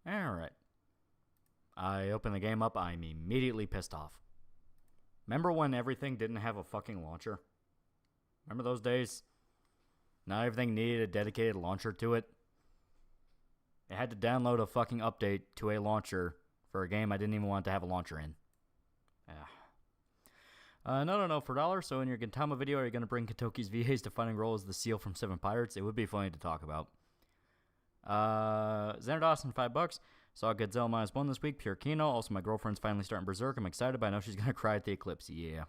Alright. I open the game up. I'm immediately pissed off. Remember when everything didn't have a fucking launcher? Remember those days? Not everything needed a dedicated launcher to it. I had to download a fucking update to a launcher for a game I didn't even want to have a launcher in. Yeah. No, for $1. So in your Gintama video, are you going to bring Katoki's VA's defining role as the seal from Seven Pirates? It would be funny to talk about. Xander Dawson, $5. Saw Godzilla -1 this week. Pure Kino. Also, my girlfriend's finally starting Berserk. I'm excited, but I know she's going to cry at the eclipse. Yeah.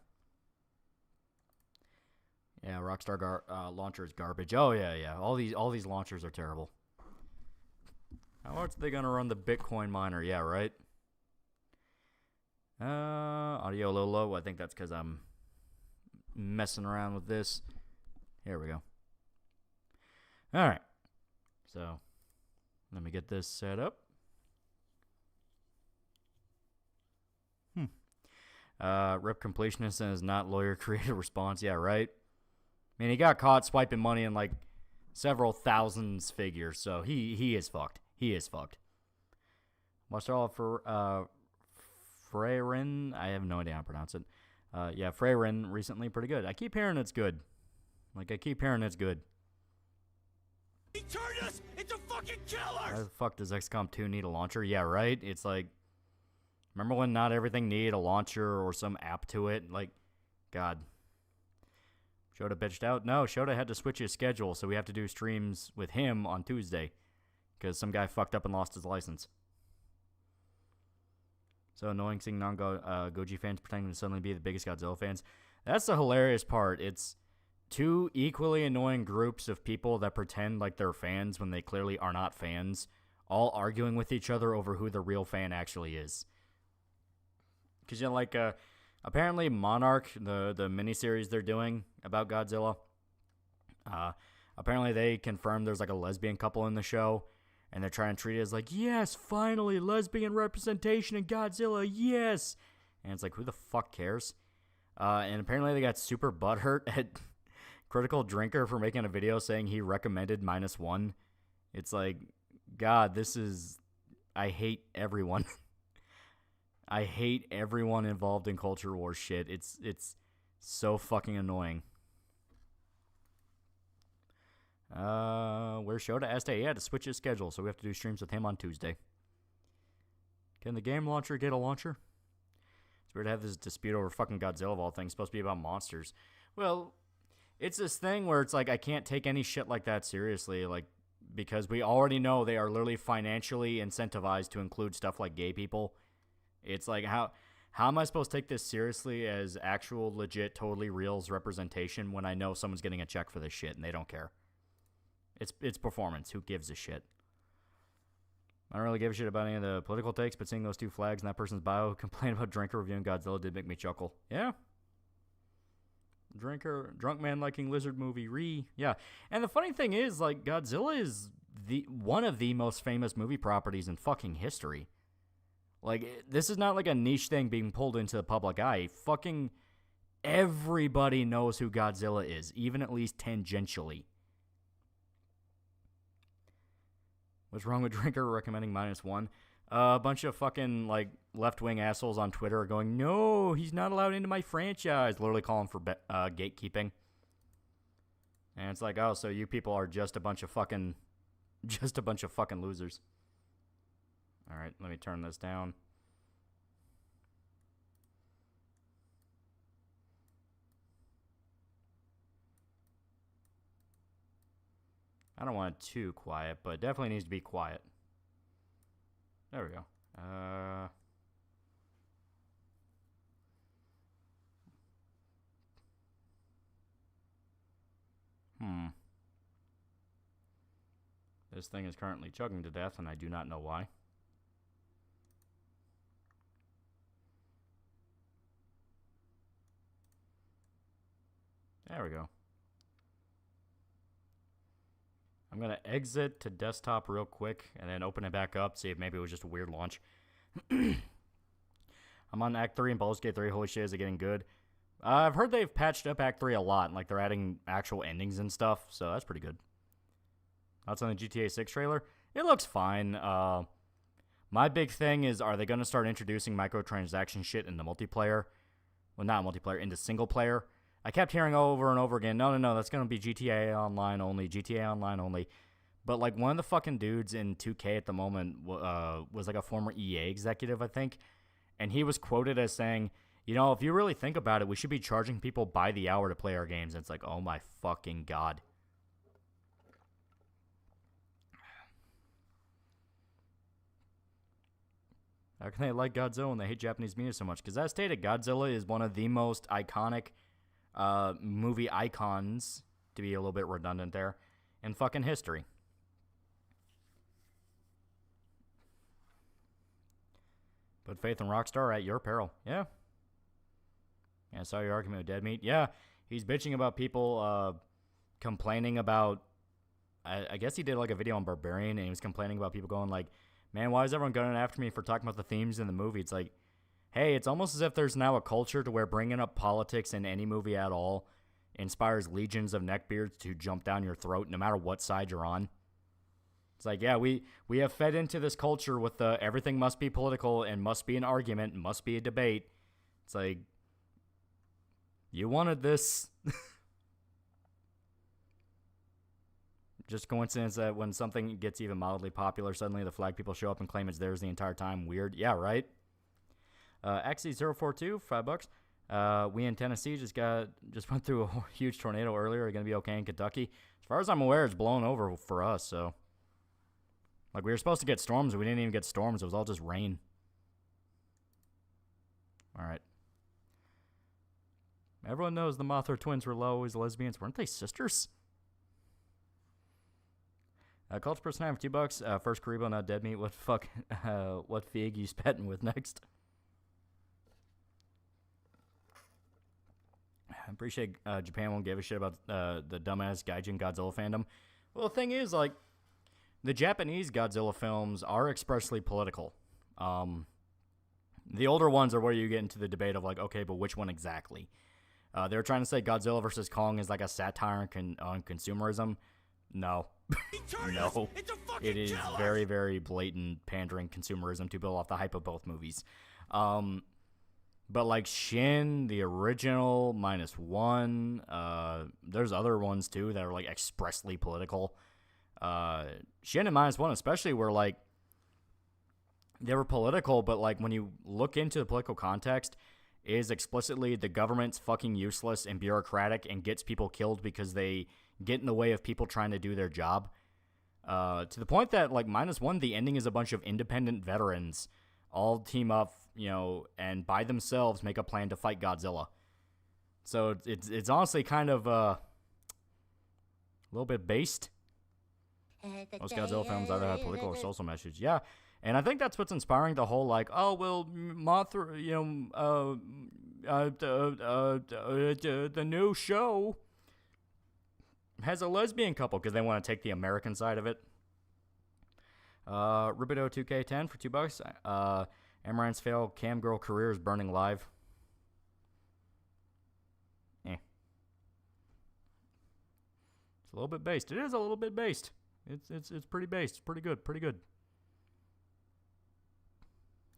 Yeah, Rockstar launcher is garbage. Oh, yeah. All these launchers are terrible. How much are they going to run the Bitcoin miner? Yeah, right? Audio a little low. I think that's because I'm messing around with this. Here we go. Alright. So, let me get this set up. Rip completionist and is not lawyer created response. Yeah, right? I mean, he got caught swiping money in like several thousands figures, so he is fucked. He is fucked. Watched all for Freyrin. I have no idea how to pronounce it. Yeah, Freyrin recently, pretty good. I keep hearing it's good. Like, I keep hearing it's good. He turned us into fucking killers! Why the fuck does XCOM 2 need a launcher? Yeah, right? It's like, remember when not everything needed a launcher or some app to it? Like, God. Shota bitched out? No, Shota had to switch his schedule, so we have to do streams with him on Tuesday. Because some guy fucked up and lost his license. So annoying seeing non-Goji fans pretending to suddenly be the biggest Godzilla fans. That's the hilarious part. It's two equally annoying groups of people that pretend like they're fans when they clearly are not fans, all arguing with each other over who the real fan actually is. Because, you know, like, apparently Monarch, the miniseries they're doing about Godzilla, apparently they confirmed there's like a lesbian couple in the show, and they're trying to treat it as like, yes, finally, lesbian representation in Godzilla, yes! And it's like, who the fuck cares? And apparently they got super butthurt at Critical Drinker for making a video saying he recommended -1. It's like, God, this is... I hate everyone. I hate everyone involved in culture war shit. It's so fucking annoying. Where's Shota? Asked, he had to switch his schedule, so we have to do streams with him on Tuesday. Can the game launcher get a launcher? It's weird to have this dispute over fucking Godzilla of all things. It's supposed to be about monsters. Well, it's this thing where it's like I can't take any shit like that seriously, like, because we already know they are literally financially incentivized to include stuff like gay people. It's like, how am I supposed to take this seriously as actual, legit, totally real representation when I know someone's getting a check for this shit and they don't care? It's performance. Who gives a shit? I don't really give a shit about any of the political takes, but seeing those two flags in that person's bio complain about Drinker reviewing Godzilla did make me chuckle. Yeah. Drunk man liking lizard movie, yeah. And the funny thing is, like, Godzilla is one of the most famous movie properties in fucking history. Like, this is not like a niche thing being pulled into the public eye. Fucking everybody knows who Godzilla is, even at least tangentially. What's wrong with Drinker recommending -1? A bunch of fucking, like, left-wing assholes on Twitter are going, no, he's not allowed into my franchise, literally calling for gatekeeping. And it's like, oh, so you people are just a bunch of fucking losers. Alright, let me turn this down. I don't want it too quiet, but it definitely needs to be quiet. There we go. This thing is currently chugging to death, and I do not know why. There we go. I'm going to exit to desktop real quick and then open it back up, see if maybe it was just a weird launch. I'm on Act 3 and Baldur's Gate 3. Holy shit, is it getting good? I've heard they've patched up Act 3 a lot, and like they're adding actual endings and stuff, so that's pretty good. That's on the GTA 6 trailer. It looks fine. My big thing is, are they going to start introducing microtransaction shit in the multiplayer? Well, not multiplayer, into single player. I kept hearing over and over again, no, that's going to be GTA Online only. But, like, one of the fucking dudes in 2K at the moment was, like, a former EA executive, I think. And he was quoted as saying, you know, if you really think about it, we should be charging people by the hour to play our games. And it's like, oh my fucking God. How can they like Godzilla when they hate Japanese media so much? Because as stated, Godzilla is one of the most iconic movie icons, to be a little bit redundant there, in fucking history. Put faith in Rockstar at your peril. Yeah. I saw your argument with Dead Meat. Yeah, he's bitching about people complaining about... I guess he did like a video on Barbarian, and he was complaining about people going like, man, why is everyone going after me for talking about the themes in the movie? It's like, hey, it's almost as if there's now a culture to where bringing up politics in any movie at all inspires legions of neckbeards to jump down your throat no matter what side you're on. It's like, yeah, we have fed into this culture with the everything must be political and must be an argument, must be a debate. It's like, you wanted this. Just coincidence that when something gets even mildly popular, suddenly the flag people show up and claim it's theirs the entire time. Weird. Yeah, right? XE042, $5. We in Tennessee just went through a huge tornado earlier. Are going to be okay in Kentucky? As far as I'm aware, it's blown over for us, so. Like, we were supposed to get storms, and we didn't even get storms. It was all just rain. All right. Everyone knows the Mothra twins were always lesbians. Weren't they sisters? Culture Person 9 for $2. First Karibo, not Dead Meat. What fuck? What fig you spetting with next? I appreciate Japan won't give a shit about the dumbass Gaijin Godzilla fandom. Well, the thing is, like, the Japanese Godzilla films are expressly political. The older ones are where you get into the debate of, like, okay, but which one exactly? They're trying to say Godzilla vs. Kong is like a satire on consumerism. No. No. It is very, very blatant pandering consumerism to build off the hype of both movies. But like Shin, the original, -1, there's other ones too that are like expressly political. Shin and -1 especially were like, they were political, but like when you look into the political context, is explicitly the government's fucking useless and bureaucratic and gets people killed because they get in the way of people trying to do their job. To the point that, like, -1, the ending is a bunch of independent veterans all team up, you know, and by themselves make a plan to fight Godzilla. So it's honestly kind of a little bit based. Most Godzilla films either have political or social message. Yeah. And I think that's what's inspiring the whole, like, oh, well, Mothra, you know, the new show has a lesbian couple because they want to take the American side of it. Rubido 2K10 for $2. Amaranth's failed cam girl career is burning live. It's a little bit based. It is a little bit based. It's pretty based. It's pretty good. Pretty good.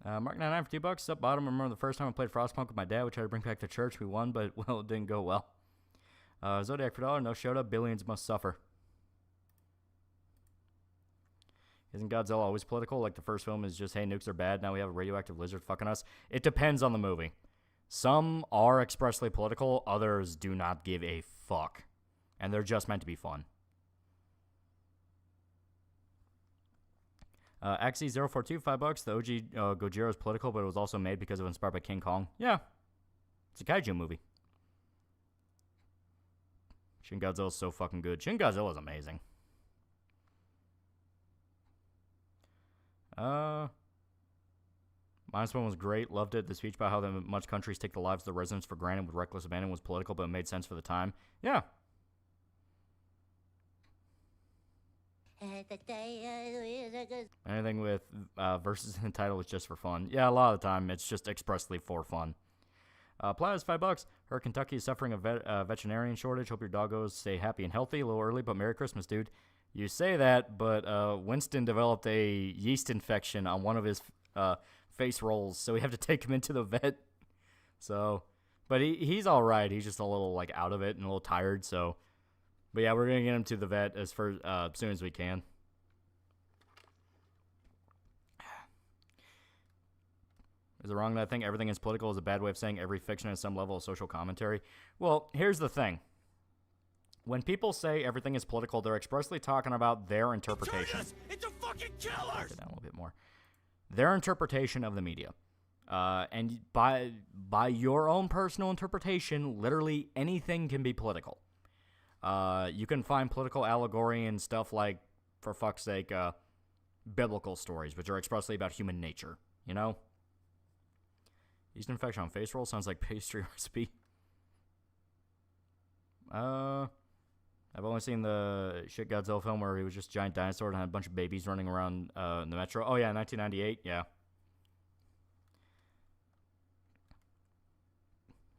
Mark99 for $2. Up bottom. I remember the first time I played Frostpunk with my dad. We tried to bring back the church. We won, but, well, it didn't go well. Zodiac for $1. No showed up. Billions must suffer. Isn't Godzilla always political? Like the first film is just, hey, nukes are bad. Now we have a radioactive lizard fucking us. It depends on the movie. Some are expressly political. Others do not give a fuck. And they're just meant to be fun. Axie042, $5. The OG Gojira is political, but it was also made because it was inspired by King Kong. Yeah. It's a kaiju movie. Shin Godzilla is so fucking good. Shin Godzilla is amazing. -1 was great. Loved it. The speech about how much countries take the lives of the residents for granted with reckless abandon was political, but it made sense for the time. Yeah. Anything with verses in the title is just for fun. Yeah, a lot of the time it's just expressly for fun. Plaza's $5. Heard Kentucky is suffering a veterinarian shortage. Hope your doggos stay happy and healthy. A little early, but Merry Christmas, dude. You say that, but Winston developed a yeast infection on one of his face rolls, so we have to take him into the vet. So, but he's all right. He's just a little like out of it and a little tired. So, but yeah, we're gonna get him to the vet as soon as we can. Is it wrong that I think everything is political is a bad way of saying every fiction has some level of social commentary? Well, here's the thing. When people say everything is political, they're expressly talking about their interpretation. It's a fucking killer! Down a little bit more. Their interpretation of the media. And by your own personal interpretation, literally anything can be political. You can find political allegory and stuff like, for fuck's sake, biblical stories, which are expressly about human nature, you know? Yeast infection on face roll sounds like pastry recipe. I've only seen the shit Godzilla film where he was just a giant dinosaur and had a bunch of babies running around in the metro. Oh yeah, 1998, yeah.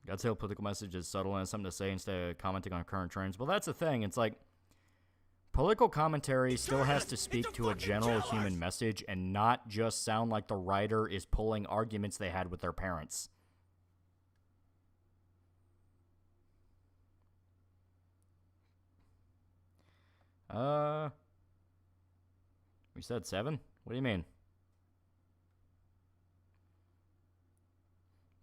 Godzilla political message is subtle and has something to say instead of commenting on current trends. Well, that's the thing. It's like political commentary still has to speak to a general human message and not just sound like the writer is pulling arguments they had with their parents. We said 7? What do you mean?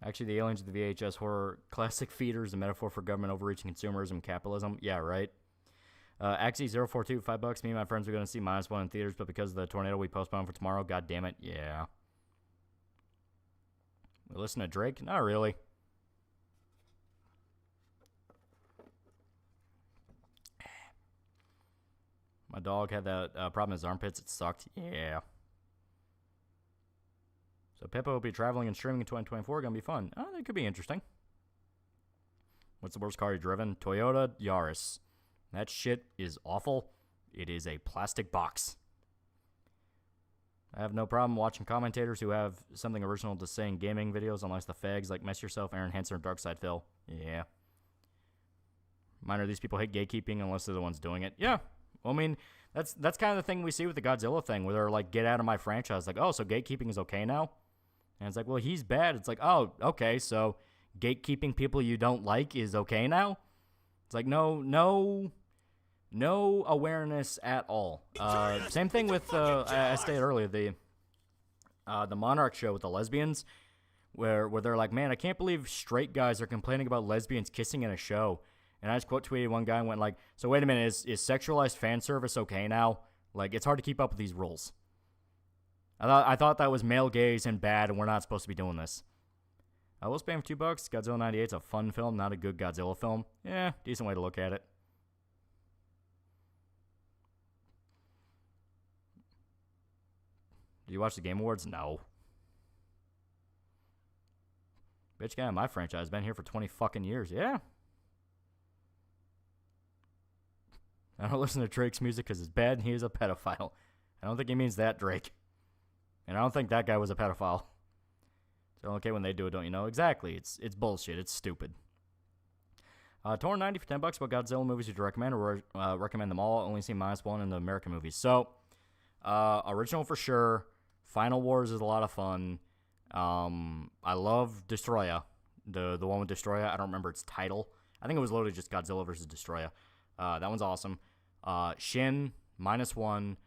Actually, the aliens of the VHS horror classic feeders, a metaphor for government overreaching consumerism, capitalism. Yeah, right. Axie042, $5. Me and my friends are going to see -1 in theaters, but because of the tornado, we postponed for tomorrow. God damn it. Yeah. We listen to Drake? Not really. My dog had that problem in his armpits. It sucked. Yeah. So Pippa will be traveling and streaming in 2024. Gonna be fun. Oh, that could be interesting. What's the worst car you've driven? Toyota Yaris. That shit is awful. It is a plastic box. I have no problem watching commentators who have something original to say in gaming videos, unless the fags like Mess Yourself, Aaron Hansen, or Darkside Phil. Yeah. Mine are these people hate gatekeeping unless they're the ones doing it. Yeah. Well, I mean, that's kind of the thing we see with the Godzilla thing, where they're like, get out of my franchise. Like, oh, so gatekeeping is okay now? And it's like, well, he's bad. It's like, oh, okay, so gatekeeping people you don't like is okay now? It's like, no awareness at all. Same thing with, I stated earlier, the Monarch show with the lesbians, where they're like, man, I can't believe straight guys are complaining about lesbians kissing in a show. And I just quote tweeted one guy and went like, so wait a minute, is sexualized fan service okay now? Like, it's hard to keep up with these rules. I thought that was male gaze and bad, and we're not supposed to be doing this. I will spam for $2. Godzilla 98 is a fun film, not a good Godzilla film. Yeah, decent way to look at it. Did you watch the Game Awards? No. Bitch guy in my franchise, been here for 20 fucking years. Yeah. I don't listen to Drake's music because it's bad and he is a pedophile. I don't think he means that, Drake. And I don't think that guy was a pedophile. It's okay when they do it, don't you know? Exactly. It's bullshit. It's stupid. Torn 90 for $10. What Godzilla movies would you recommend, or recommend them all? Only seen -1 in the American movies. So, original for sure. Final Wars is a lot of fun. I love Destroya. The one with Destroya. I don't remember its title. I think it was literally just Godzilla versus Destroya. That one's awesome. Shin, -1.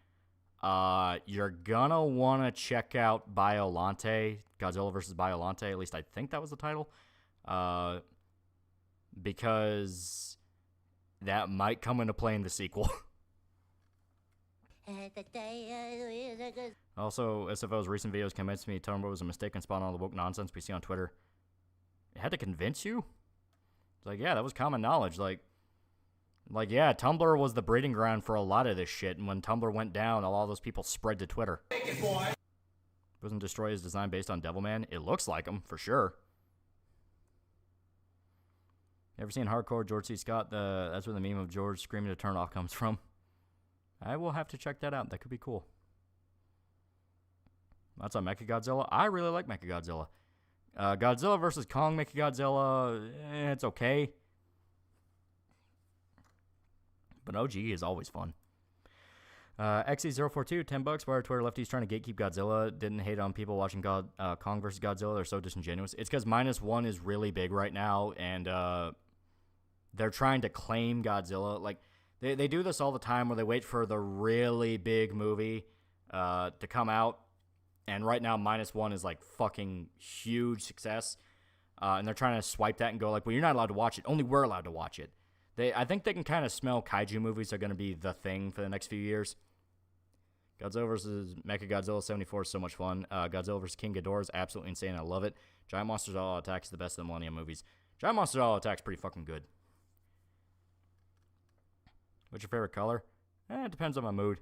You're gonna want to check out Biolante, Godzilla vs. Biolante. At least I think that was the title. Because that might come into play in the sequel. Also, SFO's recent videos convinced me Tumblr was a mistake and spawned all the woke nonsense we see on Twitter. It had to convince you? It's like, yeah, that was common knowledge. Like, yeah, Tumblr was the breeding ground for a lot of this shit, and when Tumblr went down, all those people spread to Twitter. Wasn't Destroya's design based on Devilman? It looks like him, for sure. You ever seen Hardcore George C. Scott? That's where the meme of George screaming to turn off comes from. I will have to check that out. That could be cool. That's on Mechagodzilla. I really like Mechagodzilla. Godzilla vs. Kong Mechagodzilla, it's okay. But OG is always fun. XE042, $10. Why are Twitter lefties trying to gatekeep Godzilla? Didn't hate on people watching Kong vs. Godzilla. They're so disingenuous. It's because -1 is really big right now, and they're trying to claim Godzilla. Like, they do this all the time where they wait for the really big movie to come out. And right now, -1 is like fucking huge success. And they're trying to swipe that and go like, well, you're not allowed to watch it. Only we're allowed to watch it. I think they can kind of smell kaiju movies are going to be the thing for the next few years. Godzilla vs. Mechagodzilla 74 is so much fun. Godzilla vs. King Ghidorah is absolutely insane. I love it. Giant Monsters All Out Attack is the best of the Millennium movies. Giant Monsters All Out Attack is pretty fucking good. What's your favorite color? It depends on my mood.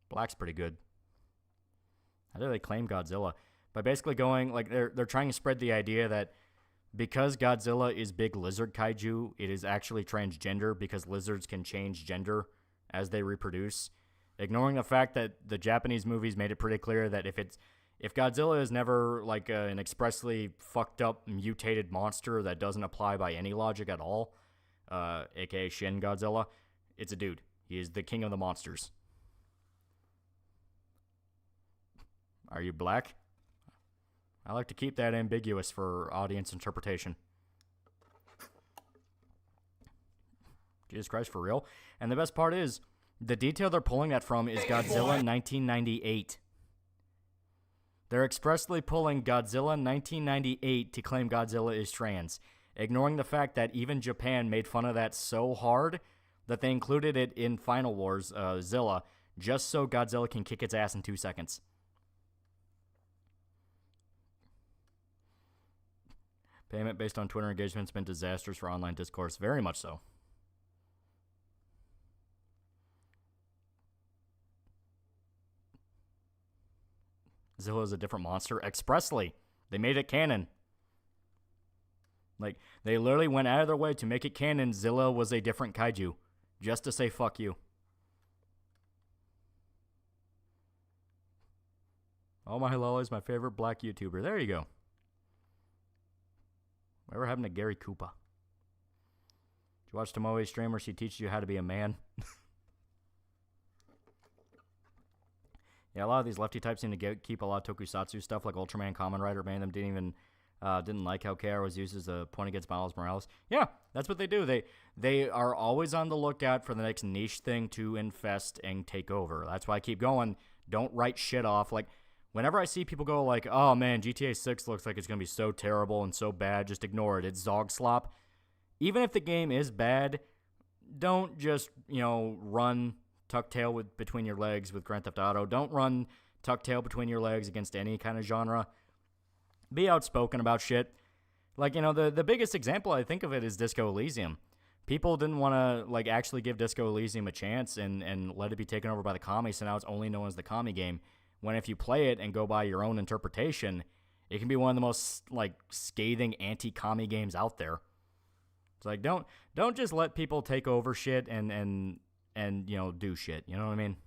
Black's pretty good. How do they claim Godzilla? By basically going, like, they're trying to spread the idea that because Godzilla is big lizard kaiju, it is actually transgender because lizards can change gender as they reproduce. Ignoring the fact that the Japanese movies made it pretty clear that if Godzilla is never like an expressly fucked up mutated monster that doesn't apply by any logic at all, aka Shin Godzilla, it's a dude. He is the king of the monsters. Are you black? I like to keep that ambiguous for audience interpretation. Jesus Christ, for real? And the best part is, the detail they're pulling that from is Godzilla 1998. They're expressly pulling Godzilla 1998 to claim Godzilla is trans, ignoring the fact that even Japan made fun of that so hard that they included it in Final Wars, Zilla, just so Godzilla can kick its ass in 2 seconds. Payment based on Twitter engagement's been disastrous for online discourse. Very much so. Zilla is a different monster. Expressly. They made it canon. Like, they literally went out of their way to make it canon Zilla was a different kaiju. Just to say fuck you. TheAlmightyLoli is my favorite black YouTuber. There you go. Whatever happened to Gary Koopa? Did you watch Tomoe's stream where she teaches you how to be a man? Yeah, a lot of these lefty types seem to keep a lot of tokusatsu stuff, like Ultraman, Kamen Rider. Man, them didn't like how KR was used as a point against Miles Morales. Yeah, that's what they do. They are always on the lookout for the next niche thing to infest and take over. That's why I keep going. Don't write shit off. Like, whenever I see people go like, oh man, GTA 6 looks like it's going to be so terrible and so bad, just ignore it. It's Zog slop. Even if the game is bad, don't just, run tuck tail between your legs with Grand Theft Auto. Don't run tuck tail between your legs against any kind of genre. Be outspoken about shit. Like, the biggest example I think of it is Disco Elysium. People didn't want to, like, actually give Disco Elysium a chance and let it be taken over by the commie, so now it's only known as the commie game. When if you play it and go by your own interpretation, it can be one of the most, like, scathing anti-commie games out there. It's like, don't just let people take over shit and do shit. You know what I mean?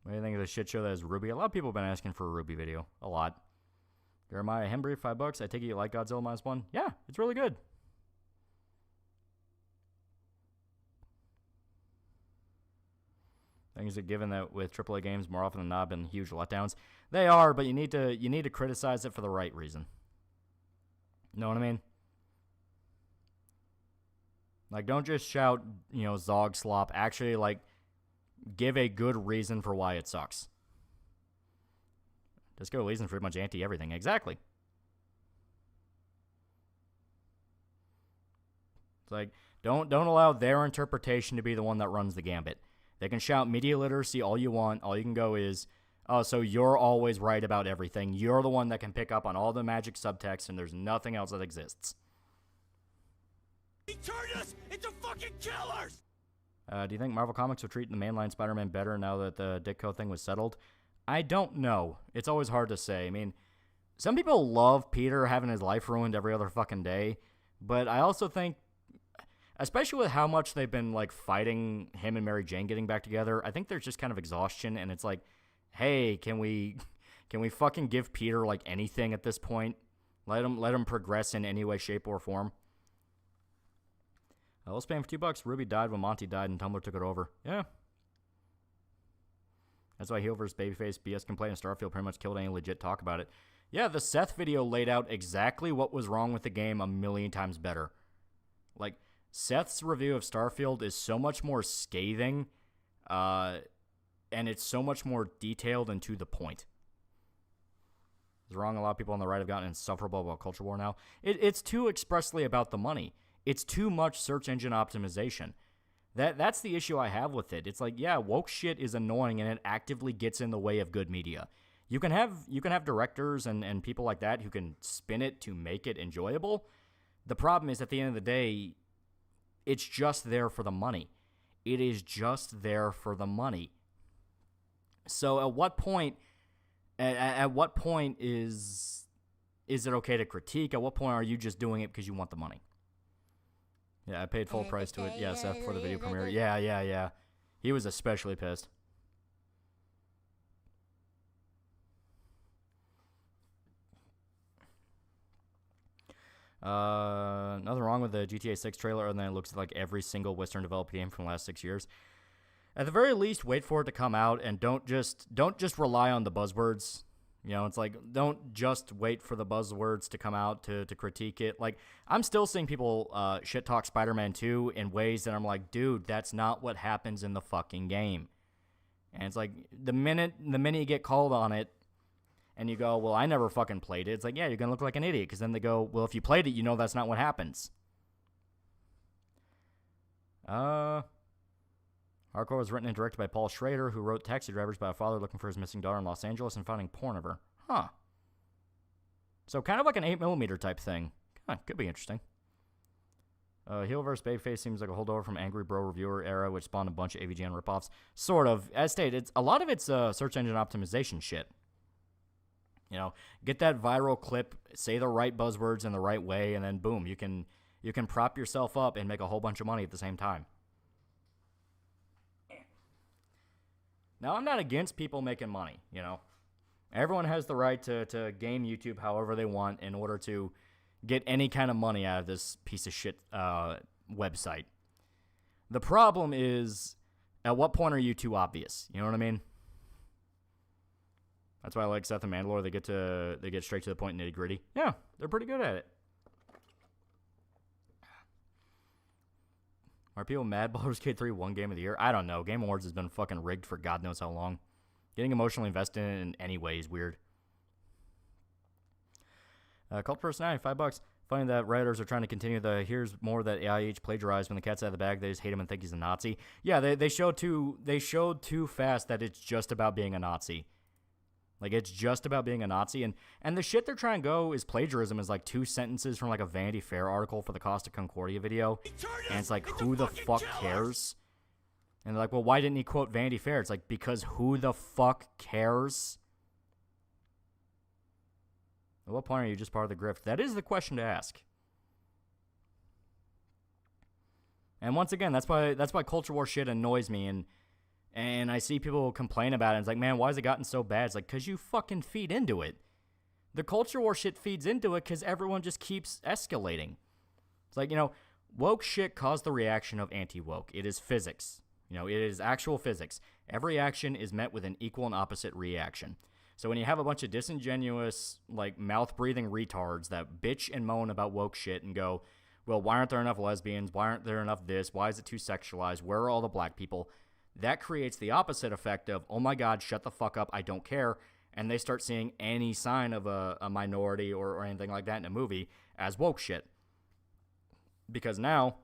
What do you think of the shit show that is Ruby? A lot of people have been asking for a Ruby video. A lot. Jeremiah Hembry, $5. I take it you like Godzilla -1? Yeah, it's really good. Things are given that with AAA games more often than not been huge letdowns. They are, but you need to criticize it for the right reason. Know what I mean? Like, don't just shout, Zog slop. Actually, like, give a good reason for why it sucks. Disco Elysium's pretty much anti-everything. Exactly. It's like, don't allow their interpretation to be the one that runs the gambit. They can shout media literacy all you want. All you can go is, oh, so you're always right about everything. You're the one that can pick up on all the magic subtext, and there's nothing else that exists. He turned us into fucking killers! Do you think Marvel Comics will treat the mainline Spider-Man better now that the Ditko thing was settled? I don't know. It's always hard to say. I mean, some people love Peter having his life ruined every other fucking day, but I also think, especially with how much they've been, like, fighting him and Mary Jane getting back together, I think there's just kind of exhaustion, and it's like, hey, can we fucking give Peter, like, anything at this point? Let him progress in any way, shape, or form. Let's pay him for $2. Ruby died when Monty died and Tumblr took it over. Yeah. That's why heel versus babyface BS complaint in Starfield pretty much killed any legit talk about it. Yeah, the Seth video laid out exactly what was wrong with the game a million times better. Like, Seth's review of Starfield is so much more scathing, and it's so much more detailed and to the point. It's wrong. A lot of people on the right have gotten insufferable about culture war now. It's too expressly about the money. It's too much search engine optimization. That's the issue I have with it. It's like, yeah, woke shit is annoying and it actively gets in the way of good media. You can have directors and people like that who can spin it to make it enjoyable. The problem is, at the end of the day, it's just there for the money. It is just there for the money. So at what point is it okay to critique? At what point are you just doing it because you want the money? Yeah, I paid full price to it. Yeah, Seth, for the video premiere. Yeah. He was especially pissed. Nothing wrong with the GTA 6 trailer other than it looks like every single Western developed game from the last 6 years. At the very least, wait for it to come out and don't just rely on the buzzwords. You know, it's like, don't just wait for the buzzwords to come out to critique it. Like, I'm still seeing people shit talk Spider-Man 2 in ways that I'm like, dude, that's not what happens in the fucking game. And it's like, the minute you get called on it, and you go, well, I never fucking played it. It's like, yeah, you're going to look like an idiot. Because then they go, well, if you played it, you know that's not what happens. Hardcore was written and directed by Paul Schrader, who wrote Taxi Drivers about a father looking for his missing daughter in Los Angeles and finding porn of her. Huh. So kind of like an 8mm type thing. Huh, could be interesting. Heel vs. Babyface seems like a holdover from Angry Bro Reviewer era, which spawned a bunch of AVGN ripoffs. Sort of. As stated, a lot of it's search engine optimization shit. You know, get that viral clip, say the right buzzwords in the right way, and then boom, you can prop yourself up and make a whole bunch of money at the same time. Now, I'm not against people making money, you know. Everyone has the right to game YouTube however they want in order to get any kind of money out of this piece of shit website. The problem is, at what point are you too obvious? You know what I mean? That's why I like Seth and Mandalore. They get straight to the point, nitty gritty. Yeah, they're pretty good at it. Are people mad Baldur's Gate 3 won Game of the Year? I don't know. Game Awards has been fucking rigged for God knows how long. Getting emotionally invested in it in any way is weird. Cult Personality, $5. Funny that writers are trying to continue the here's more that AIH plagiarized when the cat's out of the bag. They just hate him and think he's a Nazi. Yeah, they showed too fast that it's just about being a Nazi. Like, it's just about being a Nazi. And the shit they're trying to go is plagiarism is like 2 sentences from like a Vanity Fair article for the Costa Concordia video. And it's like, who the fuck cares? And they're like, well, why didn't he quote Vanity Fair? It's like, because who the fuck cares? At what point are you just part of the grift? That is the question to ask. And once again, that's why culture war shit annoys me. And I see people complain about it. And it's like, man, why has it gotten so bad? It's like, because you fucking feed into it. The culture war shit feeds into it because everyone just keeps escalating. It's like, you know, woke shit caused the reaction of anti-woke. It is physics. You know, it is actual physics. Every action is met with an equal and opposite reaction. So when you have a bunch of disingenuous, like, mouth-breathing retards that bitch and moan about woke shit and go, well, why aren't there enough lesbians? Why aren't there enough this? Why is it too sexualized? Where are all the black people? That creates the opposite effect of, oh my God, shut the fuck up, I don't care. And they start seeing any sign of a minority or anything like that in a movie as woke shit. Because now,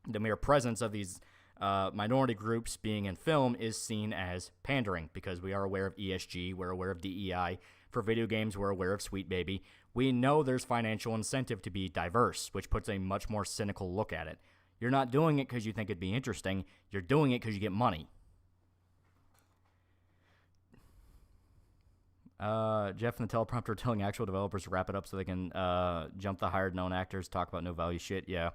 the mere presence of these minority groups being in film is seen as pandering. Because we are aware of ESG, we're aware of DEI. For video games, we're aware of Sweet Baby. We know there's financial incentive to be diverse, which puts a much more cynical look at it. You're not doing it because you think it'd be interesting. You're doing it because you get money. Jeff and the teleprompter are telling actual developers to wrap it up so they can jump the hired known actors, talk about no value shit. Yeah.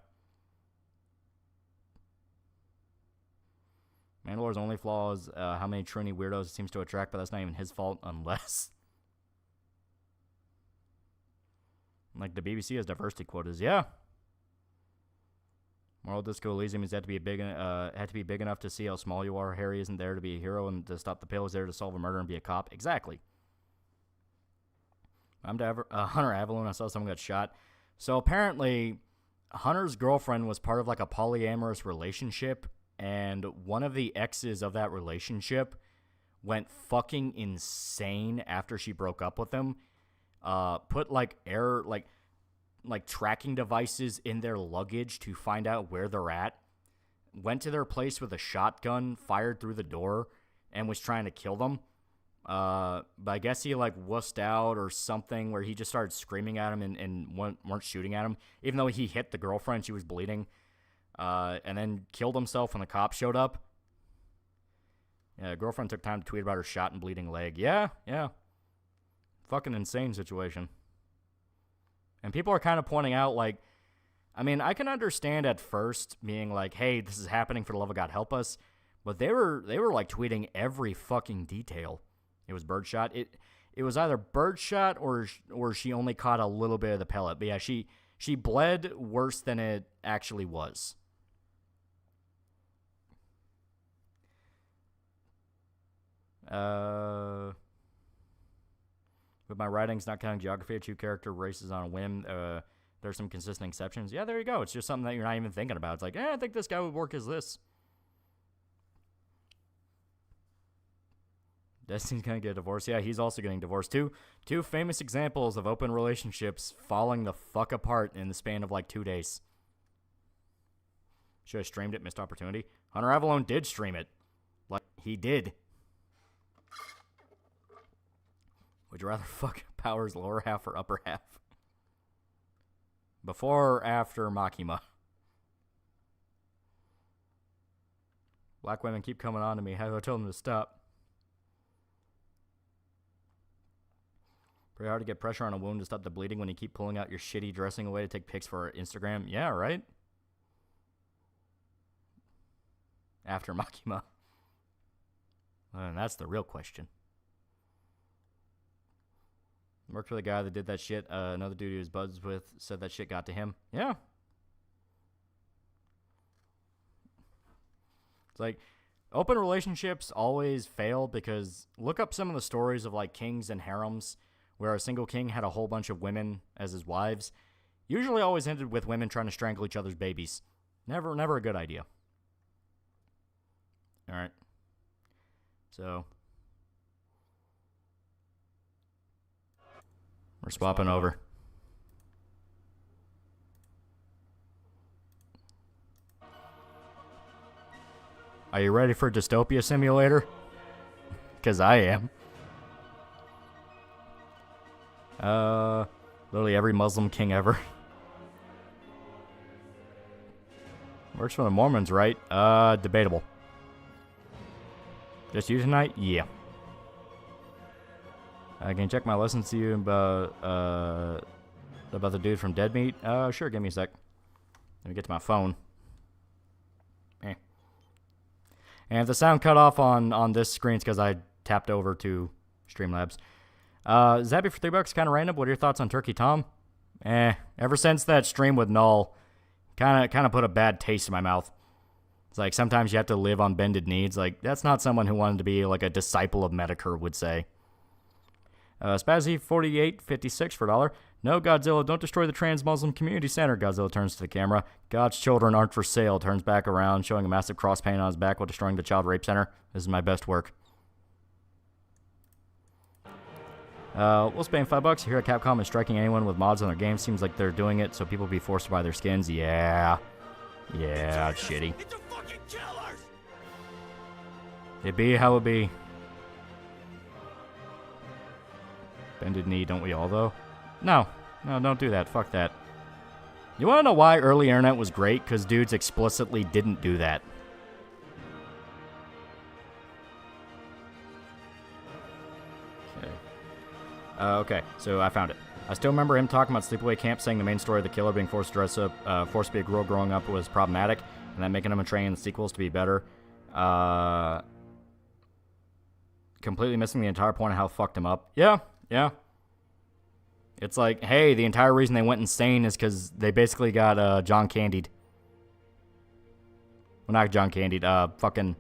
Mandalore's only flaw is how many Trini weirdos it seems to attract, but that's not even his fault unless... Like, the BBC has diversity quotas. Yeah. Moral Disco Elysium is had to be big enough to see how small you are. Harry isn't there to be a hero and to stop the pill. He's there to solve a murder and be a cop. Exactly. I'm Hunter Avaloon. I saw someone got shot. So apparently, Hunter's girlfriend was part of like a polyamorous relationship, and one of the exes of that relationship went fucking insane after she broke up with him. Put like tracking devices in their luggage to find out where they're at. Went to their place with a shotgun, fired through the door, and was trying to kill them. But I guess he like wussed out or something where he just started screaming at him and weren't shooting at him. Even though he hit the girlfriend, she was bleeding. And then killed himself when the cops showed up. Yeah, girlfriend took time to tweet about her shot and bleeding leg. Yeah. Fucking insane situation. And people are kind of pointing out, like, I mean, I can understand at first being like, hey, this is happening, for the love of God, help us. But they were like tweeting every fucking detail. It was birdshot. It was either birdshot or she only caught a little bit of the pellet. But yeah, she bled worse than it actually was. With my writings not counting geography, a two character races on a whim. There's some consistent exceptions. Yeah, there you go. It's just something that you're not even thinking about. It's like, I think this guy would work as this. Destiny's gonna get divorced. Yeah, he's also getting divorced. Two famous examples of open relationships falling the fuck apart in the span of like 2 days. Should have streamed it. Missed opportunity. Hunter Avaloon did stream it. Like, he did. Would you rather fuck Power's lower half or upper half? Before or after Makima? Black women keep coming on to me. How do I tell them to stop? Pretty hard to get pressure on a wound to stop the bleeding when you keep pulling out your shitty dressing away to take pics for Instagram. Yeah, right? After Makima. And that's the real question. Worked for the guy that did that shit. Another dude he was buds with said that shit got to him. Yeah. It's like, open relationships always fail because look up some of the stories of like kings and harems where a single king had a whole bunch of women as his wives. Usually always ended with women trying to strangle each other's babies. Never a good idea. All right. So we're swapping over. Are you ready for Dystopia Simulator? Because I am. Literally every Muslim king ever. Works for the Mormons, right? Debatable. Just you tonight? Yeah. I can check my lessons to you about the dude from Dead Meat. Sure, give me a sec. Let me get to my phone. And if the sound cut off on this screen, it's because I tapped over to Streamlabs. Zappy for $3, kind of random. What are your thoughts on Turkey Tom? Ever since that stream with Null, kind of put a bad taste in my mouth. It's like sometimes you have to live on bended knees. Like, that's not someone who wanted to be like a disciple of Medicare would say. Spazzy4856 for $1. No, Godzilla, don't destroy the trans Muslim community center. Godzilla turns to the camera. God's children aren't for sale. Turns back around, showing a massive cross paint on his back while destroying the child rape center. This is my best work. We'll spend $5 here at Capcom is striking anyone with mods on their game. Seems like they're doing it so people be forced to buy their skins. Yeah, it's shitty. It's a fucking killers! It be how it be. Bended knee, don't we all, though? No, don't do that. Fuck that. You want to know why early internet was great? Because dudes explicitly didn't do that. Okay, so I found it. I still remember him talking about Sleepaway Camp, saying the main story of the killer being forced to dress up, forced to be a girl growing up was problematic, and then making him a train in the sequels to be better. Completely missing the entire point of how it fucked him up. Yeah. It's like, hey, the entire reason they went insane is because they basically got John candied. Well, not John Candy. Fucking...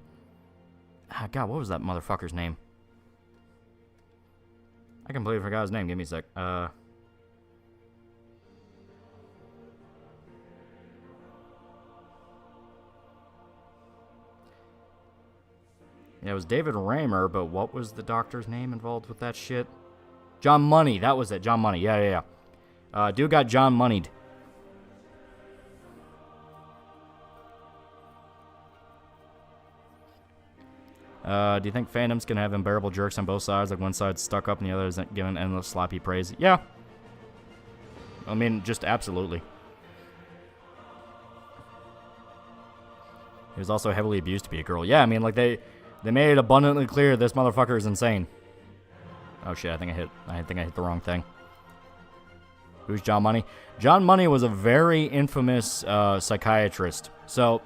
God, what was that motherfucker's name? I completely forgot his name. Give me a sec. Yeah, it was David Raymer, but what was the doctor's name involved with that shit? John Money. That was it. John Money. Yeah. Dude got John Moneyed. Do you think Phantom's gonna have unbearable jerks on both sides? Like one side's stuck up and the other isn't giving endless sloppy praise? Yeah. I mean, just absolutely. He was also heavily abused to be a girl. Yeah, I mean, like they made it abundantly clear this motherfucker is insane. Oh shit, I think I hit the wrong thing. Who's John Money? John Money was a very infamous psychiatrist. So,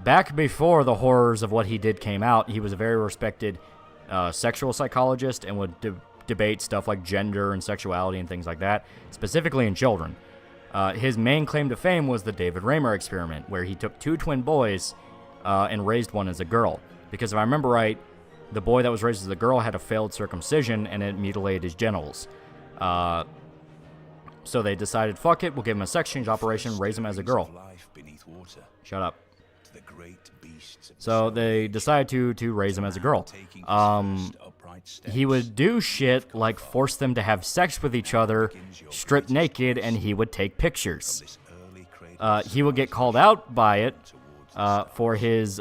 back before the horrors of what he did came out, he was a very respected sexual psychologist and would debate stuff like gender and sexuality and things like that, specifically in children. His main claim to fame was the David Raymer experiment, where he took 2 twin boys and raised one as a girl. Because if I remember right, the boy that was raised as a girl had a failed circumcision and it mutilated his genitals. So they decided, fuck it, we'll give him a sex change operation, raise him as a girl. Shut up. So they decided to raise him as a girl. He would do shit like force them to have sex with each other, strip naked, and he would take pictures. He would get called out by it for his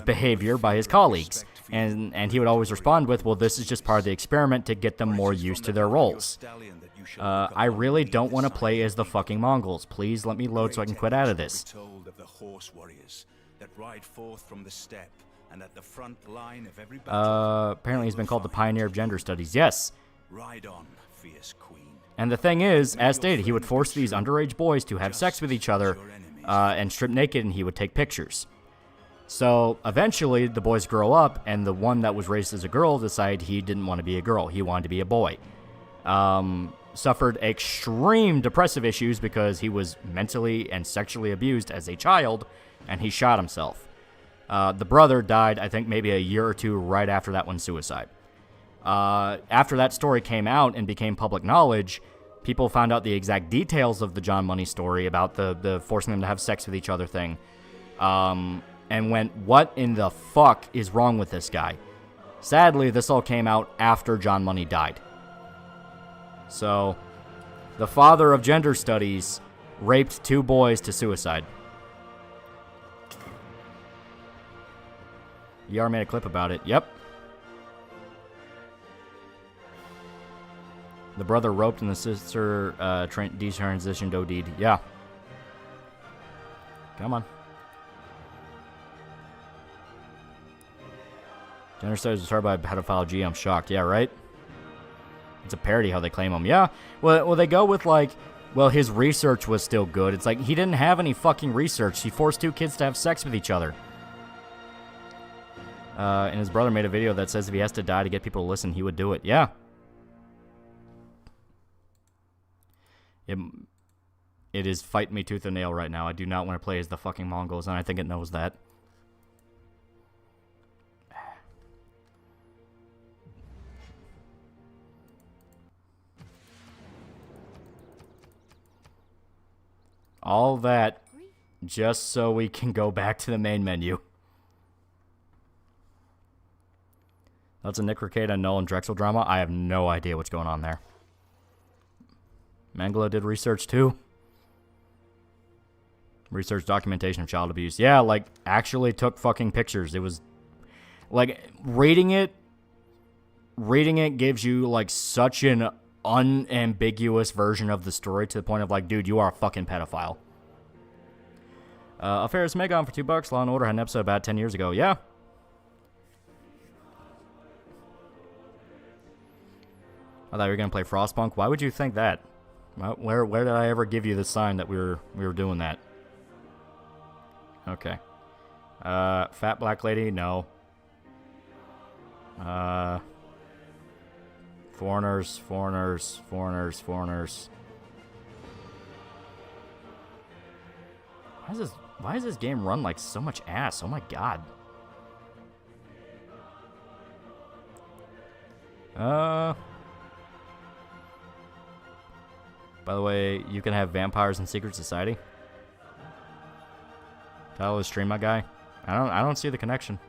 behavior by his colleagues. And he would always respond with, well, this is just part of the experiment to get them more used to their roles. I really don't want to play as the fucking Mongols. Please let me load so I can quit out of this. Apparently he's been called the pioneer of gender studies. Yes. And the thing is, as stated, he would force these underage boys to have sex with each other and strip naked, and he would take pictures. So eventually the boys grow up, and the one that was raised as a girl decided he didn't want to be a girl. He wanted to be a boy. Suffered extreme depressive issues because he was mentally and sexually abused as a child, and he shot himself. The brother died, I think, maybe a year or two right after that one, suicide. After that story came out and became public knowledge, people found out the exact details of the John Money story about the forcing them to have sex with each other thing, and went, what in the fuck is wrong with this guy? Sadly, this all came out after John Money died. So, the father of gender studies raped 2 boys to suicide. ER made a clip about it. Yep. The brother roped and the sister detransitioned OD'd. Yeah. Come on. Gender studies was started by pedophile G. I'm shocked. Yeah, right? It's a parody how they claim him. Yeah. Well, they go with like, well, his research was still good. It's like, he didn't have any fucking research. He forced 2 kids to have sex with each other. And his brother made a video that says if he has to die to get people to listen, he would do it. Yeah. It is fight me tooth and nail right now. I do not want to play as the fucking Mongols, and I think it knows that. All that just so we can go back to the main menu. That's a Nick Ricada, Nolan Drexel drama. I have no idea what's going on there. Mangala did research too. Research documentation of child abuse. Yeah, like, actually took fucking pictures. It was, like, reading it gives you, like, such an unambiguous version of the story to the point of, like, dude, you are a fucking pedophile. Affairs Megon for $2. Law & Order had an episode about 10 years ago. Yeah. I thought you were going to play Frostpunk. Why would you think that? Where did I ever give you the sign that we were doing that? Okay. Fat Black Lady? No. Foreigners. Why does this game run like so much ass? Oh my god. By the way, you can have vampires in Secret Society. Title of the stream, my guy. I don't see the connection.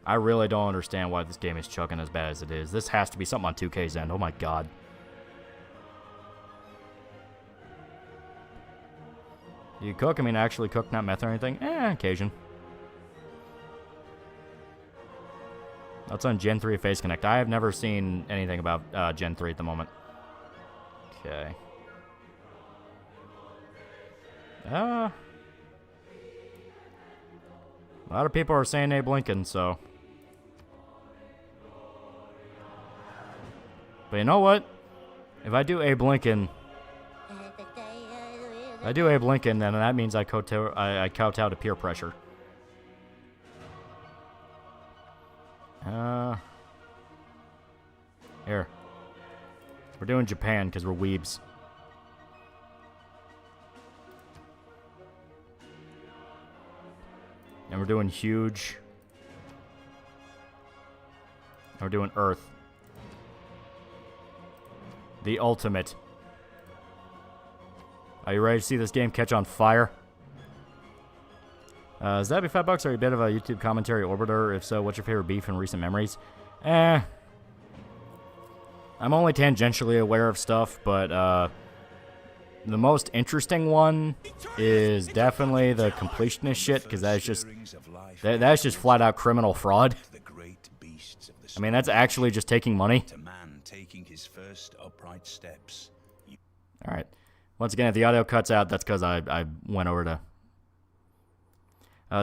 I really don't understand why this game is chugging as bad as it is. This has to be something on 2K's end. Oh my god. You cook? I mean, actually cook, not meth or anything? Occasion. That's on Gen 3 Face Connect. I have never seen anything about Gen 3 at the moment. Okay. A lot of people are saying Abe Lincoln, so. But you know what? If I do Abe Lincoln, then that means I kowtow to peer pressure. Here. We're doing Japan because we're weebs. And we're doing huge. And we're doing Earth. The ultimate. Are you ready to see this game catch on fire? Is that be $5? Are you a bit of a YouTube commentary orbiter? If so, what's your favorite beef in recent memories? I'm only tangentially aware of stuff, but the most interesting one is definitely the completionist shit, because that's just flat out criminal fraud. I mean, that's actually just taking money. All right. Once again, if the audio cuts out, that's because I went over to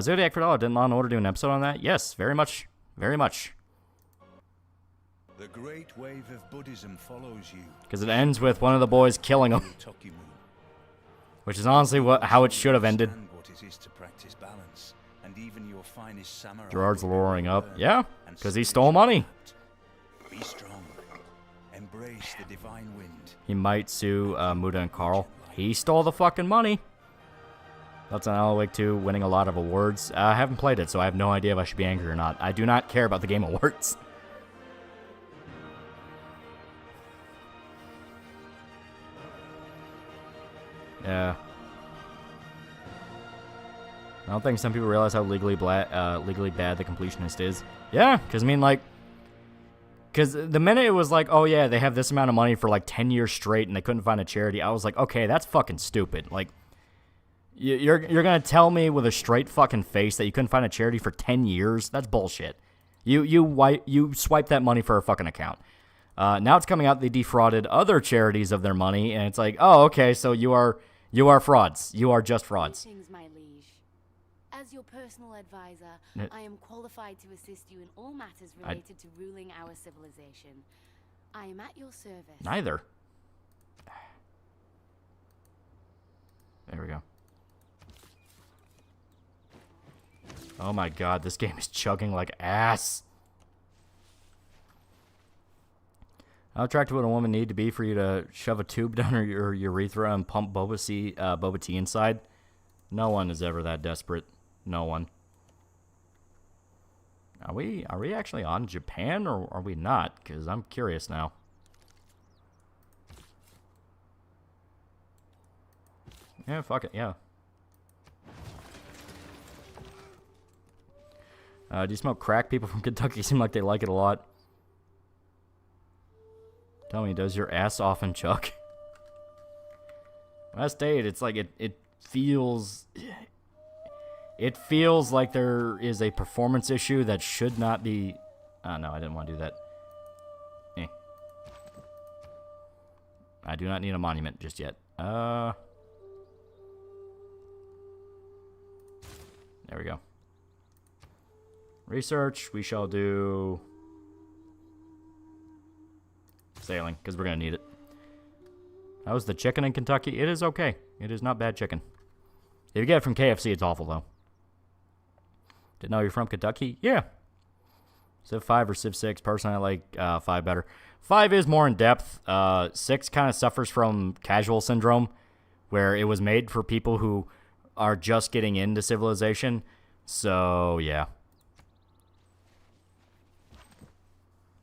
Zodiac for $1. Didn't Law & Order do an episode on that? Yes, very much. Very much. The great wave of Buddhism follows you. Because it ends with one of the boys killing him. Which is honestly how it should have ended. Gerard's luring up. Yeah, because he stole money. Be strong. Embrace the divine wind. He might sue Muda and Carl. He stole the fucking money. That's on Alan Wake 2, winning a lot of awards. I haven't played it, so I have no idea if I should be angry or not. I do not care about the Game Awards. Yeah. I don't think some people realize how legally bad the completionist is. Yeah, because I mean, like, because the minute it was like, oh yeah, they have this amount of money for like 10 years straight and they couldn't find a charity, I was like, okay, that's fucking stupid. Like, you're gonna tell me with a straight fucking face that you couldn't find a charity for 10 years? That's bullshit. You swipe that money for a fucking account. Now it's coming out they defrauded other charities of their money, and it's like, oh, okay, so you are frauds. You are just frauds. Greetings, my liege. As your personal advisor, I am qualified to assist you in all matters related to ruling our civilization. I am at your service. Neither. There we go. Oh my god, this game is chugging like ass. How attractive would a woman need to be for you to shove a tube down her urethra and pump boba tea inside? No one is ever that desperate. No one. Are we actually on Japan or are we not? Because I'm curious now. Yeah, fuck it, yeah. Do you smoke crack? People from Kentucky seem like they like it a lot. Tell me, does your ass often chuck? When I stayed, it's like it feels like there is a performance issue that should not be. Oh no, I didn't want to do that. I do not need a monument just yet. There we go. Research, we shall do sailing, because we're going to need it. How's the chicken in Kentucky? It is okay. It is not bad chicken. If you get it from KFC, it's awful, though. Didn't know you're from Kentucky? Yeah. Civ 5 or Civ 6. Personally, I like 5 better. 5 is more in depth. 6 kind of suffers from casual syndrome, where it was made for people who are just getting into Civilization. So, yeah.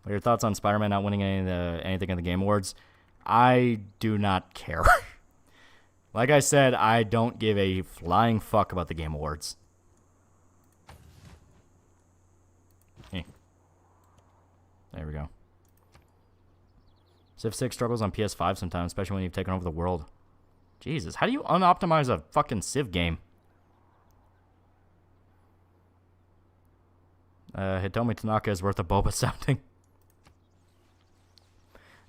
What are your thoughts on Spider-Man not winning anything in the Game Awards? I do not care. Like I said, I don't give a flying fuck about the Game Awards. There we go. Civ 6 struggles on PS5 sometimes, especially when you've taken over the world. Jesus, how do you unoptimize a fucking Civ game? Hitomi Tanaka is worth a boba sounding.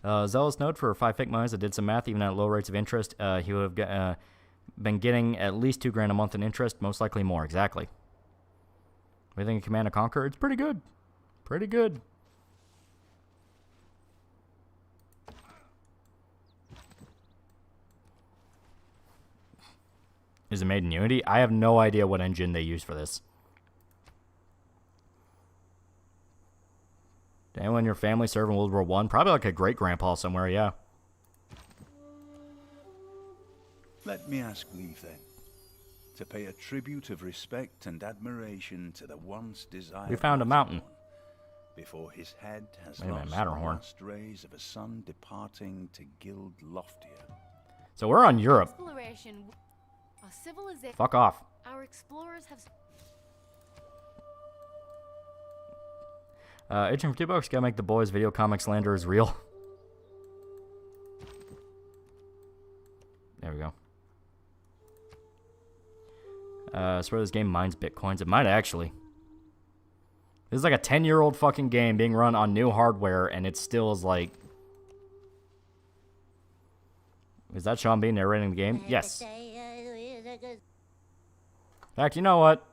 Zealous note for 5 fake monies. I did some math, even at low rates of interest. He would have been getting at least $2,000 a month in interest, most likely more. Exactly. What do you think of Command & Conquer? It's pretty good. Pretty good. Is it made in Unity? I have no idea what engine they use for this. Did anyone in your family serve in World War I? Probably like a great-grandpa somewhere, yeah. Let me ask leave then, to pay a tribute of respect and admiration to the once desired. We found a mountain. Before his head has Wait a minute, lost Matterhorn. the last rays of a sun departing to gild loftier. So we're on Europe. Exploration. Our civilization. Fuck off. Our explorers have. Itching for $2. Gotta make the boys video comic slander is real. There we go. I swear this game mines bitcoins. It might actually. This is like a 10-year-old fucking game being run on new hardware, and it still is like... Is that Sean Bean narrating the game? Yes. In fact, you know what?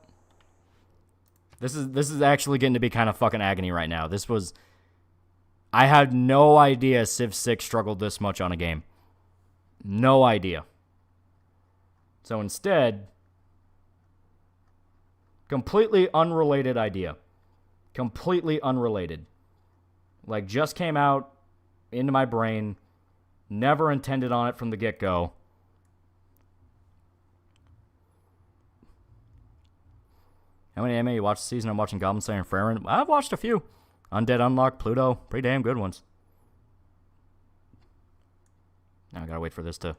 This is actually getting to be kind of fucking agony right now. This was... I had no idea Civ 6 struggled this much on a game. No idea. So instead... Completely unrelated idea. Completely unrelated. Like, just came out into my brain. Never intended on it from the get-go. How many anime you watched this season? I'm watching Goblin Slayer and Fremen. I've watched a few. Undead Unlock, Pluto. Pretty damn good ones. Now I gotta wait for this to...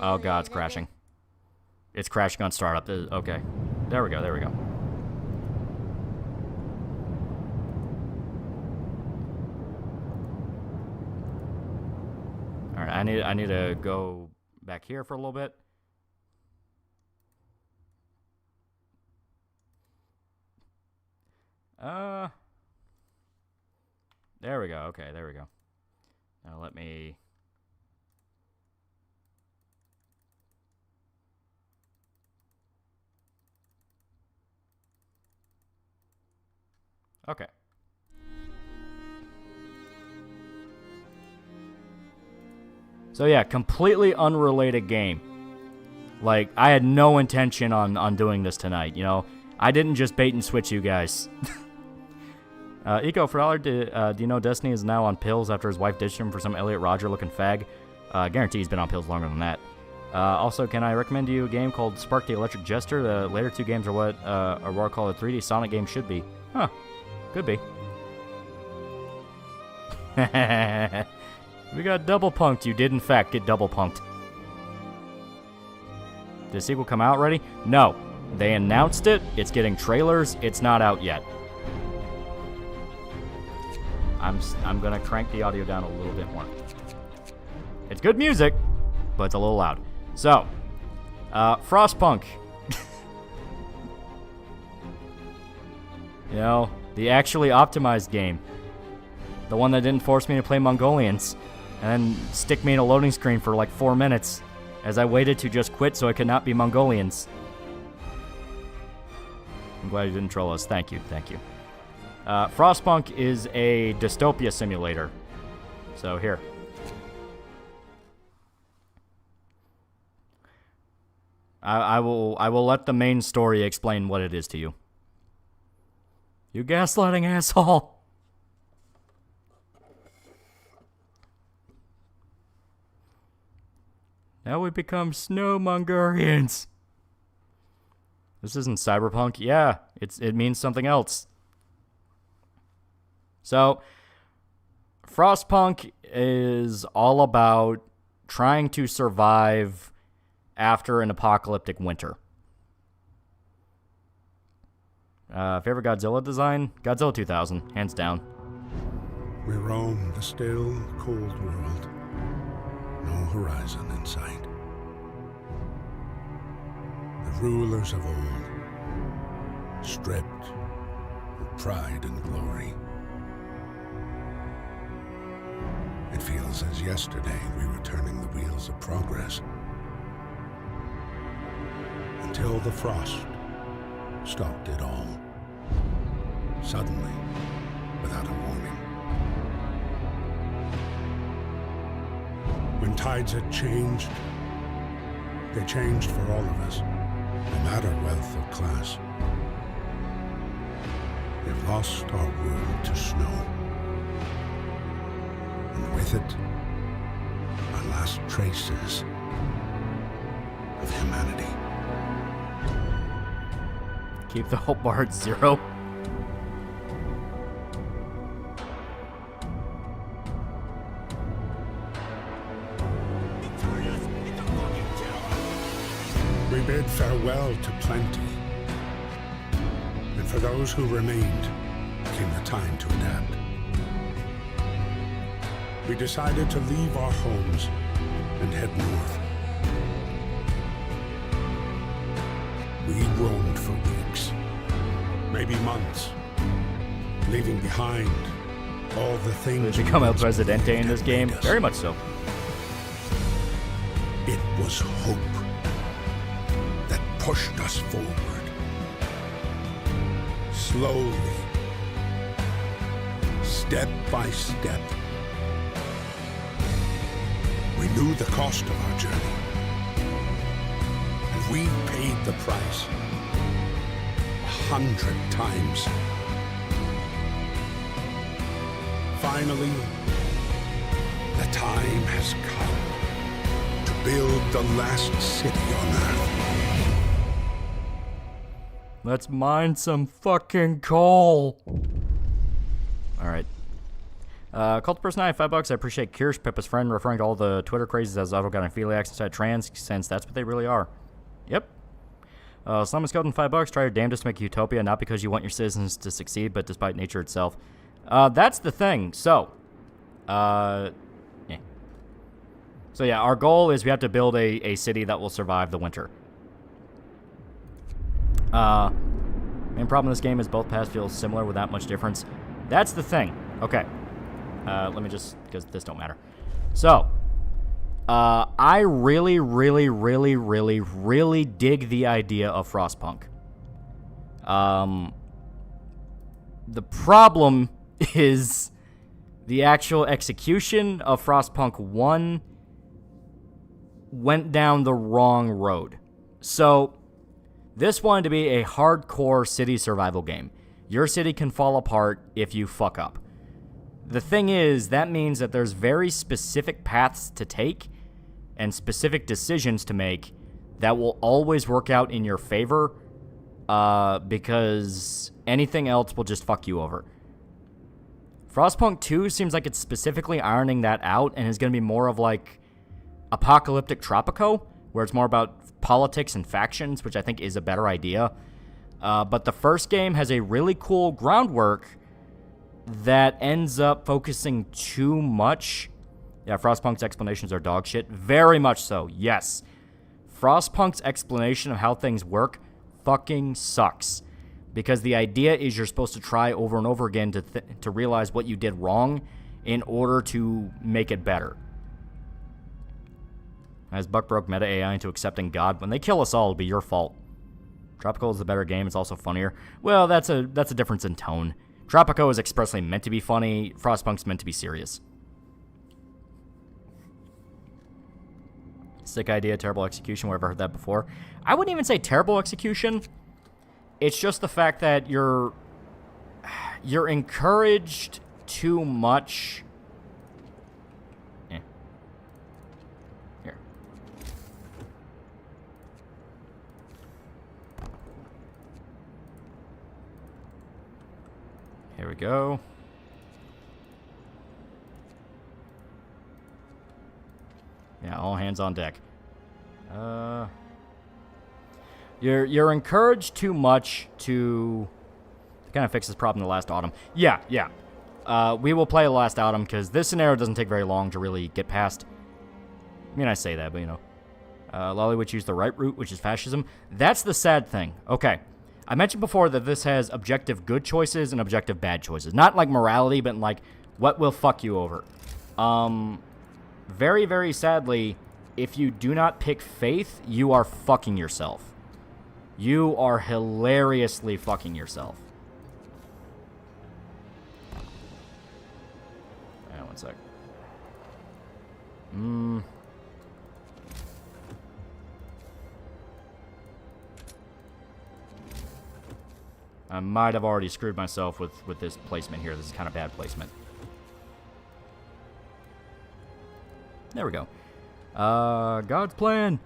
Oh god, it's crashing. It's crashing on startup. Okay. There we go, there we go. Alright, I need to go back here for a little bit. There we go. Okay, there we go. Now let me... Okay. So yeah, completely unrelated game. Like, I had no intention on doing this tonight, you know? I didn't just bait and switch you guys. Eco for do you know Destiny is now on pills after his wife ditched him for some Elliot Rodger looking fag? Guarantee he's been on pills longer than that. Also, can I recommend you a game called Spark the Electric Jester? The later two games are what Aurora called a 3D Sonic game should be. Huh. Could be. We got double punked. You did, in fact, get double punked. Did the sequel come out already? No. They announced it. It's getting trailers. It's not out yet. I'm going to crank the audio down a little bit more. It's good music, but it's a little loud. So, Frostpunk. You know, the actually optimized game. The one that didn't force me to play Mongolians. And then stick me in a loading screen for like 4 minutes. As I waited to just quit so I could not be Mongolians. I'm glad you didn't troll us. Thank you, thank you. Frostpunk is a dystopia simulator. So here. I will let the main story explain what it is to you. You gaslighting asshole. Now we become snowmongerians. This isn't cyberpunk. Yeah, it means something else. So, Frostpunk is all about trying to survive after an apocalyptic winter. Favorite Godzilla design? Godzilla 2000, hands down. We roam the still, cold world. No horizon in sight. The rulers of old, stripped of pride and glory. It feels as yesterday we were turning the wheels of progress. Until the frost stopped it all. Suddenly, without a warning. When tides had changed, they changed for all of us, no matter wealth or class. We've lost our world to snow. And with it, our last traces of humanity. Keep the hope bar at 0. We bid farewell to plenty. And for those who remained, came the time to adapt. We decided to leave our homes and head north. We roamed for weeks, maybe months, leaving behind all the things. Did you become El Presidente in this game? Very much so. It was hope that pushed us forward. Slowly, step by step. We knew the cost of our journey. And we paid the price 100 times. Finally, the time has come to build the last city on Earth. Let's mine some fucking coal. Alright. Cult Personality, $5. I appreciate Kirsch, Pippa's friend, referring to all the Twitter crazes as autogynephiliacs inside trans, since that's what they really are. Yep. Slum is $5. Try your damnedest to make utopia, not because you want your citizens to succeed, but despite nature itself. That's the thing. So, yeah. So yeah, our goal is we have to build a city that will survive the winter. Main problem in this game is both paths feel similar without much difference. That's the thing. Okay. Let me just, because this don't matter. So, I really, really, really, really, really dig the idea of Frostpunk. The problem is the actual execution of Frostpunk 1 went down the wrong road. So, this wanted to be a hardcore city survival game. Your city can fall apart if you fuck up. The thing is, that means that there's very specific paths to take and specific decisions to make that will always work out in your favor, because anything else will just fuck you over. Frostpunk 2 seems like it's specifically ironing that out and is going to be more of like Apocalyptic Tropico, where it's more about politics and factions, which I think is a better idea. But the first game has a really cool groundwork that ends up focusing too much. Yeah, Frostpunk's explanations are dog shit. Very much so, yes. Frostpunk's explanation of how things work fucking sucks. Because the idea is you're supposed to try over and over again to realize what you did wrong in order to make it better. As Buck broke meta AI into accepting God, when they kill us all, it'll be your fault. Tropical is a better game, it's also funnier. Well, that's a difference in tone. Tropico is expressly meant to be funny, Frostpunk's meant to be serious. Sick idea, terrible execution, where I've heard that before. I wouldn't even say terrible execution. It's just the fact that you're... You're encouraged too much. Yeah. Here. Here we go. Yeah, all hands on deck. You're encouraged too much to kind of fix this problem the last autumn. Yeah. We will play the last autumn because this scenario doesn't take very long to really get past. I mean, I say that, but you know. Loli would choose the right route, which is fascism. That's the sad thing. Okay. I mentioned before that this has objective good choices and objective bad choices. Not like morality, but like what will fuck you over. Very, very sadly, if you do not pick faith, you are fucking yourself. You are hilariously fucking yourself. Yeah, one sec. I might have already screwed myself with this placement here. This is kind of bad placement. There we go. God's plan.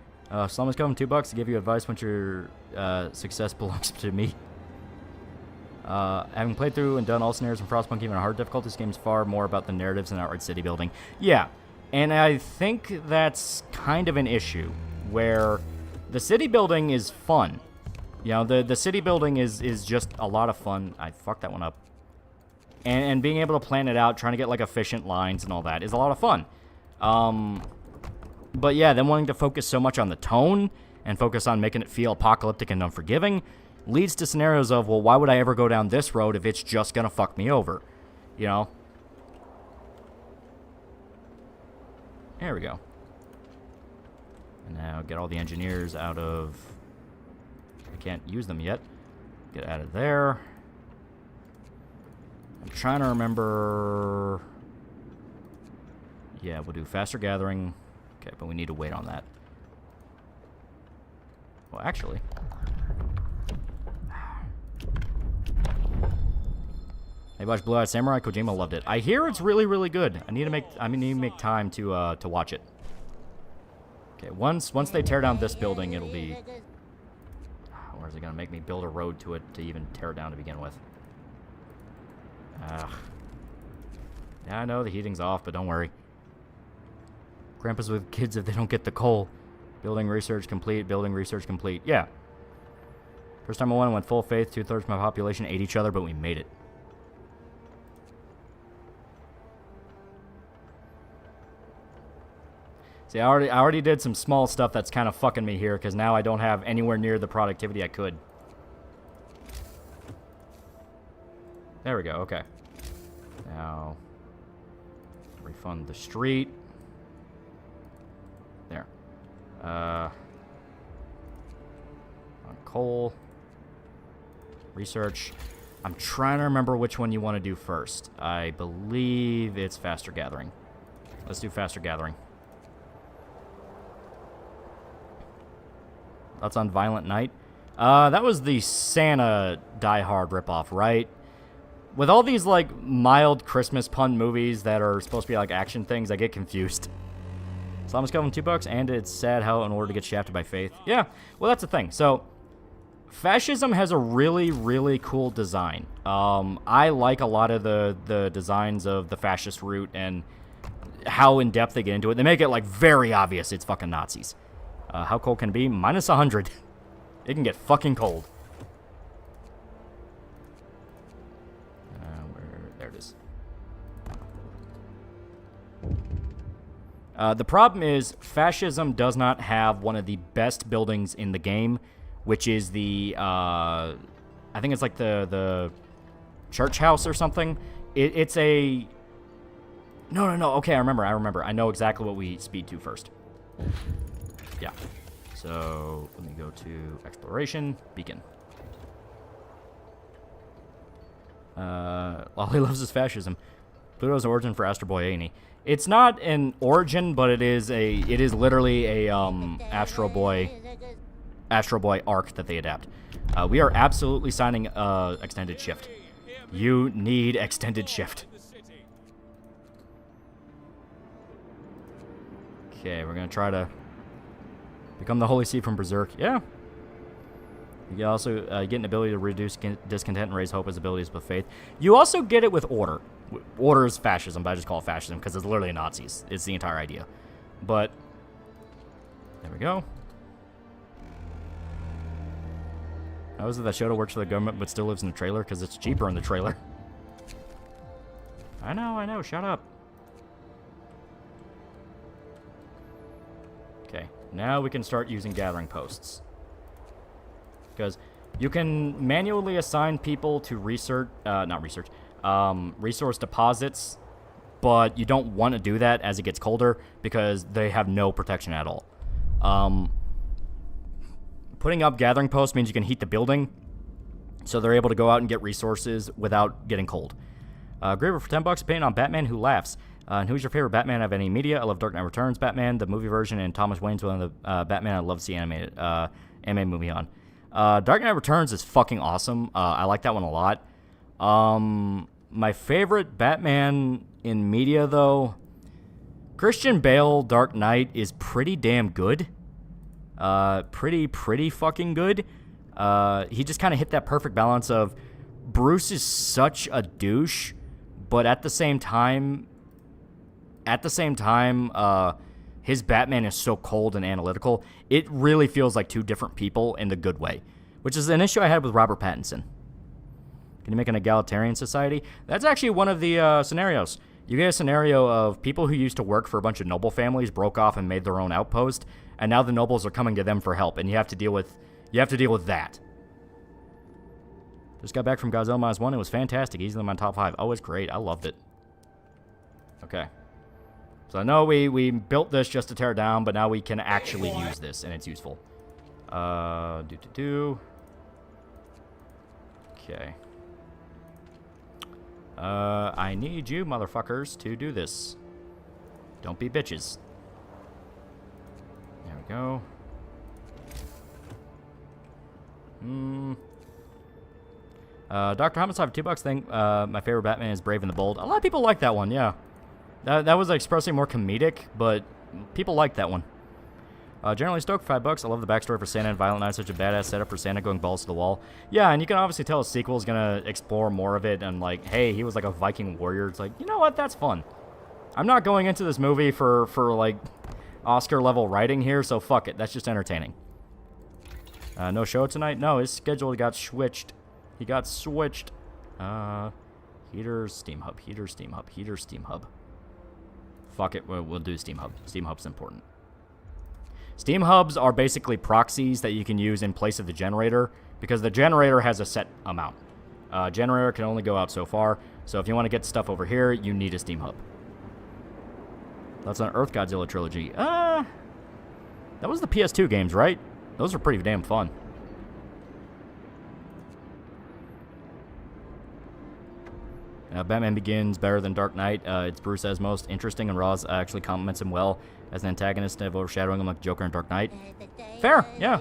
Slum is coming $2 to give you advice once your success belongs to me. Having played through and done all scenarios in Frostpunk, even on hard difficulty, this game is far more about the narratives than outright city building. Yeah, and I think that's kind of an issue, where the city building is fun. You know, the city building is just a lot of fun. I fucked that one up. And being able to plan it out, trying to get, like, efficient lines and all that is a lot of fun. But yeah, then wanting to focus so much on the tone and focus on making it feel apocalyptic and unforgiving leads to scenarios of, well, why would I ever go down this road if it's just gonna fuck me over? You know? There we go. And now get all the engineers out of... I can't use them yet. Get out of there. I'm trying to remember... Yeah, we'll do faster gathering. Okay, but we need to wait on that. Well, actually... I watched Blue Eyed Samurai. Kojima loved it. I hear it's really, really good. I need to make time to watch it. Okay, once they tear down this building, it'll be... Or is it gonna make me build a road to it to even tear it down to begin with? Yeah, I know the heating's off, but don't worry. Grandpa's with kids if they don't get the coal. Building research complete. Building research complete. Yeah. First time I went full faith. 2/3 of my population ate each other, but we made it. See, I already did some small stuff that's kind of fucking me here, because now I don't have anywhere near the productivity I could. There we go, okay. Now, refund the street. There. On coal. Research. I'm trying to remember which one you want to do first. I believe it's faster gathering. Let's do faster gathering. That's on Violent Night. That was the Santa Die Hard ripoff, right? With all these, like, mild Christmas pun movies that are supposed to be, like, action things, I get confused. Islam's coming $2, and it's sad how in order to get shafted by faith. Yeah, well, that's the thing. So, fascism has a really, really cool design. I like a lot of the designs of the fascist route and how in-depth they get into it. They make it, like, very obvious it's fucking Nazis. How cold can it be? Minus 100. It can get fucking cold. There it is. The problem is, fascism does not have one of the best buildings in the game, which is the, I think it's like the church house or something. It's a... No. Okay, I remember. I know exactly what we speed to first. Yeah. So, let me go to exploration, beacon. Loli loves his fascism. Pluto's origin for Astro Boy, ain't he? It's not an origin, but it is literally a Astro Boy arc that they adapt. We are absolutely signing extended shift. You need extended shift. Okay, we're gonna try to become the Holy Seed from Berserk. Yeah. You also get an ability to reduce discontent and raise hope as abilities with faith. You also get it with Order. Order is fascism, but I just call it fascism because it's literally Nazis. It's the entire idea. But, there we go. How is it that Shoto works for the government but still lives in the trailer? Because it's cheaper in the trailer. I know, shut up. Okay, now we can start using gathering posts. Because you can manually assign people to resource deposits, but you don't want to do that as it gets colder because they have no protection at all. Putting up gathering posts means you can heat the building, so they're able to go out and get resources without getting cold. Graver for $10, opinion on Batman Who Laughs. And who's your favorite Batman of any media? I love Dark Knight Returns Batman, the movie version, and Thomas Wayne's one of the Batman I love to see animated anime movie on. Dark Knight Returns is fucking awesome. I like that one a lot. My favorite Batman in media, though, Christian Bale Dark Knight is pretty damn good. Pretty fucking good. He just kind of hit that perfect balance of Bruce is such a douche, but at the same time, his Batman is so cold and analytical. It really feels like two different people in the good way, which is an issue I had with Robert Pattinson. Can you make an egalitarian society? That's actually one of the scenarios. You get a scenario of people who used to work for a bunch of noble families broke off and made their own outpost, and now the nobles are coming to them for help, and you have to deal with that. Just got back from Godzilla -1. It was fantastic. Easily in my top 5. Oh, it's great. I loved it. Okay. So I know we built this just to tear down, but now we can actually use this, and it's useful. Okay. I need you motherfuckers to do this. Don't be bitches. There we go. Dr. Homicide for $2 thing. My favorite Batman is Brave and the Bold. A lot of people like that one, yeah. That was expressing more comedic, but people like that one. Generally stoked for $5. I love the backstory for Santa and Violent Night. Such a badass setup for Santa going balls to the wall. Yeah, and you can obviously tell a sequel is going to explore more of it. And like, hey, he was like a Viking warrior. It's like, you know what? That's fun. I'm not going into this movie for like Oscar level writing here, so fuck it. That's just entertaining. No show tonight? No, his schedule got switched. He got switched. Heater, Steam Hub. Heater, Steam Hub. Heater, Steam Hub. Fuck it. We'll do Steam Hub. Steam Hub's important. Steam Hubs are basically proxies that you can use in place of the generator because the generator has a set amount. Generator can only go out so far, so if you want to get stuff over here, you need a Steam Hub. That's an Earth Godzilla trilogy. That was the PS2 games, right? Those were pretty damn fun. Batman Begins better than Dark Knight. It's Bruce as most interesting, and Roz actually compliments him well as an antagonist of overshadowing him like Joker and Dark Knight. Fair, yeah.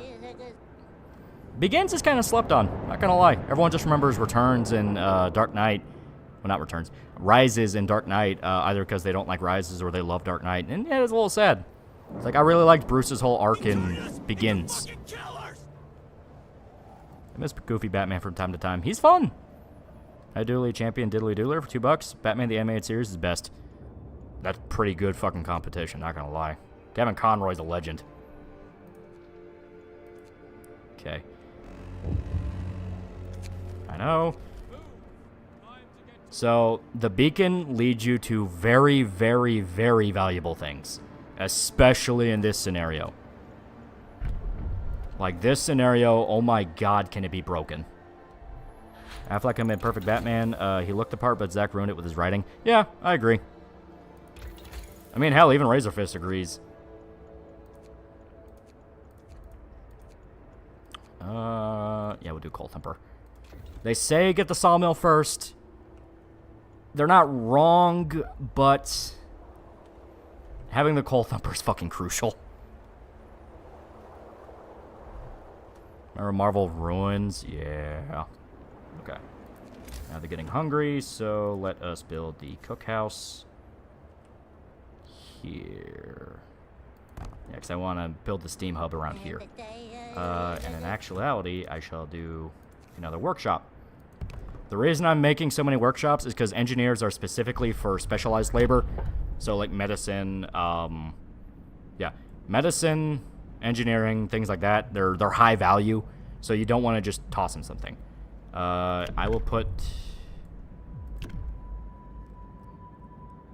Begins is kind of slept on, not gonna lie. Everyone just remembers Returns and Dark Knight. Well, not Returns. Rises in Dark Knight, either because they don't like Rises or they love Dark Knight. And yeah, it's a little sad. It's like, I really liked Bruce's whole arc in Begins. I miss Goofy Batman from time to time. He's fun. I Dooley Champion Diddly Doodler for $2. Batman the Animated Series is best. That's pretty good fucking competition, not gonna lie. Kevin Conroy's a legend. Okay. I know. So, the beacon leads you to very, very, very valuable things. Especially in this scenario. Like this scenario, oh my god, can it be broken. Affleck made perfect Batman. He looked the part, but Zack ruined it with his writing. Yeah, I agree. I mean, hell, even Razorfist agrees. Yeah, we'll do Cold Temper. They say get the Sawmill first. They're not wrong, but having the Cold Thumper is fucking crucial. Remember Marvel Ruins? Yeah. Okay. Now they're getting hungry, so let us build the cookhouse here. Yeah, because I want to build the steam hub around here. And in actuality, I shall do another workshop. The reason I'm making so many workshops is because engineers are specifically for specialized labor. So like medicine, medicine, engineering, things like that. They're high value, so you don't want to just toss them something. I will put...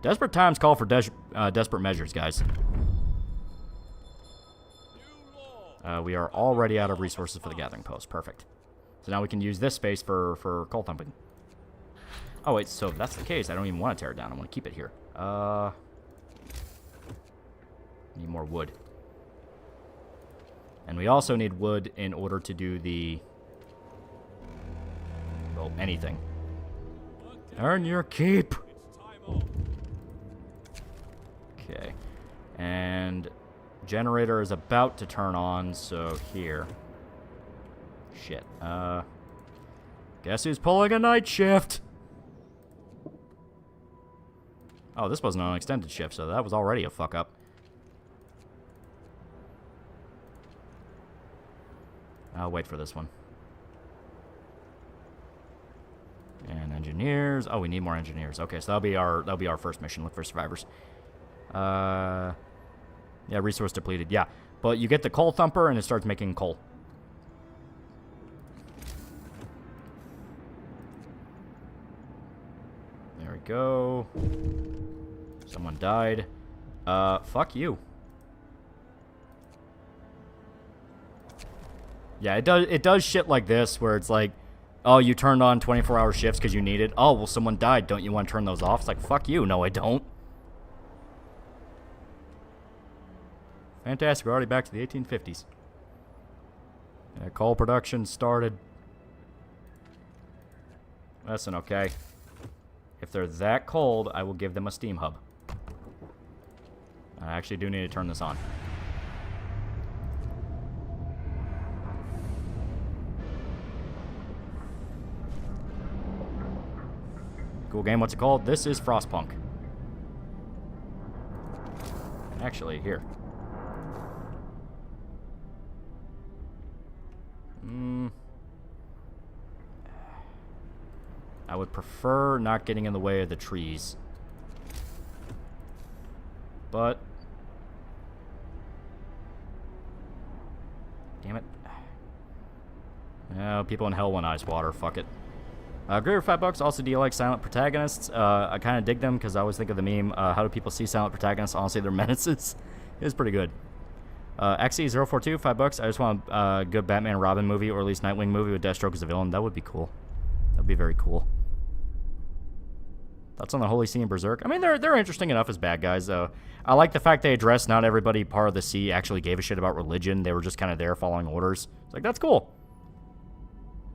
Desperate times call for desperate measures, guys. We are already out of resources for the gathering post. Perfect. So now we can use this space for coal thumping. Oh, wait, so if that's the case, I don't even want to tear it down. I want to keep it here. Need more wood. And we also need wood in order to do the... well, anything. Earn your keep! Okay. And... generator is about to turn on, so here. Shit. Guess who's pulling a night shift? Oh, this wasn't an extended shift, so that was already a fuck up. I'll wait for this one. And engineers. Oh, we need more engineers. Okay, so that'll be our first mission. Look for survivors. Yeah, resource depleted. Yeah, but you get the coal thumper and it starts making coal. There we go. Someone died. Fuck you. Yeah, it does shit like this where it's like, oh, you turned on 24-hour shifts because you need it. Oh, well, someone died. Don't you want to turn those off? It's like, fuck you. No, I don't. Fantastic. We're already back to the 1850s. Yeah, coal production started. Listen, okay. If they're that cold, I will give them a steam hub. I actually do need to turn this on. Cool game. What's it called? This is Frostpunk. Actually, here. I would prefer not getting in the way of the trees. But... damn it. People in hell want ice water. Fuck it. Agree with $5. Also, do you like silent protagonists? I kind of dig them because I always think of the meme, how do people see silent protagonists? Honestly, they're menaces. It's pretty good. XE042, $5. I just want a good Batman and Robin movie, or at least Nightwing movie with Deathstroke as a villain. That would be cool. That would be very cool. Thoughts on the Holy See and Berserk? I mean, they're interesting enough as bad guys. I like the fact they addressed not everybody part of the sea actually gave a shit about religion. They were just kind of there following orders. It's like, that's cool.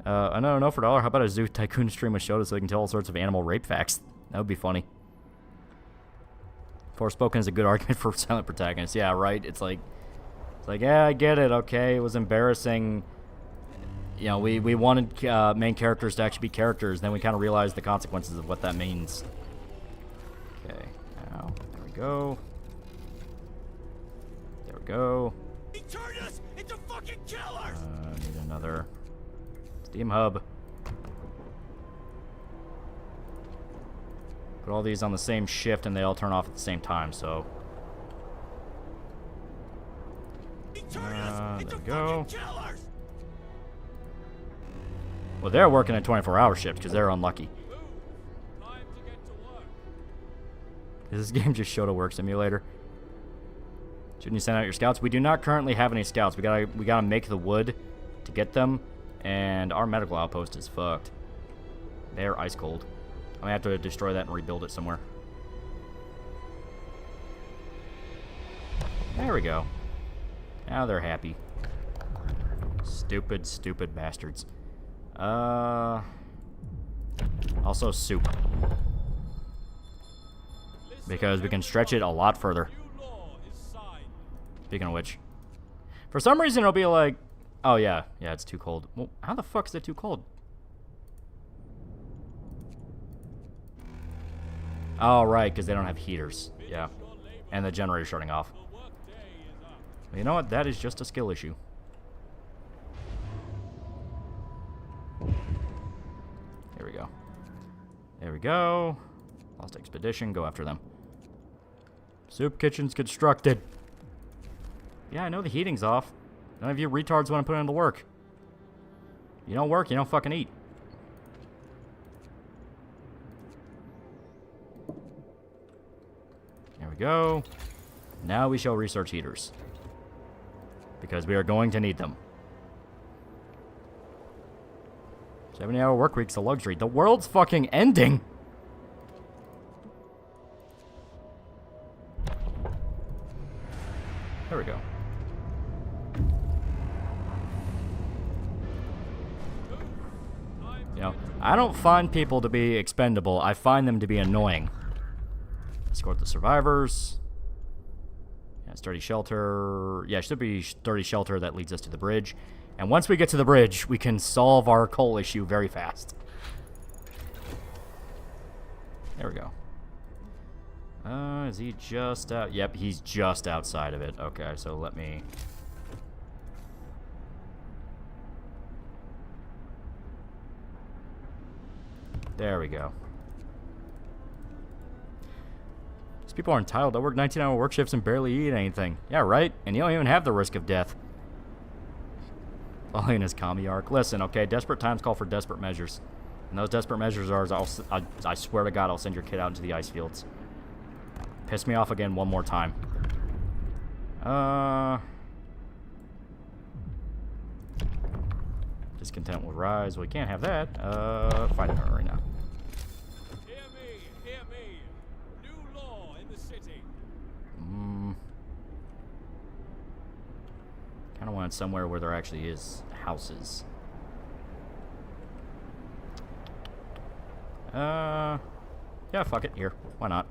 No, for $1. How about a Zoo Tycoon stream with Shota so they can tell all sorts of animal rape facts? That would be funny. Forspoken is a good argument for silent protagonists. Yeah, right? It's like, yeah, I get it, okay? It was embarrassing. You know, we wanted main characters to actually be characters. Then we kind of realized the consequences of what that means. Okay, now, there we go. There we go. He turned us into fucking killers! Need another steam hub. Put all these on the same shift and they all turn off at the same time, so... there we go. Well, they're working a 24-hour shift because they're unlucky. Is this game just Shota Work Simulator? Shouldn't you send out your scouts? We do not currently have any scouts. We gotta make the wood to get them, and our medical outpost is fucked. They're ice cold. I'm gonna have to destroy that and rebuild it somewhere. There we go. Now they're happy. Stupid, stupid bastards. Also soup. Because we can stretch it a lot further. Speaking of which. For some reason it'll be like, oh yeah, it's too cold. Well, how the fuck is it too cold? Oh, right, because they don't have heaters. Yeah. And the generator's shutting off. Well, you know what? That is just a skill issue. Here we go. There we go. Lost Expedition. Go after them. Soup kitchen's constructed. Yeah, I know the heating's off. None of you retards want to put in the work. You don't work, you don't fucking eat. There we go. Now we shall research heaters. Because we are going to need them. 70-hour work week's a luxury. The world's fucking ending! There we go. You know, I don't find people to be expendable. I find them to be annoying. Escort the survivors. Yeah, sturdy shelter. Yeah, should be sturdy shelter that leads us to the bridge. And once we get to the bridge, we can solve our coal issue very fast. There we go. Is he just out? Yep, he's just outside of it. Okay, so let me... There we go. These people are entitled to work 19-hour work shifts and barely eat anything. Yeah, right? And you don't even have the risk of death. Following his commie arc. Listen, okay, desperate times call for desperate measures. And those desperate measures are, I swear to God, I'll send your kid out into the ice fields. Piss me off again one more time. Discontent will rise. We can't have that. Fighting her right now. Hear me. New law in the city. Kind of want somewhere where there actually is houses. Yeah, fuck it. Here. Why not?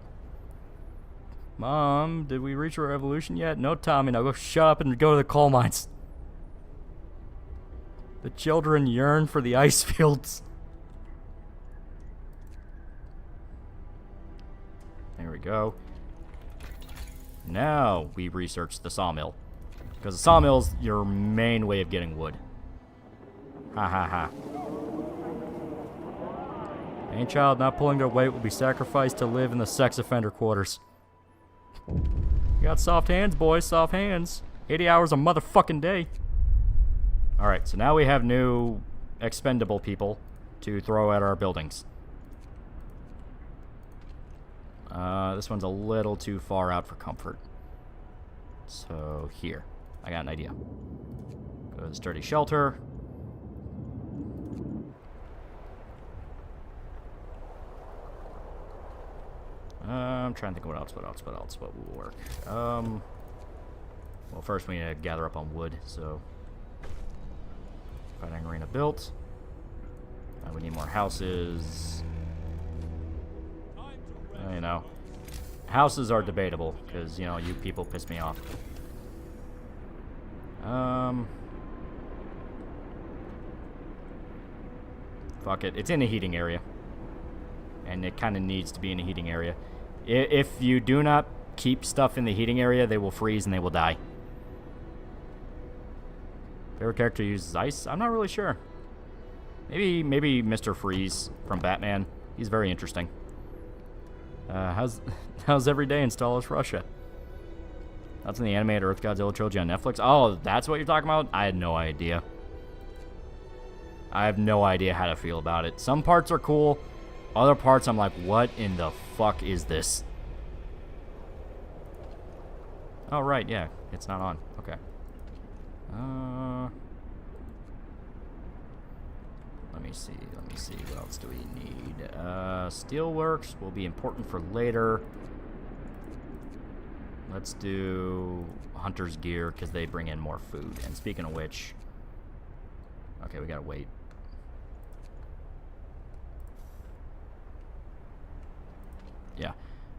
Mom, did we reach a revolution yet? No, Tommy. Now go shut up and go to the coal mines. The children yearn for the ice fields. There we go. Now we research the sawmill. Because the sawmill's your main way of getting wood. Ha ha ha. Any child not pulling their weight will be sacrificed to live in the sex offender quarters. You got soft hands, boys. Soft hands. 80 hours a motherfucking day. Alright, so now we have new expendable people to throw at our buildings. This one's a little too far out for comfort. So, here. I got an idea. Go to the sturdy shelter. I'm trying to think what else will work. Well, first we need to gather up on wood, so... Fighting arena built. We need more houses. You know, houses are debatable, because, you know, you people piss me off. Fuck it. It's in a heating area. And it kind of needs to be in a heating area. If you do not keep stuff in the heating area, they will freeze and they will die. Favorite character uses ice? I'm not really sure. Maybe Mr. Freeze from Batman. He's very interesting. How's every day in Stalinist Russia? That's in the animated Earth Godzilla trilogy on Netflix. Oh, that's what you're talking about? I had no idea. I have no idea how to feel about it. Some parts are cool. Other parts, I'm like, what in the fuck is this? Oh, right, yeah. It's not on. Okay. Let me see. What else do we need? Steelworks will be important for later. Let's do hunter's gear, because they bring in more food. And speaking of which... Okay, we gotta wait. Yeah.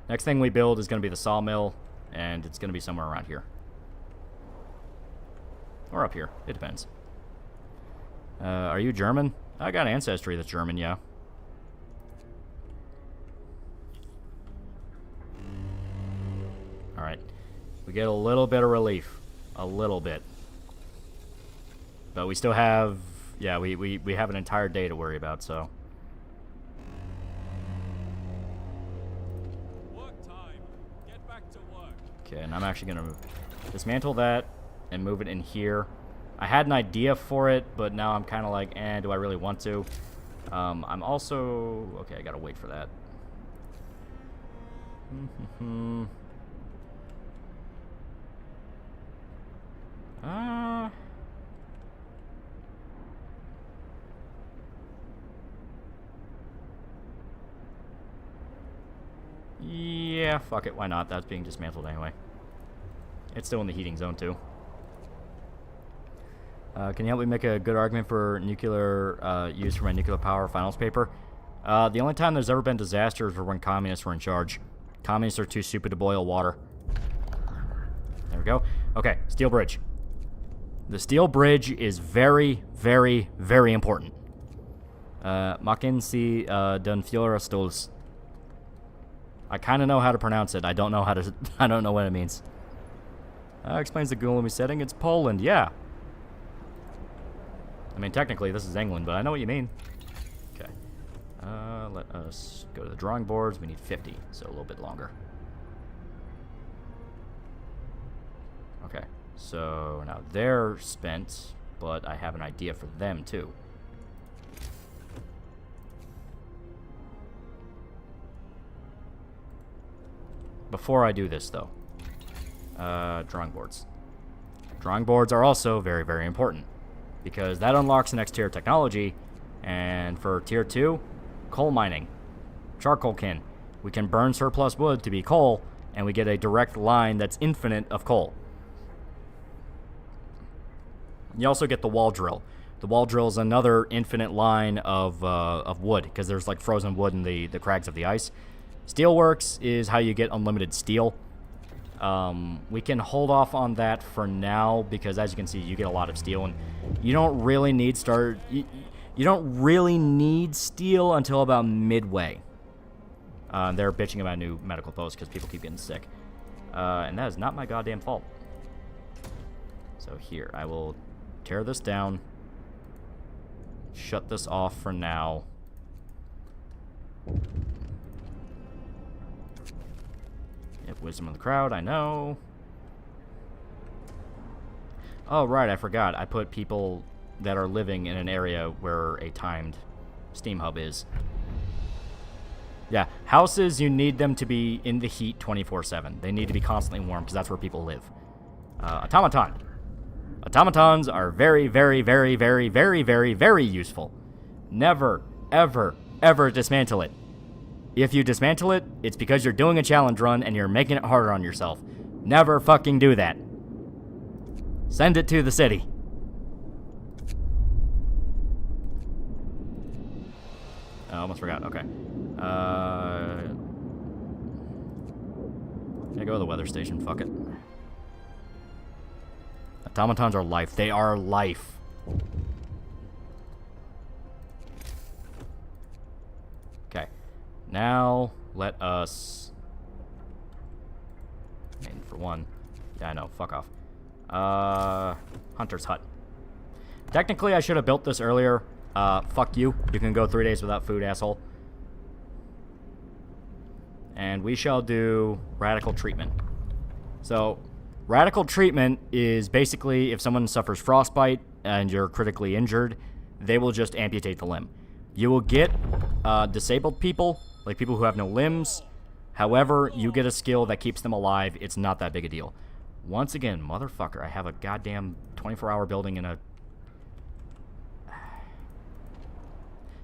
Next thing we build is going to be the sawmill, and it's going to be somewhere around here. Or up here. It depends. Are you German? I got ancestry that's German, yeah. get a little bit of relief. A little bit. But we still have... Yeah, we have an entire day to worry about, so... Work time. Get back to work. Okay, and I'm actually going to dismantle that and move it in here. I had an idea for it, but now I'm kind of like, do I really want to? I'm also... Okay, I got to wait for that. Yeah, fuck it, why not? That's being dismantled anyway. It's still in the heating zone, too. Can you help me make a good argument for nuclear use for my nuclear power finals paper? The only time there's ever been disasters were when communists were in charge. Communists are too stupid to boil water. There we go. Okay, steel bridge. The steel bridge is very, very, very important. Maken si den fjorda stols. I kind of know how to pronounce it. I don't know how to. I don't know what it means. Explains the Gulami setting. It's Poland. Yeah. I mean, technically, this is England, but I know what you mean. Okay. Let us go to the drawing boards. We need 50, so a little bit longer. Okay. So now they're spent, but I have an idea for them, too. Before I do this, though, drawing boards. Drawing boards are also very, very important because that unlocks the next tier of technology. And for tier 2, coal mining, charcoal kin. We can burn surplus wood to be coal, and we get a direct line that's infinite of coal. You also get the wall drill. The wall drill is another infinite line of wood because there's like frozen wood in the crags of the ice. Steelworks is how you get unlimited steel. We can hold off on that for now because, as you can see, you get a lot of steel, and you don't really need you don't really need steel until about midway. They're bitching about a new medical post because people keep getting sick, and that is not my goddamn fault. So here, I will tear this down, shut this off for now. Yep, wisdom of the crowd, I know. Oh, right, I forgot. I put people that are living in an area where a timed steam hub is. Yeah, houses, you need them to be in the heat 24/7. They need to be constantly warm because that's where people live. Automaton. Automatons are very, very, very, very, very, very, very useful. Never, ever, ever dismantle it. If you dismantle it, it's because you're doing a challenge run and you're making it harder on yourself. Never fucking do that. Send it to the city. I almost forgot. Okay. Yeah, go to the weather station. Fuck it. Automatons are life. They are life. Okay. Now, let us... And for one... Yeah, I know. Fuck off. Hunter's Hut. Technically, I should have built this earlier. Fuck you. You can go 3 days without food, asshole. And we shall do radical treatment. So, radical treatment is basically if someone suffers frostbite and you're critically injured, they will just amputate the limb. You will get disabled people, like people who have no limbs. However, you get a skill that keeps them alive. It's not that big a deal. Once again, motherfucker, I have a goddamn 24-hour building in a...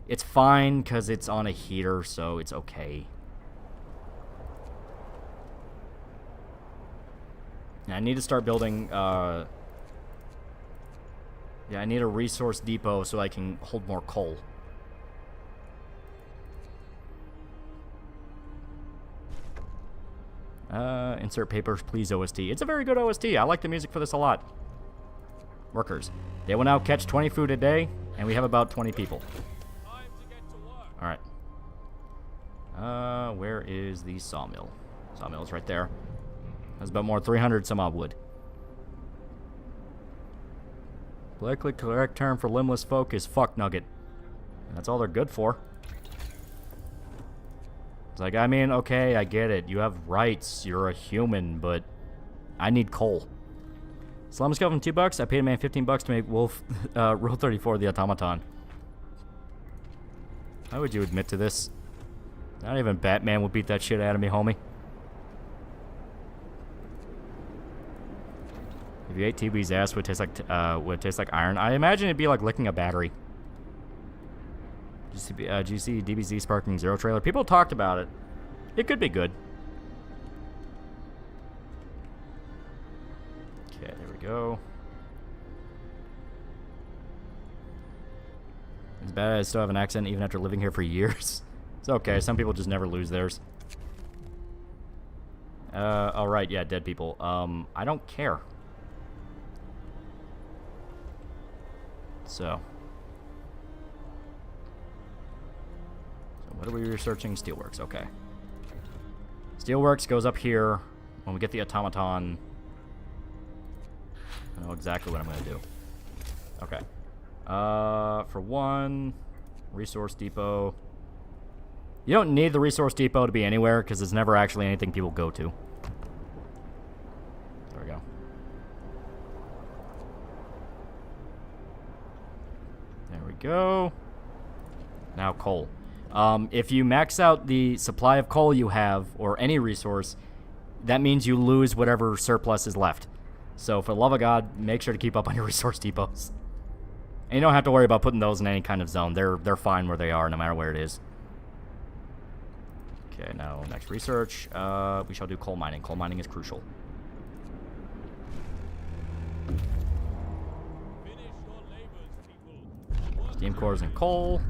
It's fine because it's on a heater, so it's okay. I need to start building, yeah, I need a resource depot so I can hold more coal. Insert papers, please, OST. It's a very good OST. I like the music for this a lot. Workers. They will now catch 20 food a day, and we have about 20 people. Time to get to work. Alright. Where is the sawmill? Sawmill is right there. That's about more 300 some odd wood. Politically correct term for limbless folk is fuck nugget. And that's all they're good for. It's like, I mean, okay, I get it. You have rights. You're a human, but I need coal. Slums go from $2. I paid a man $15 to make Wolf Rule 34 the automaton. How would you admit to this? Not even Batman would beat that shit out of me, homie. If you ate TB's ass, would it taste like iron? I imagine it'd be like licking a battery. Did you see DBZ Sparking Zero trailer? People talked about it. It could be good. Okay, there we go. It's bad I still have an accent even after living here for years. It's okay. Some people just never lose theirs. Alright, yeah, dead people. I don't care. So what are we researching? Steelworks, okay. Steelworks goes up here. When we get the automaton, I know exactly what I'm going to do. Okay. For one, resource depot. You don't need the resource depot to be anywhere because it's never actually anything people go to. There we go. There we go. Now coal. If you max out the supply of coal you have, or any resource, that means you lose whatever surplus is left. So for the love of God, make sure to keep up on your resource depots. And you don't have to worry about putting those in any kind of zone. They're fine where they are, no matter where it is. Okay, now next research. We shall do coal mining. Coal mining is crucial. Steam cores and coal.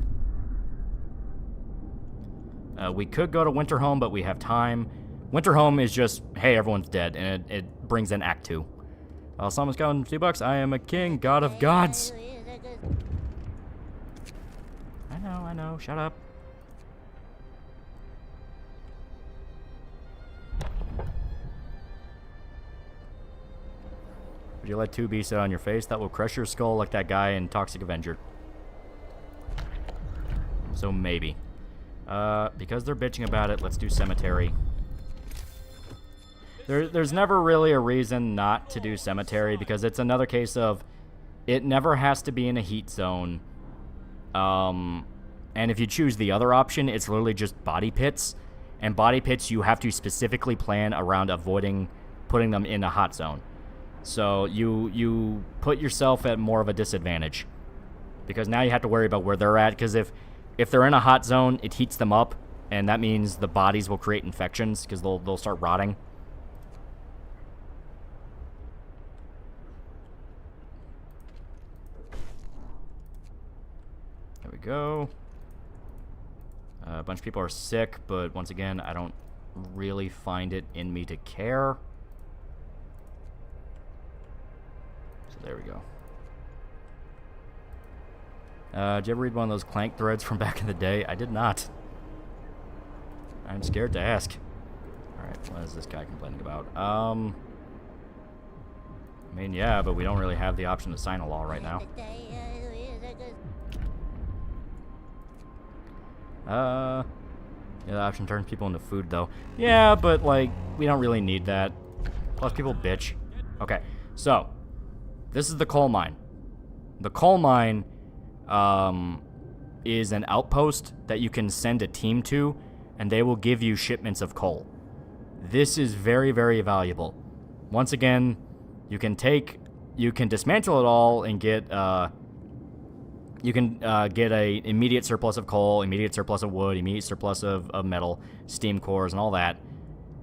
We could go to Winterhome, but we have time. Winterhome is just, hey, everyone's dead, and it brings in Act 2. Someone's gotten $2. I am a king, god of gods. I know. Shut up. Would you let 2B sit on your face? That will crush your skull like that guy in Toxic Avenger. So maybe. Because they're bitching about it, let's do cemetery. There's never really a reason not to do cemetery because it's another case of it never has to be in a heat zone. And if you choose the other option, it's literally just body pits. And body pits, you have to specifically plan around avoiding putting them in a hot zone. So you put yourself at more of a disadvantage. Because now you have to worry about where they're at. Because if they're in a hot zone, it heats them up. And that means the bodies will create infections because they'll start rotting. There we go. A bunch of people are sick, but once again, I don't really find it in me to care. So there we go. Did you ever read one of those Clank threads from back in the day? I did not. I'm scared to ask. Alright, what is this guy complaining about? I mean, yeah, but we don't really have the option to sign a law right now. Yeah, the option turns people into food, though. Yeah, but, like, we don't really need that. Plus, people bitch. Okay, so, this is the coal mine. The coal mine, is an outpost that you can send a team to, and they will give you shipments of coal. This is very, very valuable. Once again, you can dismantle it all and get, you can get a immediate surplus of coal, immediate surplus of wood, immediate surplus of metal, steam cores, and all that.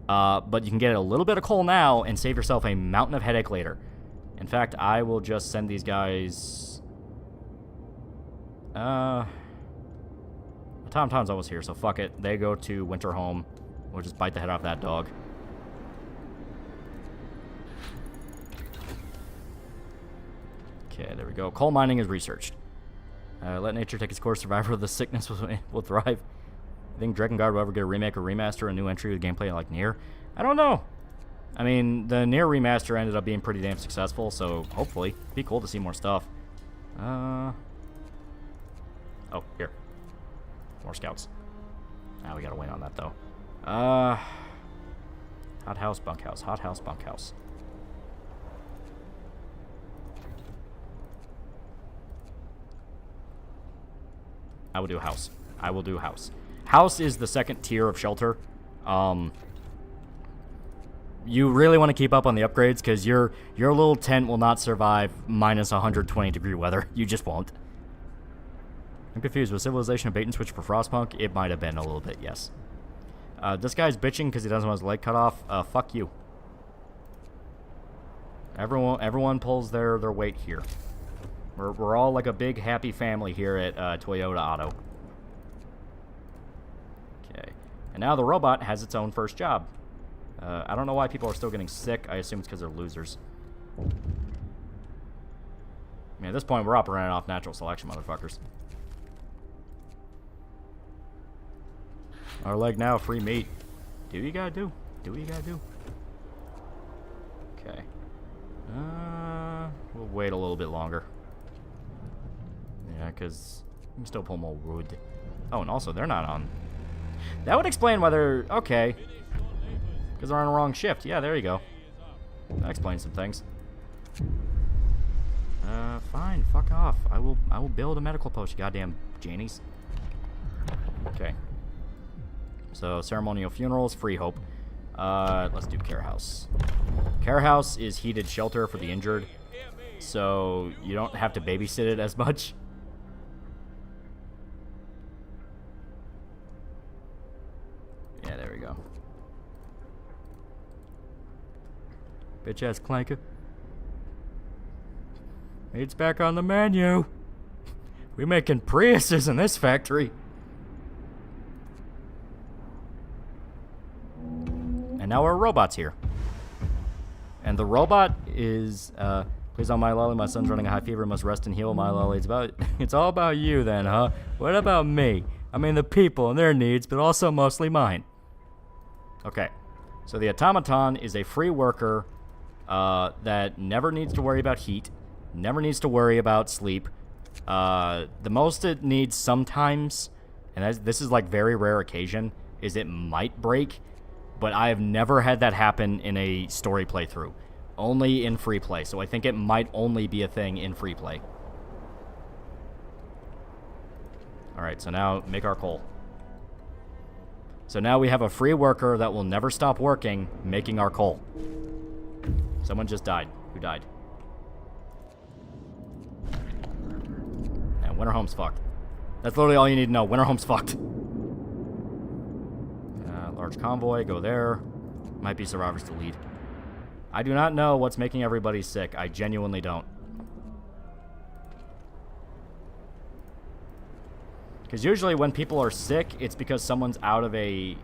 But you can get a little bit of coal now and save yourself a mountain of headache later. In fact, I will just send these guys... Tom's almost here, so fuck it. They go to Winterhome. We'll just bite the head off that dog. Okay, there we go. Coal mining is researched. Let nature take its course. Survivor of the sickness will thrive. I think Drakengard will ever get a remake or remaster, a new entry with gameplay like Nier. I don't know. I mean, the Nier remaster ended up being pretty damn successful, so hopefully, it'd be cool to see more stuff. Oh, here. More scouts. Now we gotta wait on that, though. Hothouse, bunkhouse. Hothouse, bunkhouse. I will do house. I will do house. House is the second tier of shelter. You really want to keep up on the upgrades because your little tent will not survive minus 120-degree weather. You just won't. I'm confused. Was Civilization a bait and switch for Frostpunk? It might have been a little bit, yes. This guy's bitching because he doesn't want his leg cut off. Fuck you. Everyone pulls their weight here. We're all like a big happy family here at Toyota Auto. Okay. And now the robot has its own first job. I don't know why people are still getting sick. I assume it's because they're losers. I mean, at this point, we're operating off natural selection, motherfuckers. Our leg now, free meat. Do what you gotta do. Do what you gotta do. Okay. We'll wait a little bit longer. Yeah, because we can still pull more wood. Oh, and also, they're not on. That would explain why they're... Okay. Because they're on the wrong shift. Yeah, there you go. That explains some things. Fine. Fuck off. I will build a medical post, you goddamn Janies. Okay. So, ceremonial funerals, free hope. Let's do care house. Care house is heated shelter for the injured. So, you don't have to babysit it as much. Yeah, there we go. Bitch ass clanker. Meat's back on the menu. We making Priuses in this factory. And now our robot's here. And the robot is, please on my lolly, my son's running a high fever, must rest and heal. My lolly, it's all about you then, huh? What about me? I mean the people and their needs, but also mostly mine. Okay. So the automaton is a free worker that never needs to worry about heat, never needs to worry about sleep. The most it needs sometimes, and this is like very rare occasion, is it might break. But I have never had that happen in a story playthrough. Only in free play. So I think it might only be a thing in free play. Alright, so now make our coal. So now we have a free worker that will never stop working, making our coal. Someone just died. Who died? And Winterhome's fucked. That's literally all you need to know. Winterhome's fucked. Large convoy, go there. Might be survivors to lead. I do not know what's making everybody sick. I genuinely don't. Because usually when people are sick, it's because someone is out of a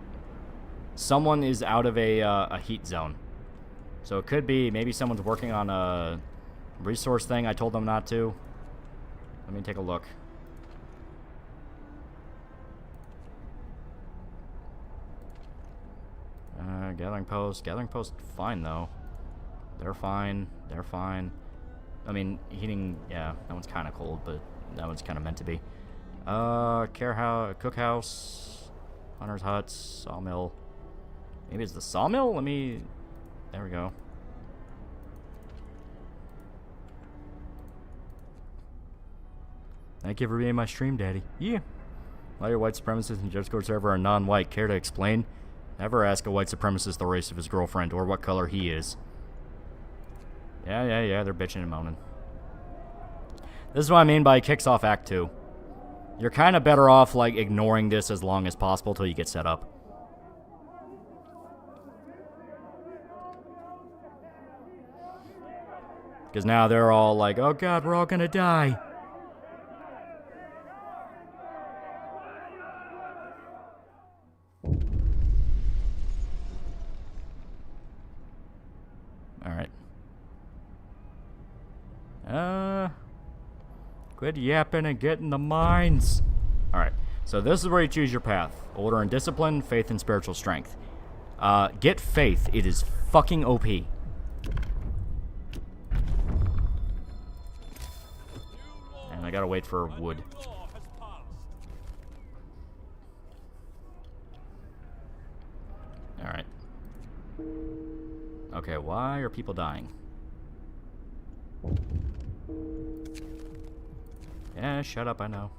heat zone. So it could be maybe someone's working on a resource thing I told them not to. Let me take a look. Gathering post, fine though. They're fine. I mean, heating, yeah, that one's kind of cold, but that one's kind of meant to be. Care house, cookhouse, hunter's hut, sawmill. Maybe it's the sawmill? There we go. Thank you for being my stream daddy. Yeah. All your white supremacists in the Discord server are non-white. Care to explain? Never ask a white supremacist the race of his girlfriend or what color he is. Yeah, they're bitching and moaning. This is what I mean by kicks off Act 2. You're kind of better off, like, ignoring this as long as possible till you get set up. Because now they're all like, oh god, we're all gonna die. Alright. Quit yapping and get in the mines. Alright, so this is where you choose your path. Order and discipline, faith and spiritual strength. Get faith. It is fucking OP. And I gotta wait for wood. Alright. Okay, why are people dying? Yeah, shut up, I know.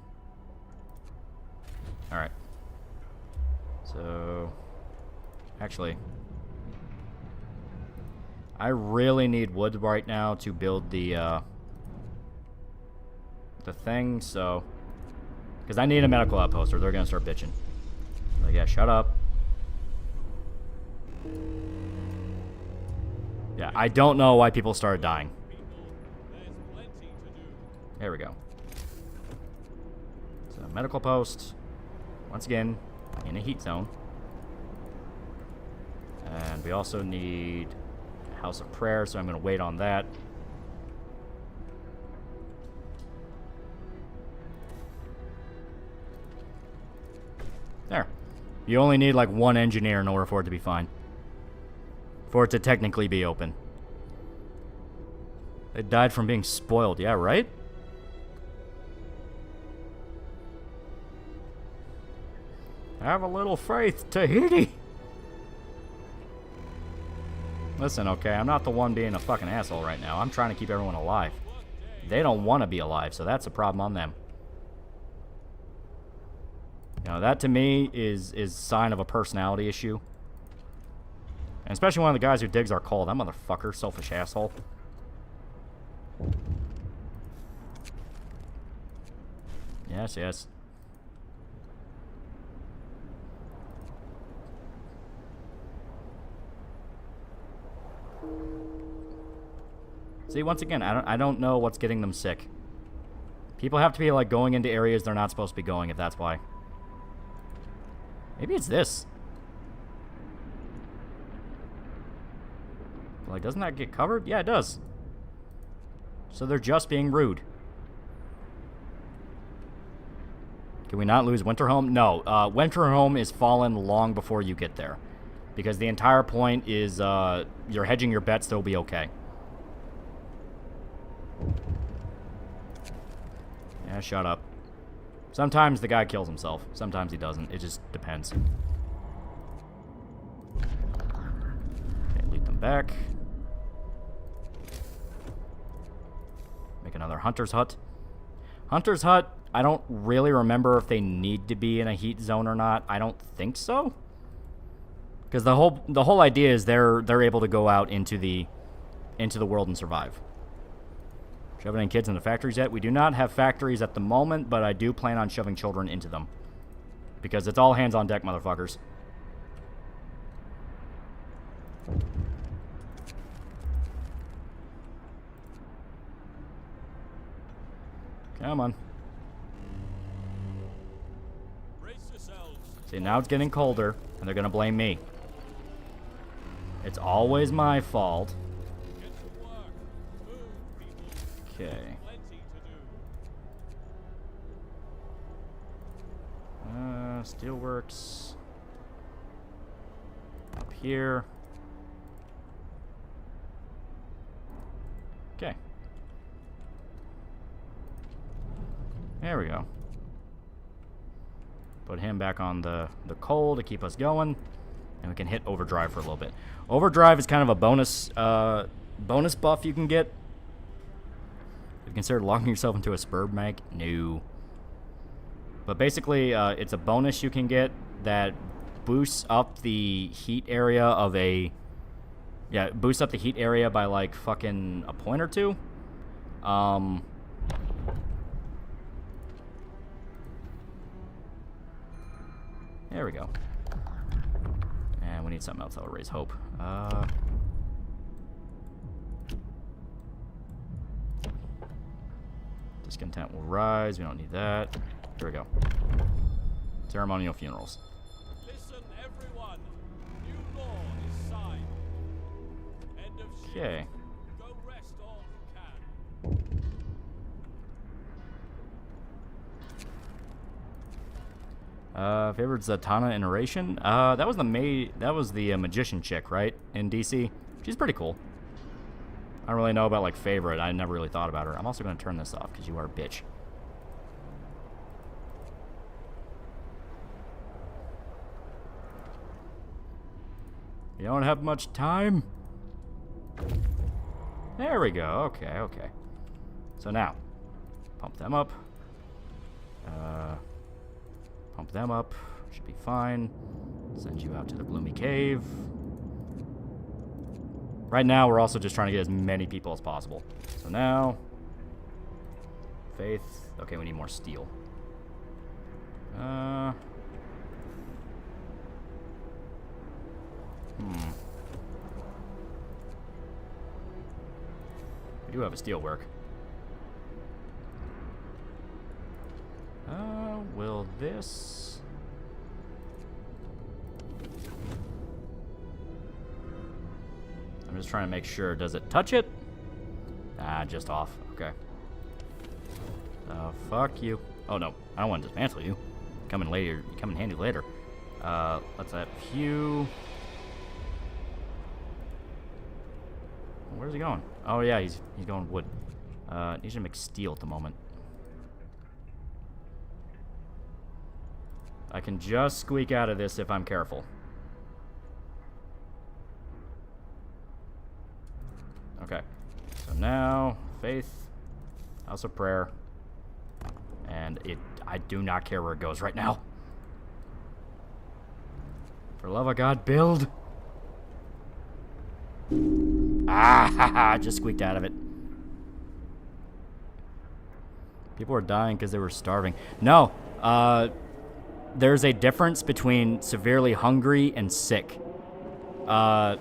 Alright. So... Actually... I really need wood right now to build the thing, so... Because I need a medical outpost or they're gonna start bitching. Like, yeah, shut up. Yeah, I don't know why people started dying. There we go. So, medical post. Once again, in a heat zone. And we also need a house of prayer, so I'm going to wait on that. There. You only need like one engineer in order for it to be fine. For it to technically be open. They died from being spoiled, yeah, right? Have a little faith, Tahiti! Listen, okay, I'm not the one being a fucking asshole right now. I'm trying to keep everyone alive. They don't want to be alive, so that's a problem on them. You know, that to me is sign of a personality issue. And especially one of the guys who digs our coal. That motherfucker, selfish asshole. Yes, yes. See, once again, I don't know what's getting them sick. People have to be, like, going into areas they're not supposed to be going, if that's why. Maybe it's this. Like, doesn't that get covered? Yeah, it does. So they're just being rude. Can we not lose Winterhome? No, Winterhome is fallen long before you get there. Because the entire point is you're hedging your bets, they'll be okay. Yeah, shut up. Sometimes the guy kills himself. Sometimes he doesn't. It just depends. Okay, lead them back. Make another hunter's hut. Hunter's hut, I don't really remember if they need to be in a heat zone or not. I don't think so. Because the whole idea is they're able to go out into the world and survive. Shoving any kids into factories yet? We do not have factories at the moment, but I do plan on shoving children into them. Because it's all hands on deck, motherfuckers. Come on. See, now it's getting colder, and they're going to blame me. It's always my fault. Okay. Steelworks. Up here. Okay. There we go. Put him back on the coal to keep us going. And we can hit overdrive for a little bit. Overdrive is kind of a bonus bonus buff you can get. Have you considered locking yourself into a spurb mag? No. But basically, it's a bonus you can get that boosts up the heat area of a... Yeah, boosts up the heat area by, like, fucking a point or two. There we go. And we need something else that'll raise hope. Discontent will rise. We don't need that. Here we go. Ceremonial funerals. Listen, everyone. New law is signed. End of shift. Okay. Go rest all who can. Favorite Zatanna iteration? That was the magician chick, right? In DC. She's pretty cool. I don't really know about, like, favorite. I never really thought about her. I'm also going to turn this off, because you are a bitch. You don't have much time? There we go. Okay, okay. So now, pump them up. Pump them up. Should be fine. Send you out to the gloomy cave. Right now, we're also just trying to get as many people as possible. So now, faith. Okay, we need more steel. We do have a steel work. Will this... I'm just trying to make sure. Does it touch it? Ah, just off. Okay. Fuck you. Oh, no. I don't want to dismantle you. Come in later. Come in handy later. Let's add a few. Where's he going? Oh, yeah, he's going wood. Needs to make steel at the moment. I can just squeak out of this if I'm careful. Okay. So now, faith, house of prayer, and I do not care where it goes right now. For love of God, build. Ah, just squeaked out of it. People are dying because they were starving. No, there's a difference between severely hungry and sick. Yeah,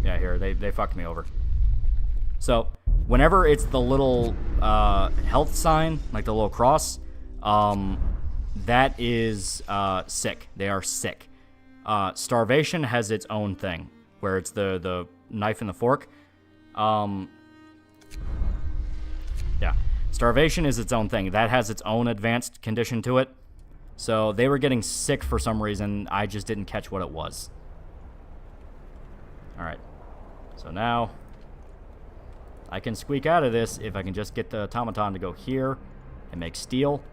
here, they fucked me over. So, whenever it's the little health sign, like the little cross, that is sick. They are sick. Starvation has its own thing, where it's the knife and the fork. Yeah. Starvation is its own thing. That has its own advanced condition to it. So they were getting sick for some reason. I just didn't catch what it was. Alright. So now, I can squeak out of this if I can just get the automaton to go here and make steel.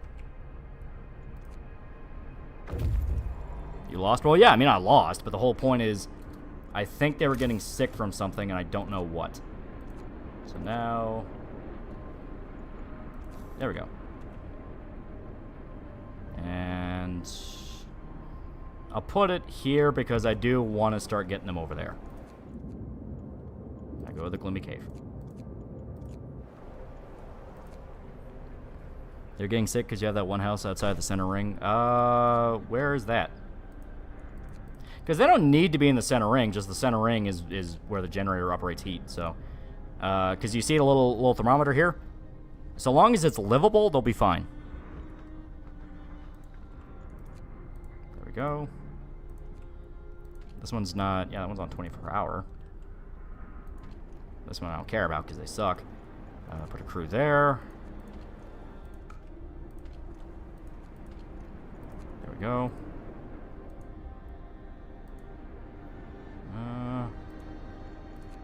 You lost? Well, yeah, I mean, I lost, but the whole point is, I think they were getting sick from something, and I don't know what. So now... There we go. And... I'll put it here because I do want to start getting them over there. I go to the gloomy cave. They're getting sick because you have that one house outside the center ring. Where is that? Because they don't need to be in the center ring. Just the center ring is where the generator operates heat. So, because you see the little thermometer here? So long as it's livable, they'll be fine. There we go. This one's not... Yeah, that one's on 24 hour. This one I don't care about because they suck. Put a crew there. There we go.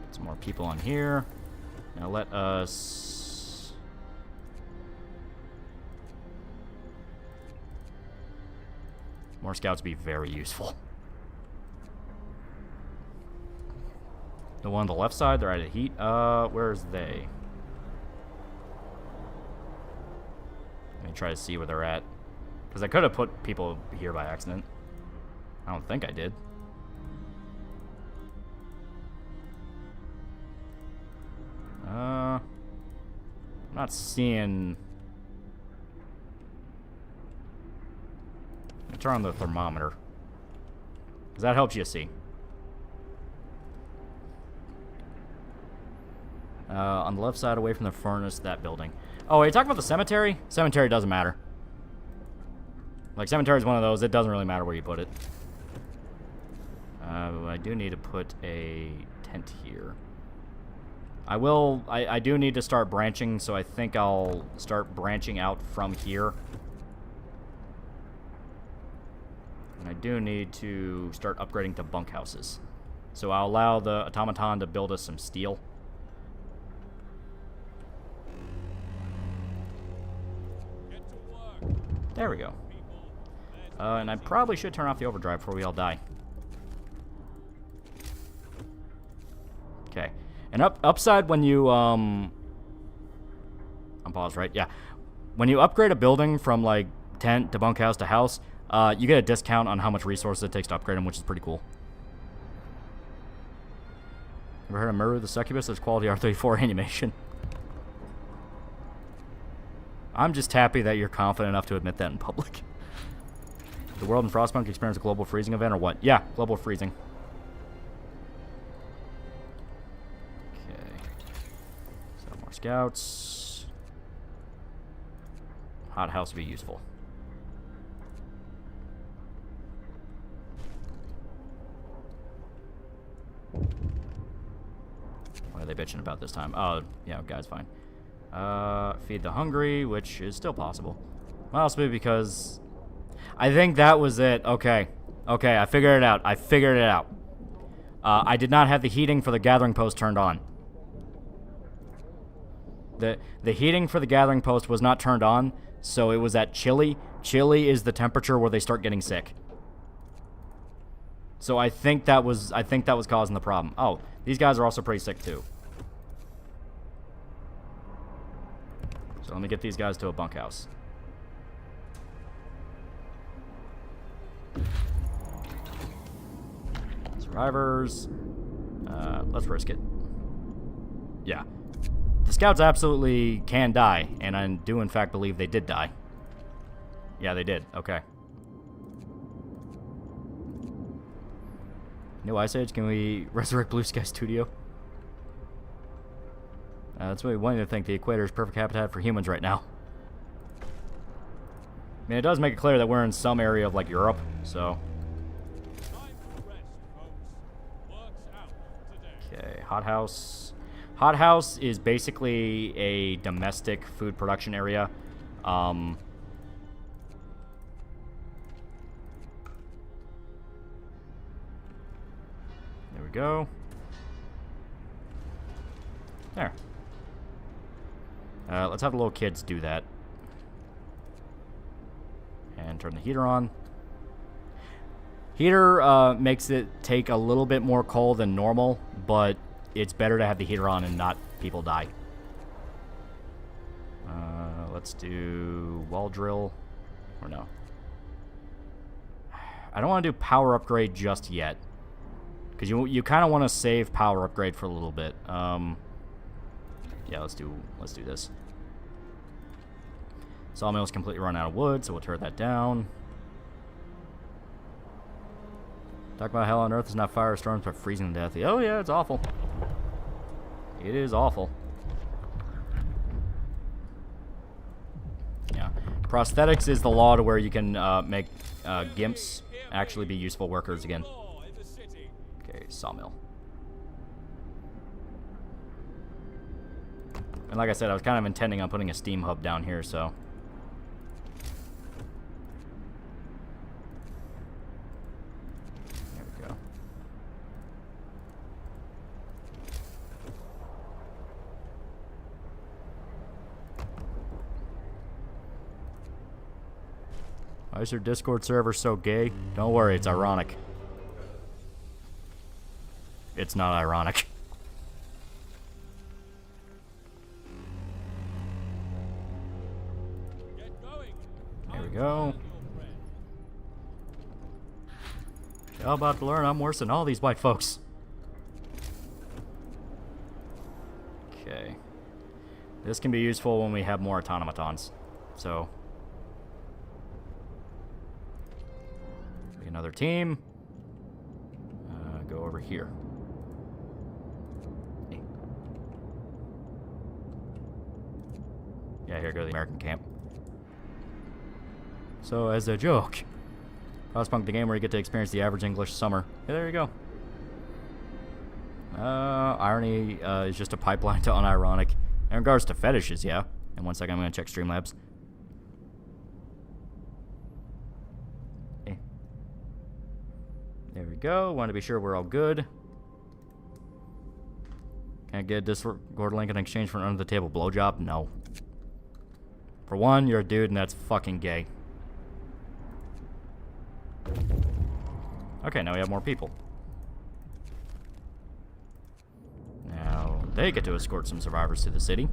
Put some more people on here. Now let us... More scouts be very useful. The one on the left side, they're out of heat. Where's they? Let me try to see where they're at. Because I could have put people here by accident. I don't think I did. I'm not seeing... Let me turn on the thermometer. Because that helps you see. On the left side, away from the furnace, that building. Oh, are you talking about the cemetery? Cemetery doesn't matter. Like, cemetery is one of those, it doesn't really matter where you put it. I do need to put a tent here. I do need to start branching, so I think I'll start branching out from here. And I do need to start upgrading to bunkhouses. So I'll allow the automaton to build us some steel. There we go. And I probably should turn off the overdrive before we all die. Okay. And upside when you, I'm paused, right? Yeah. When you upgrade a building from, like, tent to bunkhouse to house, you get a discount on how much resources it takes to upgrade them, which is pretty cool. Ever heard of Murder the Succubus? There's quality R34 animation. I'm just happy that you're confident enough to admit that in public. The world in Frostpunk experience a global freezing event or what? Yeah, global freezing. Okay. So more scouts. Hothouse would be useful. What are they bitching about this time? Oh, yeah, guy's fine. Feed the hungry, which is still possible. Might also be because I think that was it. Okay. Okay, I figured it out. I did not have the heating for the gathering post turned on. The heating for the gathering post was not turned on, so it was at chilly. Chilly is the temperature where they start getting sick. So I think that was causing the problem. Oh, these guys are also pretty sick too. So let me get these guys to a bunkhouse. Survivors. Let's risk it. Yeah. The scouts absolutely can die, and I do in fact believe they did die. Yeah, they did. Okay. New Ice Age, can we resurrect Blue Sky Studio? That's what we wanted to think. The equator is perfect habitat for humans right now. I mean, it does make it clear that we're in some area of, like, Europe, so... Okay, hothouse. Hothouse is basically a domestic food production area. There we go. There. Let's have the little kids do that. And turn the heater on. Heater makes it take a little bit more coal than normal, but it's better to have the heater on and not people die. Let's do wall drill. Or no. I don't want to do power upgrade just yet. Because you kind of want to save power upgrade for a little bit. Yeah, let's do this. Sawmill's completely run out of wood, so we'll tear that down. Talk about hell on earth is not firestorms, but freezing to death. Oh yeah, it's awful. It is awful. Yeah. Prosthetics is the law to where you can make gimps actually be useful workers again. Okay, sawmill. And like I said, I was kind of intending on putting a steam hub down here, so... There we go. Why is your Discord server so gay? Don't worry, it's ironic. It's not ironic. There we go. Y'all about to learn I'm worse than all these white folks. Okay. This can be useful when we have more automatons. So. Another team. Go over here. Yeah, here go the American camp. So, as a joke, Frostpunk, the game where you get to experience the average English summer. Yeah, there you go. Irony is just a pipeline to unironic. In regards to fetishes, yeah. In 1 second, I'm going to check Streamlabs. There we go. Want to be sure we're all good. Can I get a Discord link in exchange for an under-the-table blowjob? No. For one, you're a dude and that's fucking gay. Okay, now we have more people. Now, they get to escort some survivors to the city.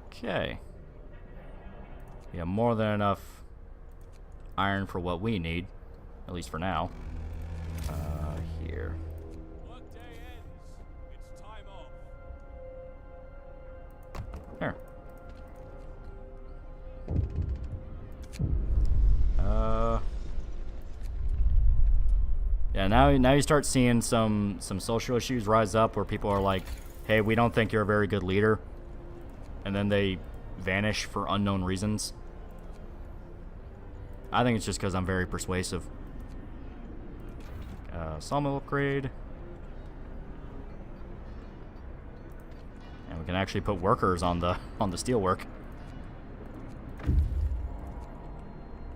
Okay. We have more than enough iron for what we need, at least for now. Here. Workday ends. It's time off. Here. Yeah, now you start seeing some social issues rise up where people are like, hey, we don't think you're a very good leader. And then they vanish for unknown reasons. I think it's just because I'm very persuasive. Sawmill upgrade. And we can actually put workers on the steel work.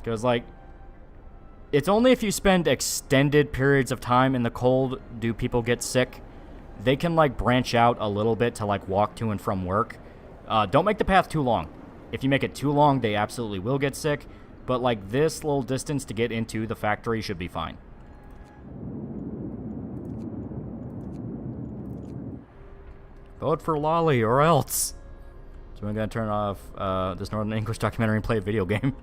Because, like, it's only if you spend extended periods of time in the cold do people get sick. They can, like, branch out a little bit to, like, walk to and from work. Don't make the path too long. If you make it too long, they absolutely will get sick. But, like, this little distance to get into the factory should be fine. Vote for Loli or else. So I'm going to turn off this Northern English documentary and play a video game.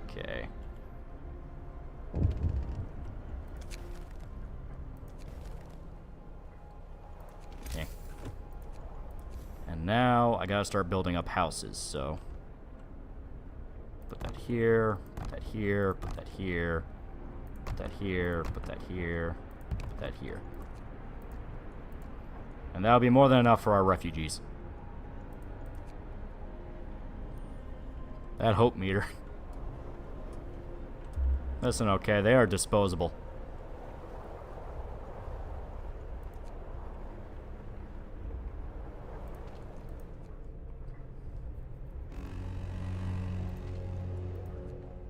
Okay. Okay. And now I gotta start building up houses, so put that here, put that here, put that here, put that here, put that here, put that here. And that'll be more than enough for our refugees. That hope meter. Listen, okay, they are disposable.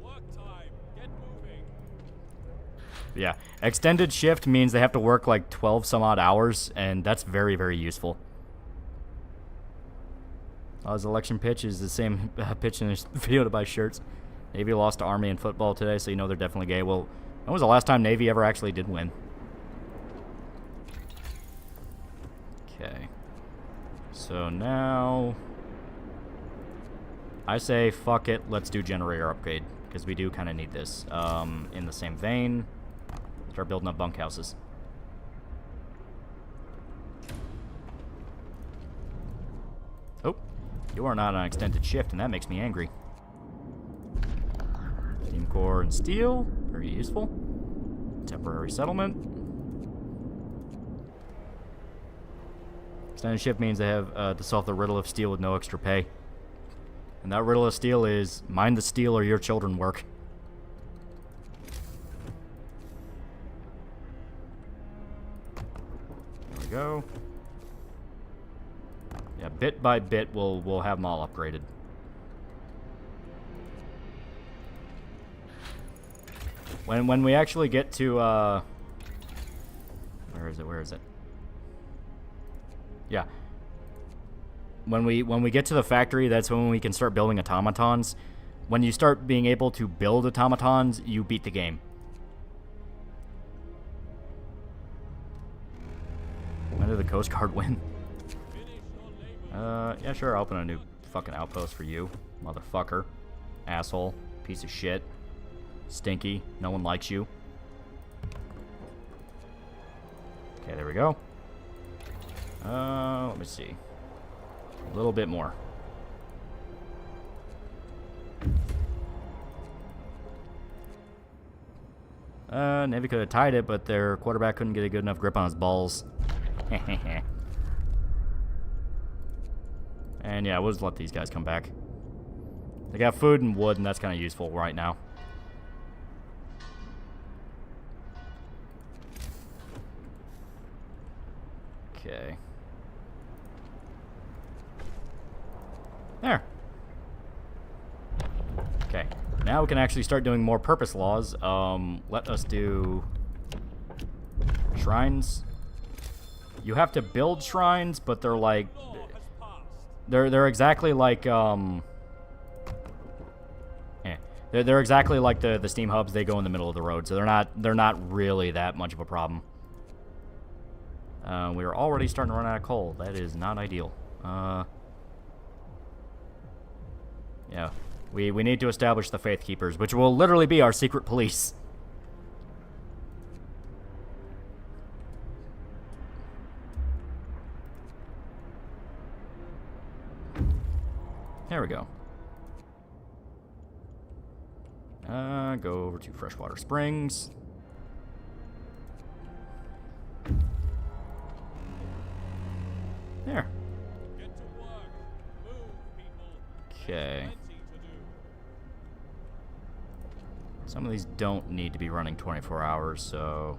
Work time. Get moving. Yeah, extended shift means they have to work like 12 some odd hours, and that's very, very useful. His election pitch is the same pitch in this video to buy shirts. Navy lost to Army in football today, so you know they're definitely gay. Well, when was the last time Navy ever actually did win? Okay. So now I say fuck it, let's do generator upgrade, because we do kind of need this. In the same vein, start building up bunkhouses. Oh, you are not on extended shift, and that makes me angry. Steam core and steel, very useful. Temporary settlement. Extended shift means they have to solve the riddle of steel with no extra pay. And that riddle of steel is, mind the steel or your children work. There we go. Yeah, bit by bit, we'll have them all upgraded. When we actually get to where is it? Yeah. When we get to the factory, that's when we can start building automatons. When you start being able to build automatons, you beat the game. When did the Coast Guard win? Yeah, sure, I'll open a new fucking outpost for you, motherfucker. Asshole. Piece of shit. Stinky. No one likes you. Okay, there we go. Let me see. A little bit more. Navy could have tied it, but their quarterback couldn't get a good enough grip on his balls. And yeah, we'll just let these guys come back. They got food and wood, and that's kind of useful right now. Okay. There. Okay. Now we can actually start doing more purpose laws. Let us do shrines. You have to build shrines, but they're like they're exactly like they're exactly like the steam hubs. They go in the middle of the road, so they're not really that much of a problem. We're already starting to run out of coal. That is not ideal. Yeah. We need to establish the Faith Keepers, which will literally be our secret police. There we go. Go over to Freshwater Springs. There. Get to work. Move, people. Okay. Plenty to do. Some of these don't need to be running 24 hours, so...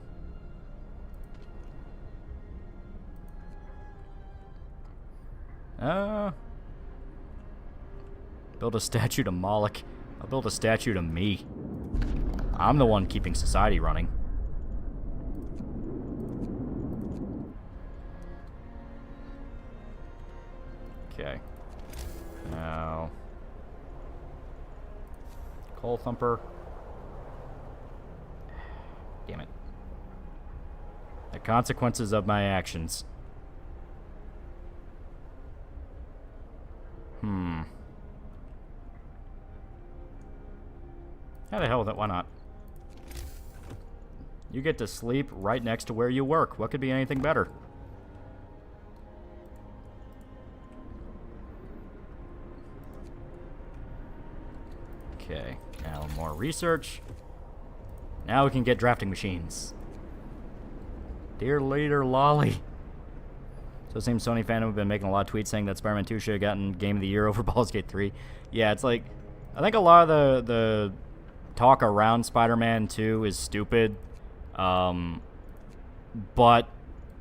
Build a statue to Moloch. I'll build a statue to me. I'm the one keeping society running. Okay. Now... Coal Thumper. Damn it. The consequences of my actions. How the hell with it? Why not? You get to sleep right next to where you work. What could be anything better? Okay, now more research. Now we can get drafting machines. Dear Leader Lolly. So it seems Sony fandom have been making a lot of tweets saying that Spider-Man 2 should have gotten Game of the Year over Baldur's Gate 3. Yeah, it's like, I think a lot of the talk around Spider-Man 2 is stupid. But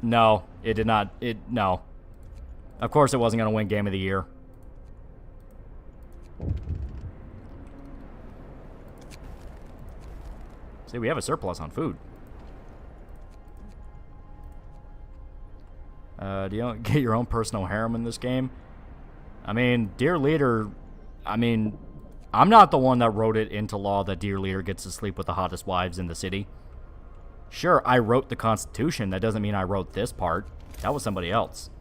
no, it did not. No. Of course it wasn't going to win Game of the Year. See, we have a surplus on food. Do you get your own personal harem in this game? I mean, Dear Leader, I mean, I'm not the one that wrote it into law that Dear Leader gets to sleep with the hottest wives in the city. Sure, I wrote the Constitution. That doesn't mean I wrote this part. That was somebody else.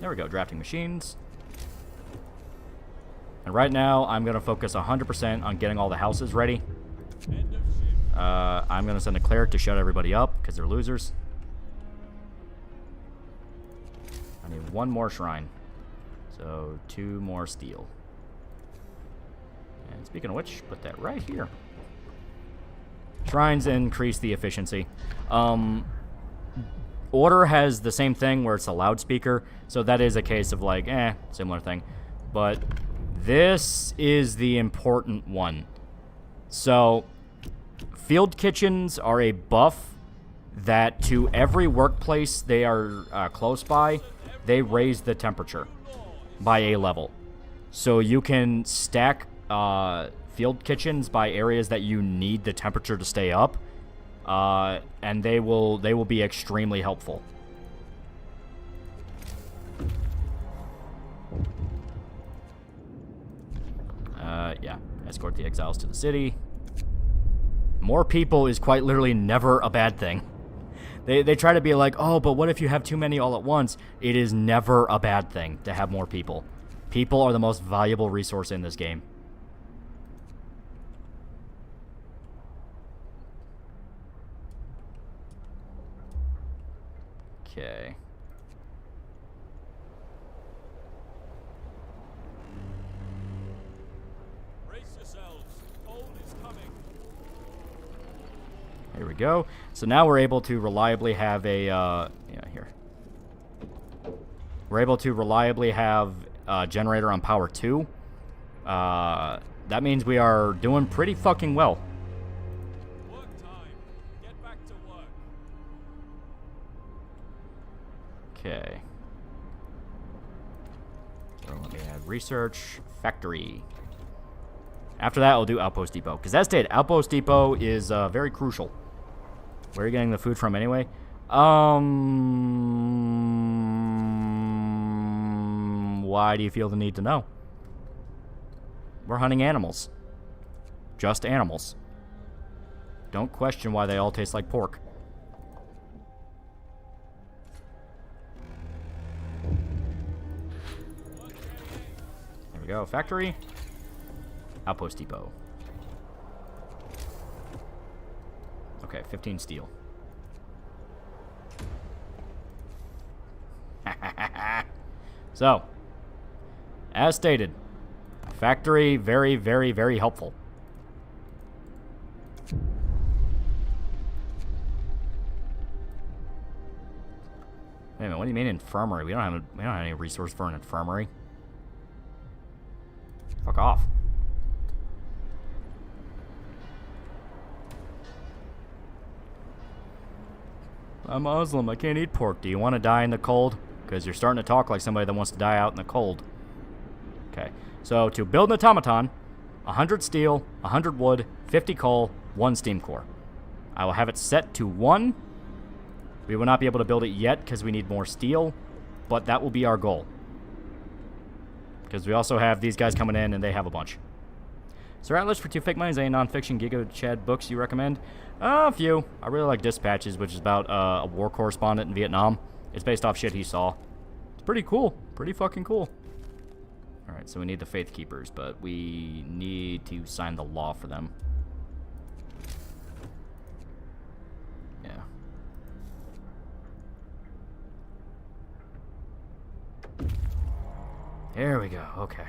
There we go, drafting machines. And right now, I'm going to focus 100% on getting all the houses ready. I'm going to send a cleric to shut everybody up, because they're losers. I need one more shrine. So, 2 more steel. And speaking of which, put that right here. Shrines increase the efficiency. Order has the same thing where it's a loudspeaker, so that is a case of like, similar thing. But this is the important one. So, field kitchens are a buff that to every workplace they are close by, they raise the temperature by a level. So you can stack field kitchens by areas that you need the temperature to stay up, and they will be extremely helpful. Yeah, escort the exiles to the city. More people is quite literally never a bad thing. They try to be like, oh, but what if you have too many all at once? It is never a bad thing to have more people. People are the most valuable resource in this game. Okay. Here we go. So now we're able to reliably have a, here. We're able to reliably have generator on power 2. That means we are doing pretty fucking well. Work time. Get back to work. Okay. So let me add research factory. After that, I'll do Outpost Depot. Because as stated, Outpost Depot is very crucial. Where are you getting the food from anyway? Why do you feel the need to know? We're hunting animals. Just animals. Don't question why they all taste like pork. There we go. Factory. Outpost Depot. Okay, 15 steel. So, as stated, factory, very, very, very helpful. Wait a minute, what do you mean infirmary? We don't have any resource for an infirmary. Fuck off. I'm Muslim. I can't eat pork. Do you want to die in the cold? Because you're starting to talk like somebody that wants to die out in the cold. Okay. So, to build an automaton, 100 steel, 100 wood, 50 coal, 1 steam core. I will have it set to 1. We will not be able to build it yet because we need more steel, but that will be our goal. Because we also have these guys coming in and they have a bunch. Sir Atlas, for 2 fake monies, any non-fiction Giga Chad books you recommend? A few. I really like Dispatches, which is about a war correspondent in Vietnam. It's based off shit he saw. It's pretty cool. Pretty fucking cool. Alright, so we need the Faith Keepers, but we need to sign the law for them. Yeah. There we go. Okay.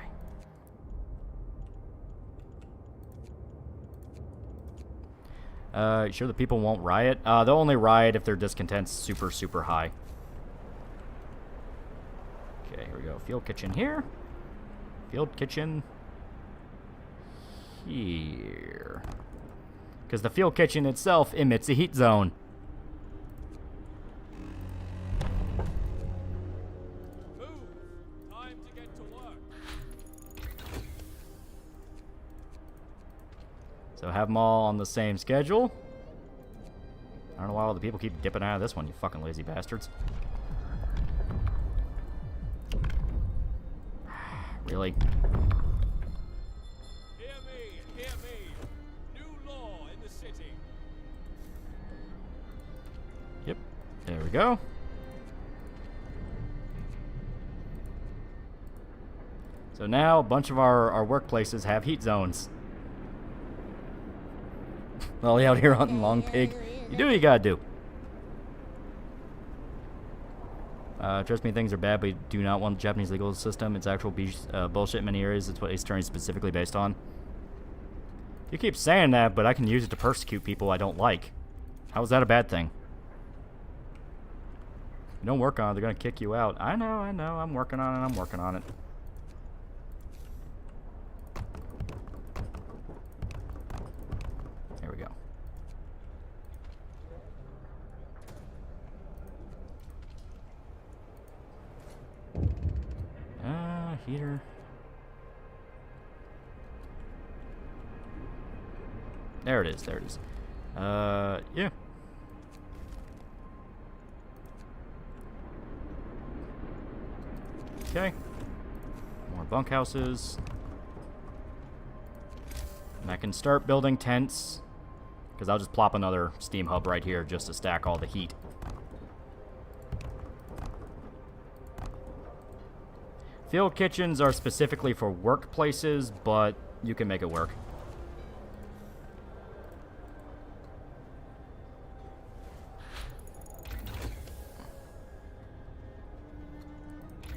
Sure the people won't riot? They'll only riot if their discontent's super, super high. Okay, here we go. Field kitchen here. Field kitchen here. Because the field kitchen itself emits a heat zone. Move. Time to get to work. So have them all on the same schedule. I don't know why all the people keep dipping out of this one, you fucking lazy bastards. Really? Hear me, hear me. New law in the city. Yep. There we go. So now a bunch of our workplaces have heat zones. Lolly out here hunting long pig. You do what you gotta do. Trust me, things are bad, but we do not want the Japanese legal system. It's actual bullshit in many areas. It's what Ace Attorney is specifically based on. You keep saying that, but I can use it to persecute people I don't like. How is that a bad thing? You don't work on it, they're gonna kick you out. I know, I'm working on it, I'm working on it. There we go. Heater. There it is, there it is. Yeah. Okay. More bunkhouses. And I can start building tents. Because I'll just plop another steam hub right here just to stack all the heat. Field kitchens are specifically for workplaces, but you can make it work.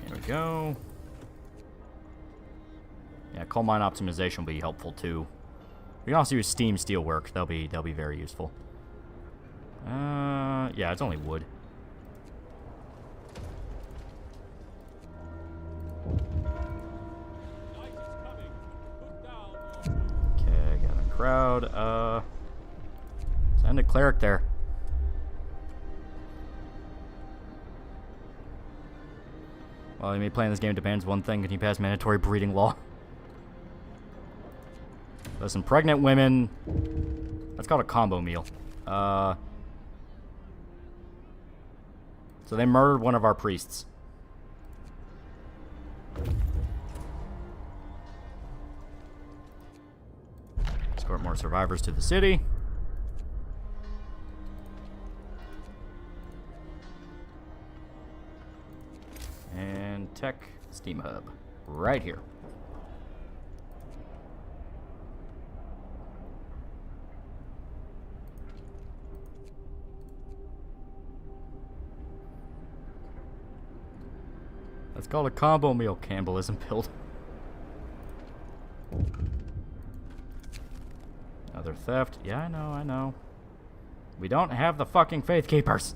There we go. Yeah, coal mine optimization will be helpful too. We can also use steam steel work. They'll be very useful. Yeah, it's only wood. crowd. Send a cleric there. Well, I mean, playing this game depends one thing. Can you pass mandatory breeding law? Listen, pregnant women... That's called a combo meal. So they murdered one of our priests. Escort more survivors to the city. And tech Steam Hub. Right here. That's called a combo meal, cannibalism build. Another theft. Yeah, I know. We don't have the fucking Faith Keepers.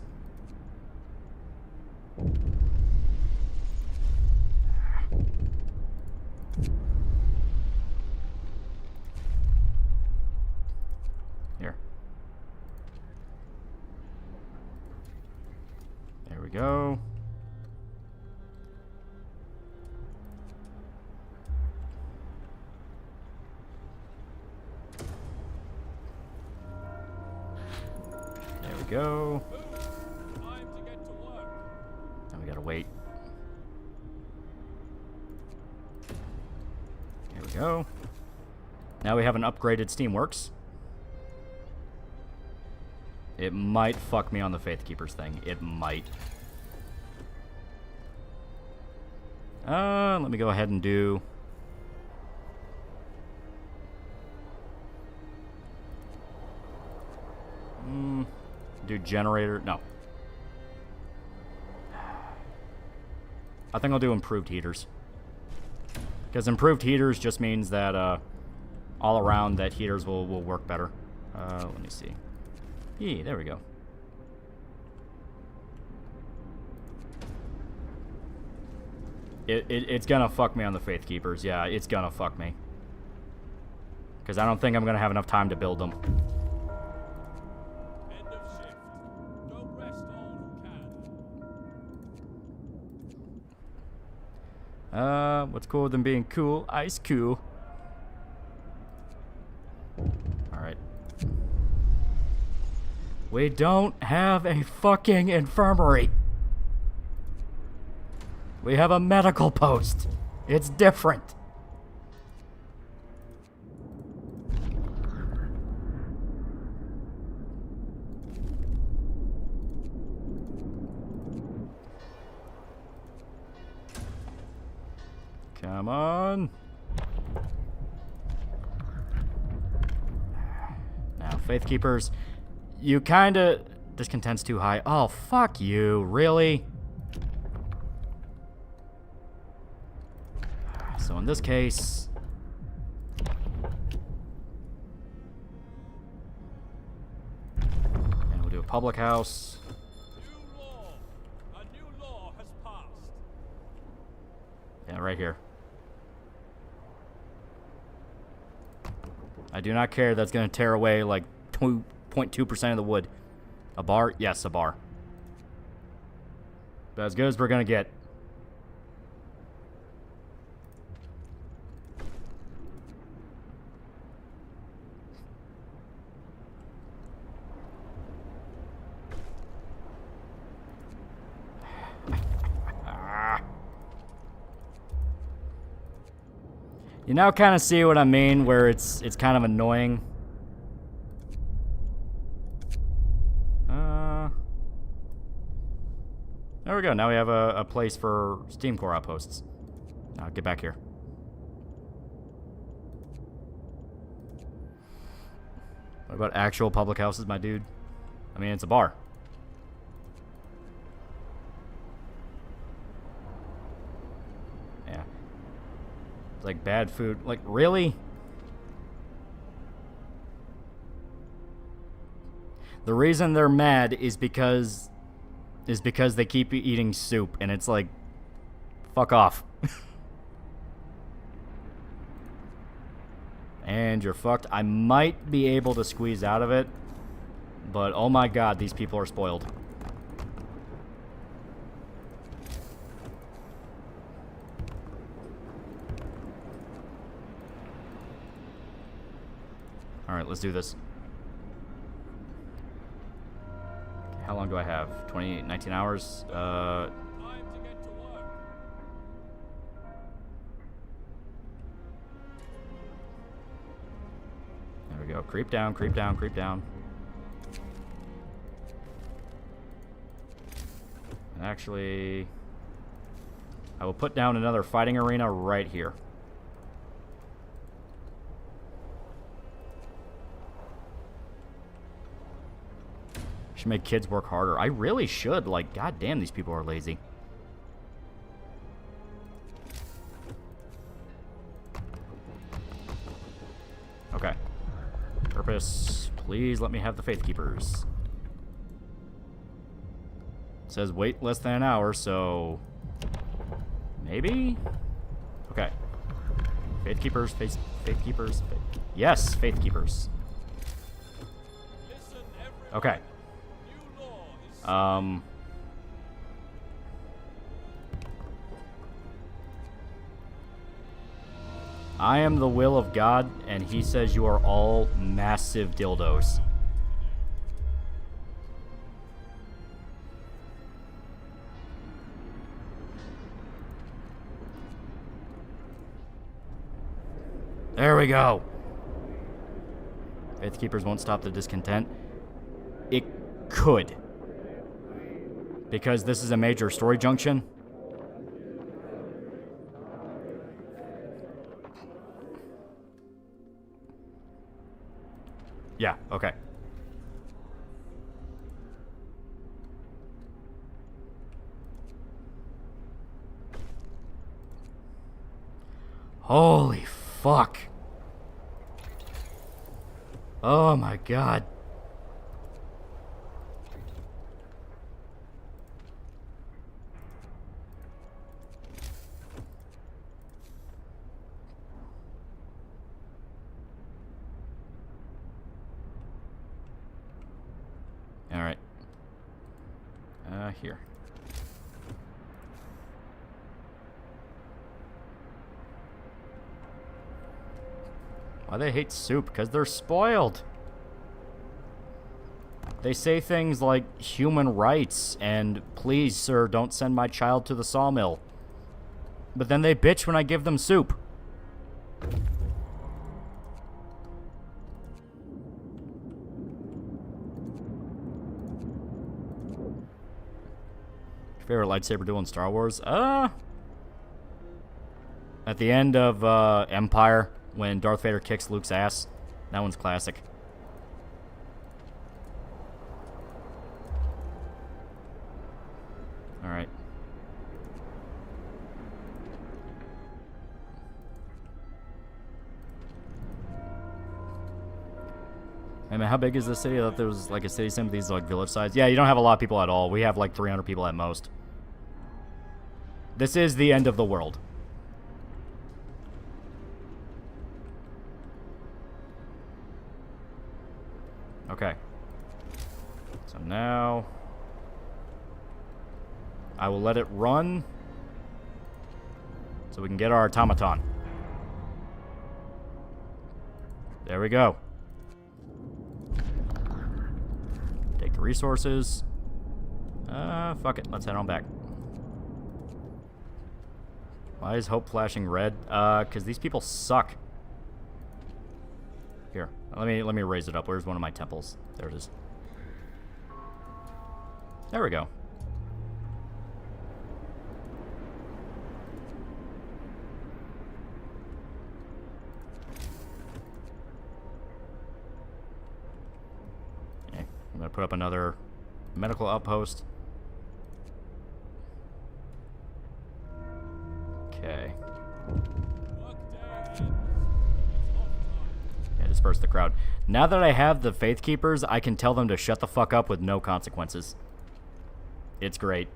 Here. There we go. Go. Time to get to work. Now we gotta wait. There we go. Now we have an upgraded Steamworks. It might fuck me on the Faith Keepers thing. It might. Let me go ahead and do... do generator. No. I think I'll do improved heaters. Because improved heaters just means that all around that heaters will work better. Let me see. Yeah, there we go. It's gonna fuck me on the Faith Keepers. Yeah, it's gonna fuck me. Because I don't think I'm gonna have enough time to build them. What's cooler than being cool? Ice cool. Alright. We don't have a fucking infirmary. We have a medical post. It's different. Come on. Now, Faith Keepers, you kinda... Discontent's too high. Oh, fuck you. Really? So in this case... And we'll do a public house. New law. A new law has passed. Yeah, right here. I do not care that's going to tear away like 2.2% of the wood. A bar? Yes, a bar. But as good as we're going to get. You now kind of see what I mean, where it's kind of annoying. There we go. Now we have a place for Steam Core outposts. Now get back here. What about actual public houses, my dude? I mean, it's a bar. Yeah. Like bad food. Like, really? The reason they're mad is because they keep eating soup, and it's like, fuck off. And you're fucked. I might be able to squeeze out of it. But, oh my god, these people are spoiled. Alright, let's do this. How long do I have? 19 hours? Time to get to work. There we go. Creep down, creep down, creep down. And actually, I will put down another fighting arena right here. Should make kids work harder. I really should. Like, goddamn, these people are lazy. Okay. Purpose. Please let me have the Faith Keepers. It says wait less than an hour, so... maybe? Okay. Faith Keepers, Faith Keepers. Yes, Faith Keepers. Listen, everyone. Okay. New law is I am the will of God, and he says you are all massive dildos. There we go. Faith Keepers won't stop the discontent. It could. Because this is a major story junction. Yeah, okay. Holy fuck. Oh my god. All right. Here. Why they hate soup? Because they're spoiled. They say things like human rights and please, sir, don't send my child to the sawmill. But then they bitch when I give them soup. Favorite lightsaber duel in Star Wars? At the end of Empire, when Darth Vader kicks Luke's ass. That one's classic. Alright. Hey man, how big is this city? I thought there was like a city sim, these like village size. Yeah, you don't have a lot of people at all. We have like 300 people at most. This is the end of the world. Okay. So now I will let it run so we can get our automaton. There we go. Take the resources. Fuck it. Let's head on back. Why is hope flashing red? Because these people suck. Here, let me raise it up. Where's one of my temples? There it is. There we go. Okay, I'm gonna put up another medical outpost. Okay. Yeah, disperse the crowd. Now that I have the Faith Keepers, I can tell them to shut the fuck up with no consequences. It's great.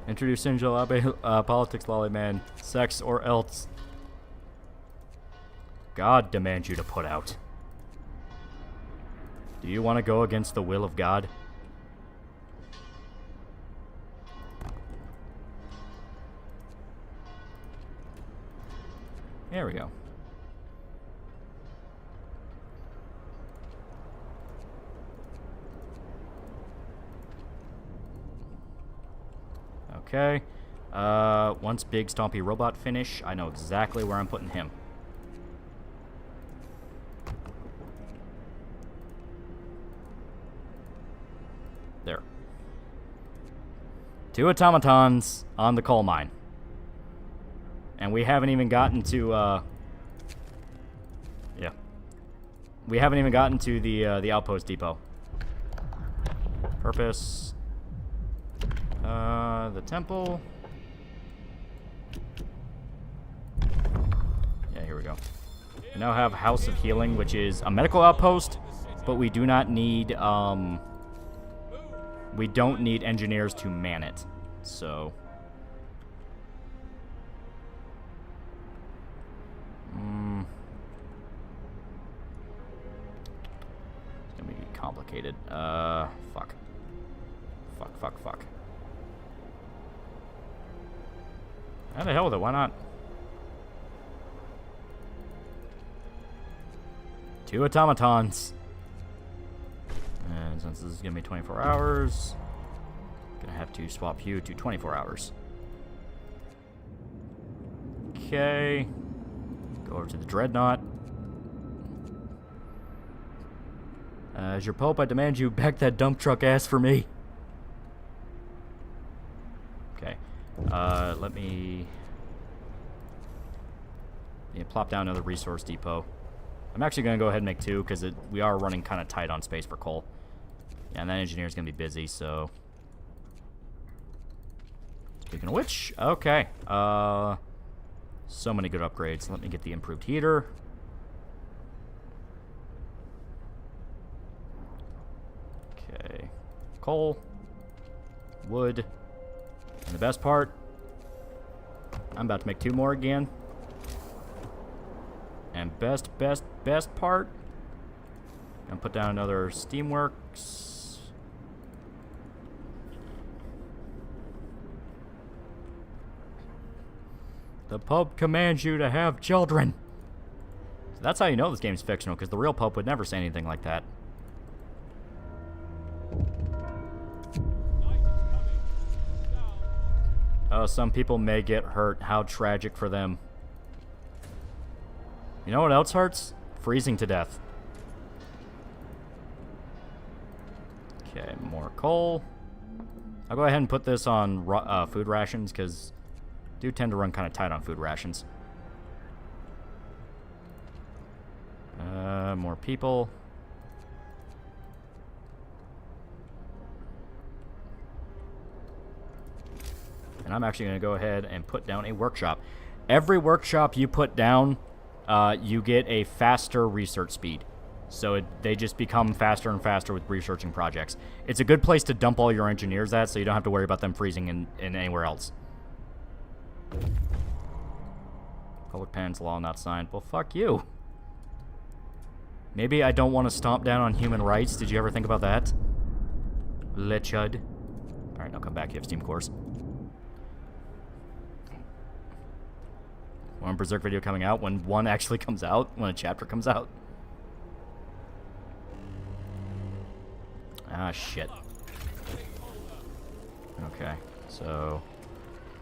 Introduce Angel Abe, politics, lolly man, sex or else. God demands you to put out. Do you want to go against the will of God? There we go. Okay. Once Big Stompy Robot finish, I know exactly where I'm putting him. There. 2 automatons on the coal mine. And we haven't even gotten to, yeah. We haven't even gotten to the outpost depot. Purpose. The temple. Yeah, here we go. We now have House of Healing, which is a medical outpost, but we do not need, we don't need engineers to man it, so. It's gonna be complicated. Fuck. Fuck. How the hell with it? Why not? 2 automatons. And since this is gonna be 24 hours, gonna have to swap you to 24 hours. Okay. Go over to the Dreadnought. As your Pope, I demand you back that dump truck ass for me. Okay. Let me... yeah, plop down another resource depot. I'm actually going to go ahead and make 2, because we are running kind of tight on space for coal. Yeah, and that engineer's going to be busy, so... Speaking of which, okay. So many good upgrades. Let me get the improved heater. Okay. Coal. Wood. And the best part, I'm about to make 2 more again. And best part, I'm gonna put down another Steamworks. The Pope commands you to have children. So that's how you know this game's fictional, because the real Pope would never say anything like that. Oh, some people may get hurt. How tragic for them. You know what else hurts? Freezing to death. Okay, more coal. I'll go ahead and put this on food rations, because I do tend to run kind of tight on food rations. More people. And I'm actually going to go ahead and put down a workshop. Every workshop you put down, you get a faster research speed. So they just become faster and faster with researching projects. It's a good place to dump all your engineers at, so you don't have to worry about them freezing in anywhere else. Public penance law not signed. Well, fuck you. Maybe I don't want to stomp down on human rights. Did you ever think about that? Lechud. Alright, now come back. You have Steam cores. One Berserk video coming out when one actually comes out, when a chapter comes out. Ah, shit. Okay, so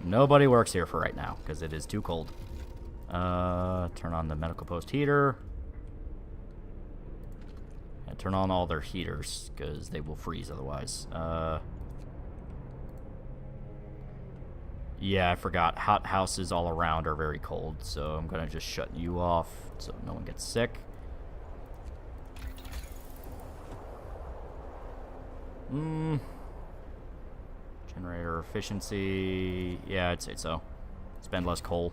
nobody works here for right now because it is too cold. Turn on the medical post heater. And turn on all their heaters because they will freeze otherwise. Yeah, I forgot. Hot houses all around are very cold, so I'm gonna just shut you off so no one gets sick. Generator efficiency. Yeah, I'd say so. Spend less coal.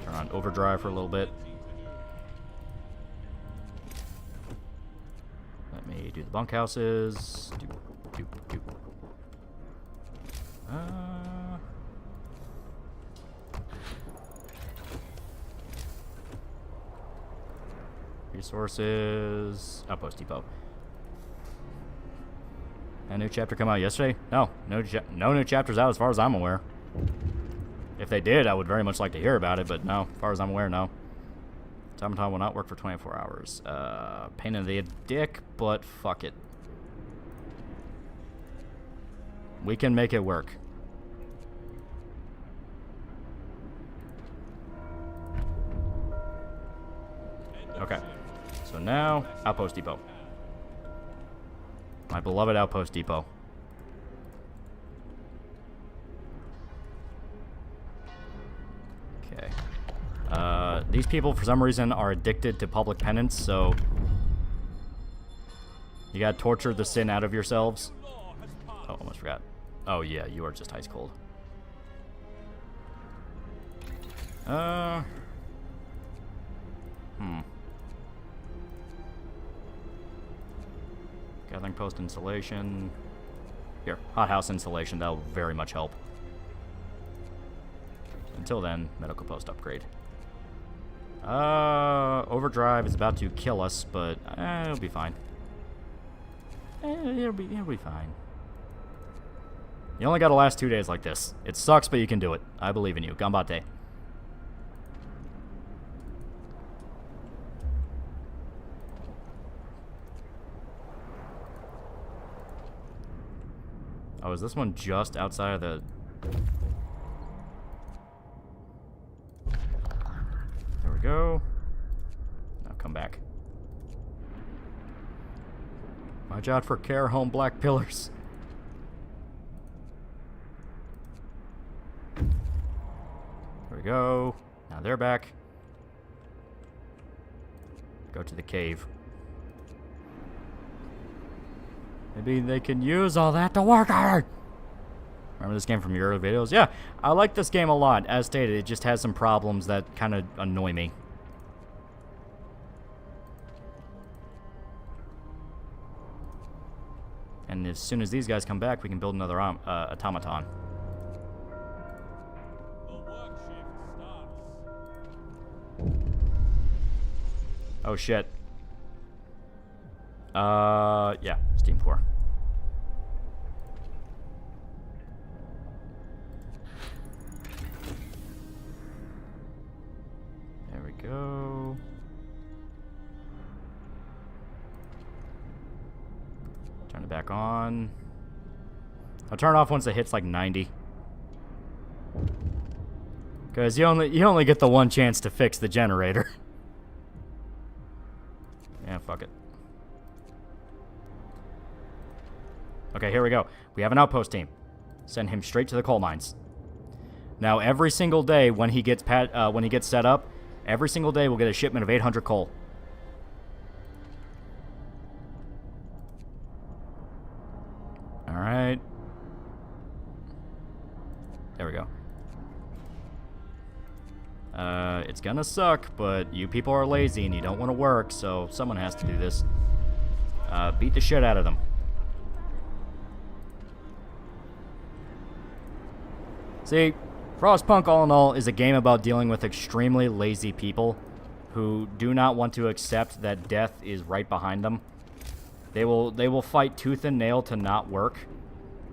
Turn on overdrive for a little bit. Let me do the bunkhouses. Resources. Outpost Depot. A new chapter come out yesterday? No. No new chapters out as far as I'm aware. If they did, I would very much like to hear about it, but no. As far as I'm aware, no. Automaton will not work for 24 hours. Pain in the dick, but fuck it. We can make it work. Okay. So now, Outpost Depot. My beloved Outpost Depot. Okay. These people, for some reason, are addicted to public penance, so... You gotta torture the sin out of yourselves. Oh, almost forgot. Oh, yeah, you are just ice cold. Gathering post installation. Here, hothouse installation. That'll very much help. Until then, medical post upgrade. Overdrive is about to kill us, but it'll be fine. It'll be fine. You only gotta last 2 days like this. It sucks, but you can do it. I believe in you. Gambate. Oh, is this one just outside of the... There we go. Now come back. Watch out for care home black pillars. There we go. Now they're back. Go to the cave. Maybe they can use all that to work hard. Remember this game from your early videos? Yeah, I like this game a lot. As stated, it just has some problems that kind of annoy me. And as soon as these guys come back, we can build another automaton. The work shift starts. Oh shit. Yeah, Steam Core. There we go. Turn it back on. I'll turn it off once it hits like 90. Because you only get the one chance to fix the generator. Yeah, fuck it. Okay, here we go. We have an outpost team. Send him straight to the coal mines. Now, every single day when he gets set up, every single day we'll get a shipment of 800 coal. All right. There we go. It's gonna suck, but you people are lazy and you don't want to work, so someone has to do this. Beat the shit out of them. See, Frostpunk, all in all, is a game about dealing with extremely lazy people who do not want to accept that death is right behind them. They will fight tooth and nail to not work,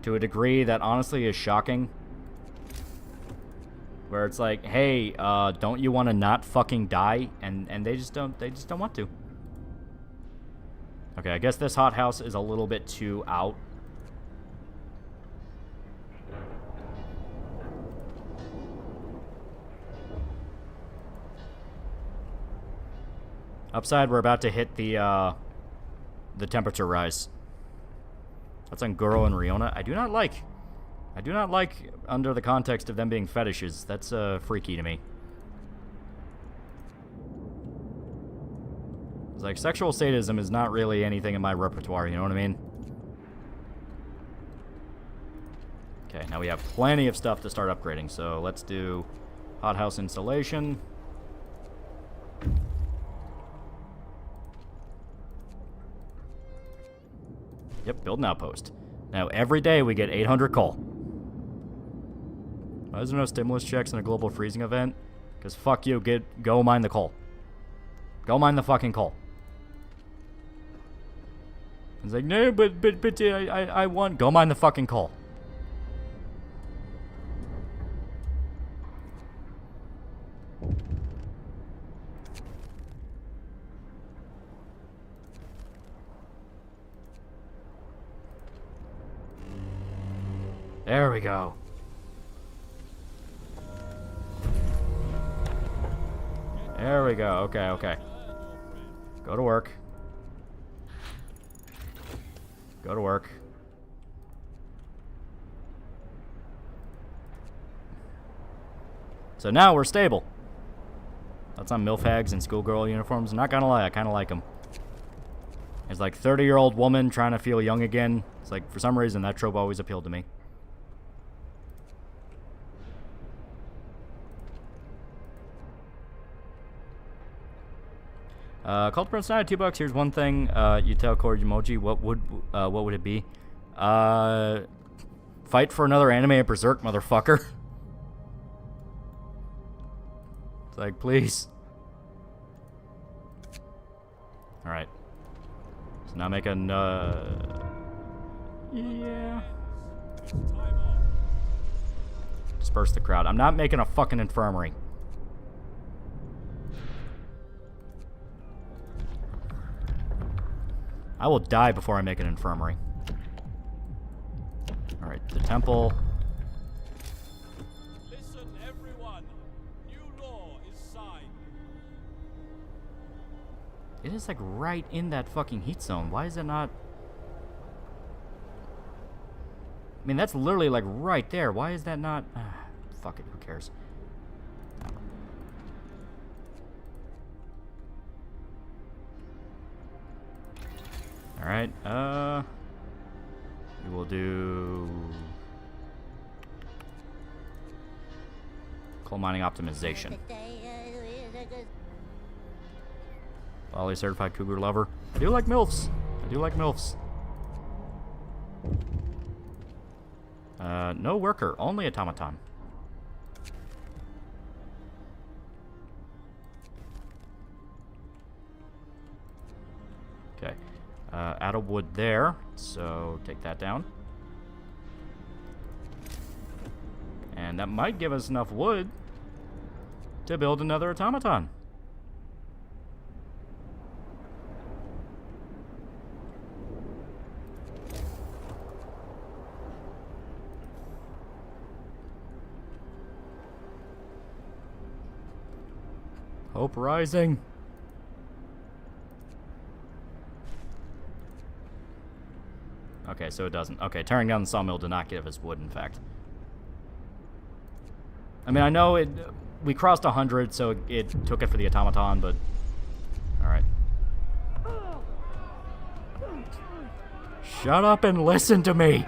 to a degree that honestly is shocking. Where it's like, hey, don't you want to not fucking die? And they just don't want to. Okay, I guess this hothouse is a little bit too out. Upside, we're about to hit the temperature rise. That's on Goro and Riona. I do not like under the context of them being fetishes. That's freaky to me. It's like sexual sadism is not really anything in my repertoire, you know what I mean? Okay, now we have plenty of stuff to start upgrading, so let's do hothouse installation. Yep, build an outpost. Now, every day we get 800 coal. Why is there no stimulus checks in a global freezing event? Because fuck you, go mine the coal. Go mine the fucking coal. He's like, no, but I want. Go mind the fucking coal. There we go. There we go. Okay, okay. Go to work. Go to work. So now we're stable. That's on MILF hags and schoolgirl uniforms. I'm not gonna lie, I kind of like them. It's like 30-year-old woman trying to feel young again. It's like, for some reason, that trope always appealed to me. Call to Prince 9 $2. Here's one thing. You tell Cord emoji. What would it be? Fight for another anime at Berserk, motherfucker. It's like, please. All right. So now make an yeah. Disperse the crowd. I'm not making a fucking infirmary. I will die before I make an infirmary. Alright, the temple. Listen, everyone. New law is signed. It is like right in that fucking heat zone. Why is it not? I mean, that's literally like right there. Why is that not? Fuck it, who cares? Alright, we will do coal mining optimization. Poly certified cougar lover. I do like MILFs. I do like MILFs. No worker, only automaton. Okay. Out of wood there, so take that down. And that might give us enough wood to build another automaton. Hope rising. Okay, so it doesn't. Okay, tearing down the sawmill did not give us wood, in fact. I mean, I know it. We crossed 100, so it took it for the automaton, but... Alright. Shut up and listen to me!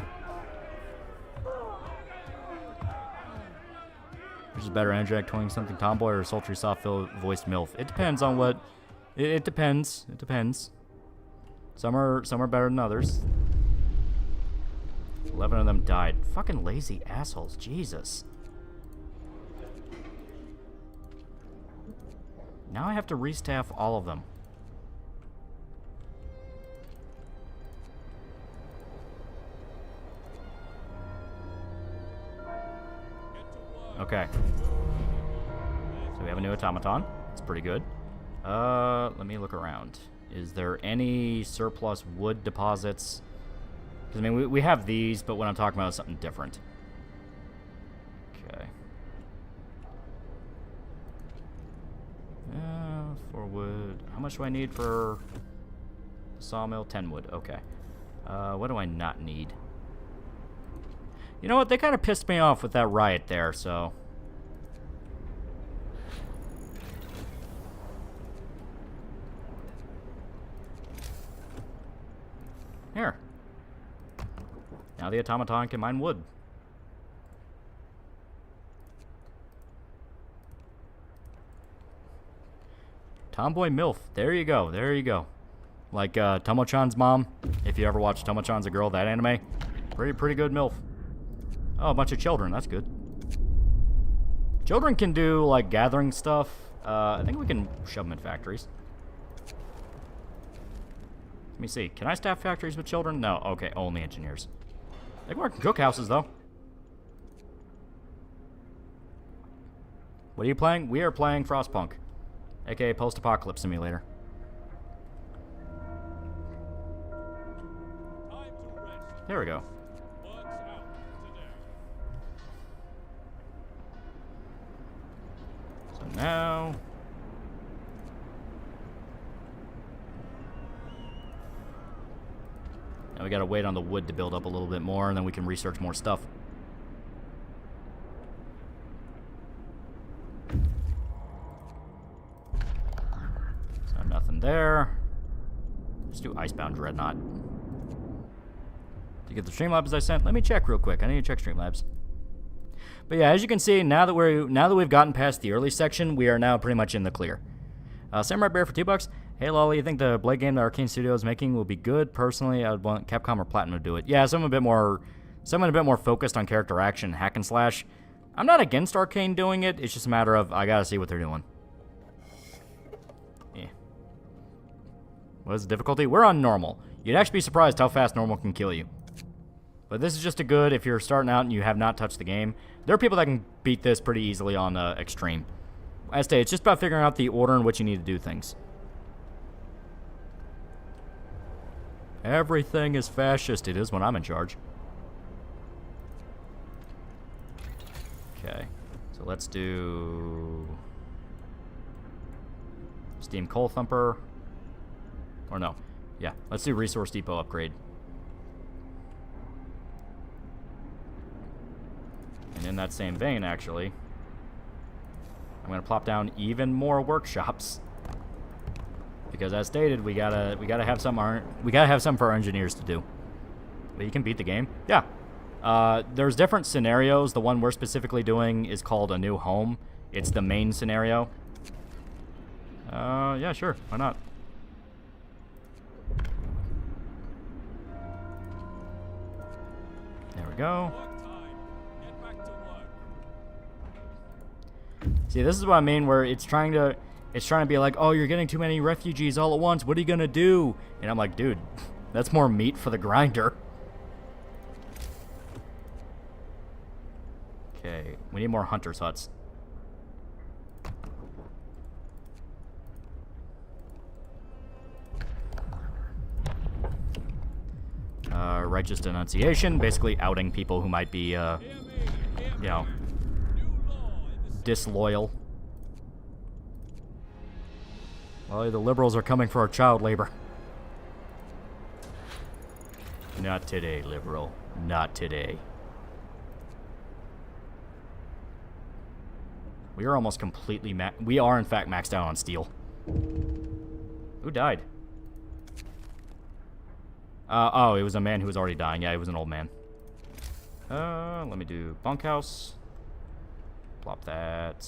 Which is better, Andrew, 20-something tomboy or sultry, soft-voiced MILF? It depends on what... It depends. It depends. Some are better than others. 11 of them died. Fucking lazy assholes. Jesus. Now I have to restaff all of them. Okay. So we have a new automaton. It's pretty good. Let me look around. Is there any surplus wood deposits? Because, I mean, we have these, but what I'm talking about is something different. Okay. 4 wood. How much do I need for the sawmill? 10 wood. Okay. What do I not need? You know what? They kind of pissed me off with that riot there, so... Here. Now the automaton can mine wood. Tomboy MILF. There you go. There you go. Like Tomo-chan's mom. If you ever watched Tomo-chan's a Girl, that anime. Pretty good MILF. Oh, a bunch of children. That's good. Children can do, like, gathering stuff. I think we can shove them in factories. I me see. Can I staff factories with children? No. Okay, only engineers. They can work in cookhouses, though. What are you playing? We are playing Frostpunk, aka Post-Apocalypse Simulator. Time to rest. There we go. Works out today. So now... Now we gotta wait on the wood to build up a little bit more, and then we can research more stuff. So nothing there. Let's do Icebound Dreadnought. To get the Streamlabs I sent, let me check real quick. I need to check Streamlabs. But yeah, as you can see, now that we've gotten past the early section, we are now pretty much in the clear. Samurai Bear for $2. Hey Loli, you think the Blade game that Arcane Studio is making will be good? Personally, I would want Capcom or Platinum to do it. Yeah, someone a bit more focused on character action, hack and slash. I'm not against Arcane doing it. It's just a matter of I gotta see what they're doing. Yeah. What is the difficulty? We're on normal. You'd actually be surprised how fast normal can kill you. But this is just a good if you're starting out and you have not touched the game. There are people that can beat this pretty easily on extreme. I say it's just about figuring out the order in which you need to do things. Everything is fascist. It is when I'm in charge. Okay. So let's do... Steam Coal Thumper. Or no. Yeah, let's do Resource Depot upgrade. And in that same vein, actually, I'm going to plop down even more workshops. Because as stated, we gotta have some for our engineers to do. But you can beat the game. Yeah. There's different scenarios. The one we're specifically doing is called A New Home. It's the main scenario. Yeah, sure. Why not? There we go. Work time. Get back to work. See, this is what I mean, where it's trying to be like, oh, you're getting too many refugees all at once. What are you gonna do? And I'm like, dude, that's more meat for the grinder. Okay, we need more hunters' huts. Righteous denunciation, basically outing people who might be, you know, disloyal. Well, the liberals are coming for our child labor. Not today, liberal. Not today. We are almost completely we are, in fact, maxed out on steel. Who died? Oh, it was a man who was already dying. Yeah, he was an old man. Let me do bunkhouse. Plop that.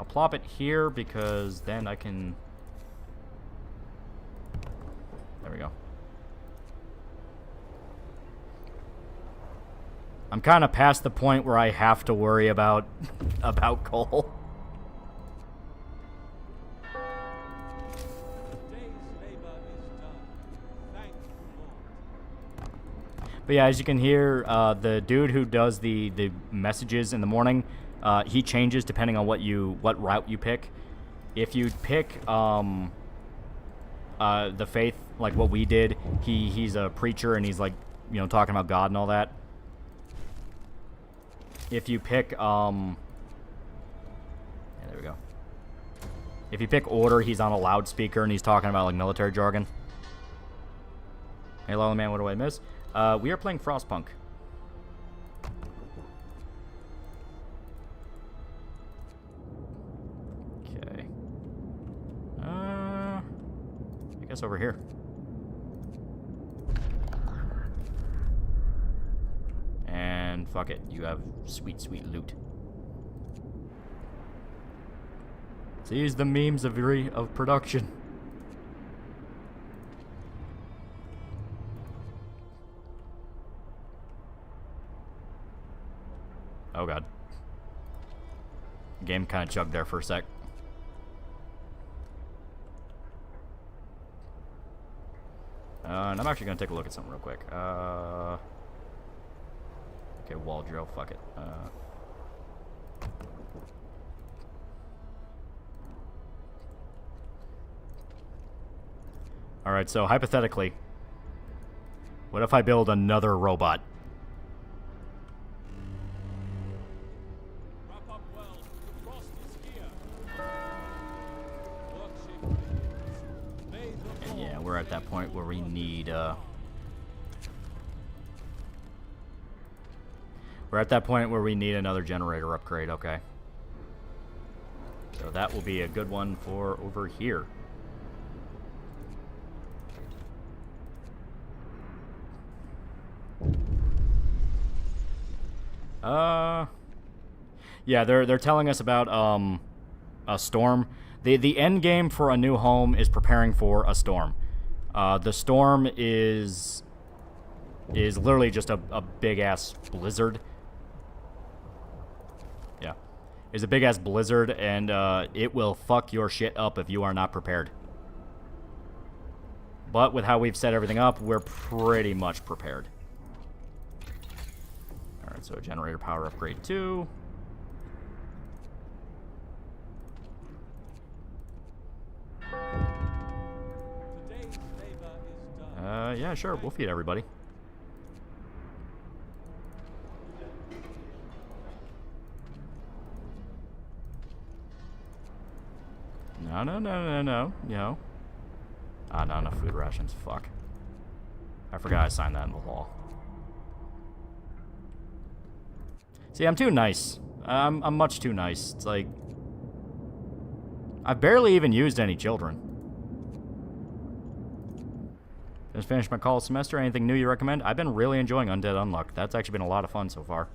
I'll plop it here because then I can... There we go. I'm kind of past the point where I have to worry about coal. But yeah, as you can hear, the dude who does the messages in the morning, he changes depending on what route you pick. If you pick the faith, like what we did, he's a preacher and he's like, you know, talking about God and all that. If you pick yeah, there we go. If you pick order, he's on a loudspeaker and he's talking about like military jargon. Hey, Lolo Man, what do I miss? We are playing Frostpunk. Okay. I guess over here. And fuck it, you have sweet, sweet loot. These the memes of production. Oh god. Game kind of chugged there for a sec. And I'm actually going to take a look at something real quick. Okay, wall drill. Fuck it. Alright, so hypothetically, what if I build another robot? Wrap up well. The frost is here. Work shift begins. May the And yeah, Lord we're at that point where we need, we're at that point where we need another generator upgrade, okay. So that will be a good one for over here. Yeah, they're telling us about a storm. The end game for a new home is preparing for a storm. The storm is literally just a big ass blizzard. Yeah, it's a big ass blizzard, and it will fuck your shit up if you are not prepared. But with how we've set everything up, we're pretty much prepared. Alright, so generator power upgrade 2. Today's labor is done. Yeah, sure, we'll feed everybody. No. Yo. Ah, not enough food rations. Fuck. I forgot I signed that in the law. See, I'm too nice. I'm much too nice. It's like, I've barely even used any children. Just finished my college semester. Anything new you recommend? I've been really enjoying Undead Unluck. That's actually been a lot of fun so far.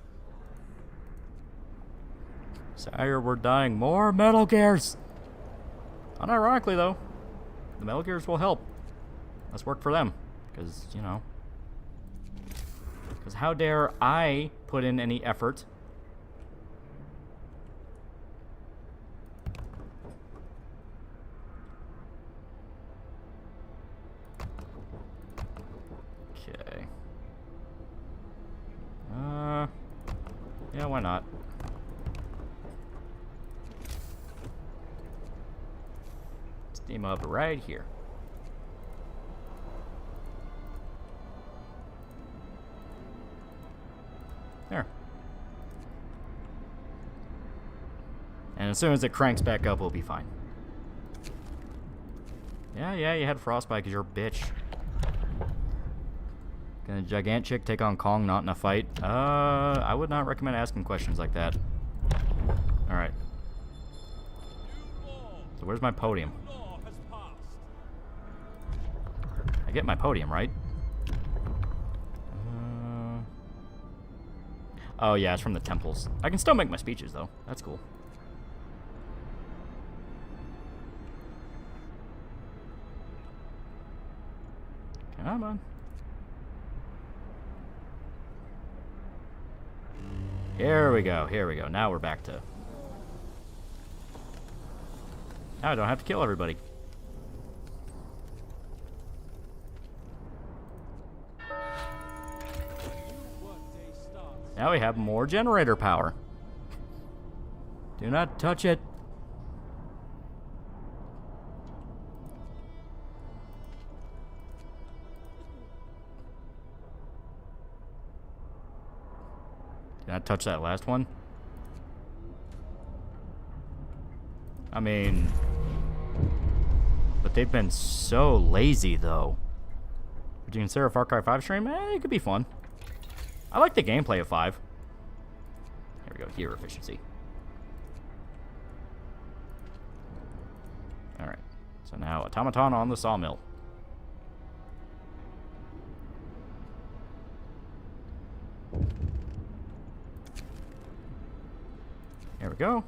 Sire, we're dying more Metal Gears. Unironically, though, the Metal Gears will help. Let's work for them. Because, you know. Because how dare I put in any effort? Okay. Yeah, why not? Steam up right here. There. And as soon as it cranks back up, we'll be fine. Yeah, you had frostbite because you're a bitch. Can a giant chick take on Kong not in a fight? I would not recommend asking questions like that. Alright. So where's my podium? Law has passed. I get my podium, right? Oh yeah, it's from the temples. I can still make my speeches though. That's cool. Come on. Here we go. Now we're back to... Now I don't have to kill everybody. Workday starts. Now we have more generator power. Do not touch it. Do not touch that last one. I mean... But they've been so lazy, though. Would you consider a Far Cry 5 stream? It could be fun. I like the gameplay of 5. Here we go. Gear efficiency. Alright. So now, automaton on the sawmill. There we go.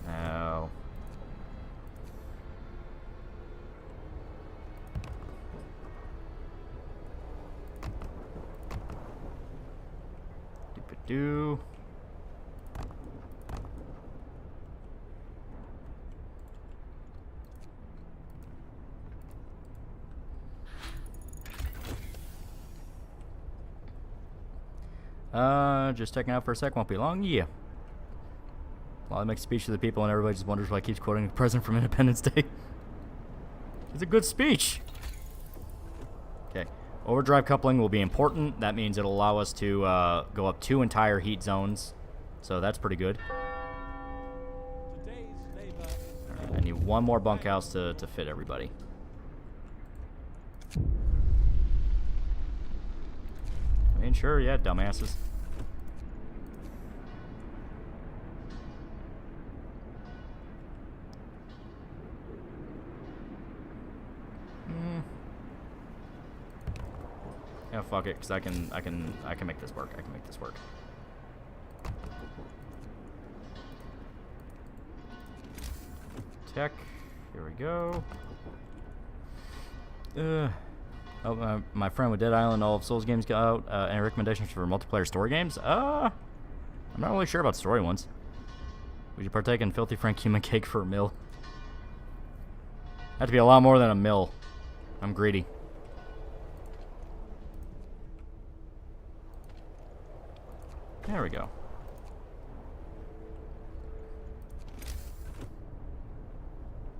Now... Do. Just checking out for a sec. Won't be long. Yeah. While I make a speech to the people and everybody just wonders why I keep quoting the president from Independence Day. It's a good speech. Okay. Overdrive coupling will be important. That means it'll allow us to go up 2 entire heat zones. So that's pretty good. Alright, I need 1 more bunkhouse to fit everybody. I mean, sure, yeah, dumbasses. Yeah, fuck it, because I can make this work. I can make this work. Tech. Here we go. Oh, my friend with Dead Island, all of Souls games got out. Any recommendations for multiplayer story games? I'm not really sure about story ones. Would you partake in Filthy Frank Human Cake for a meal? Have to be a lot more than a meal. I'm greedy. There we go.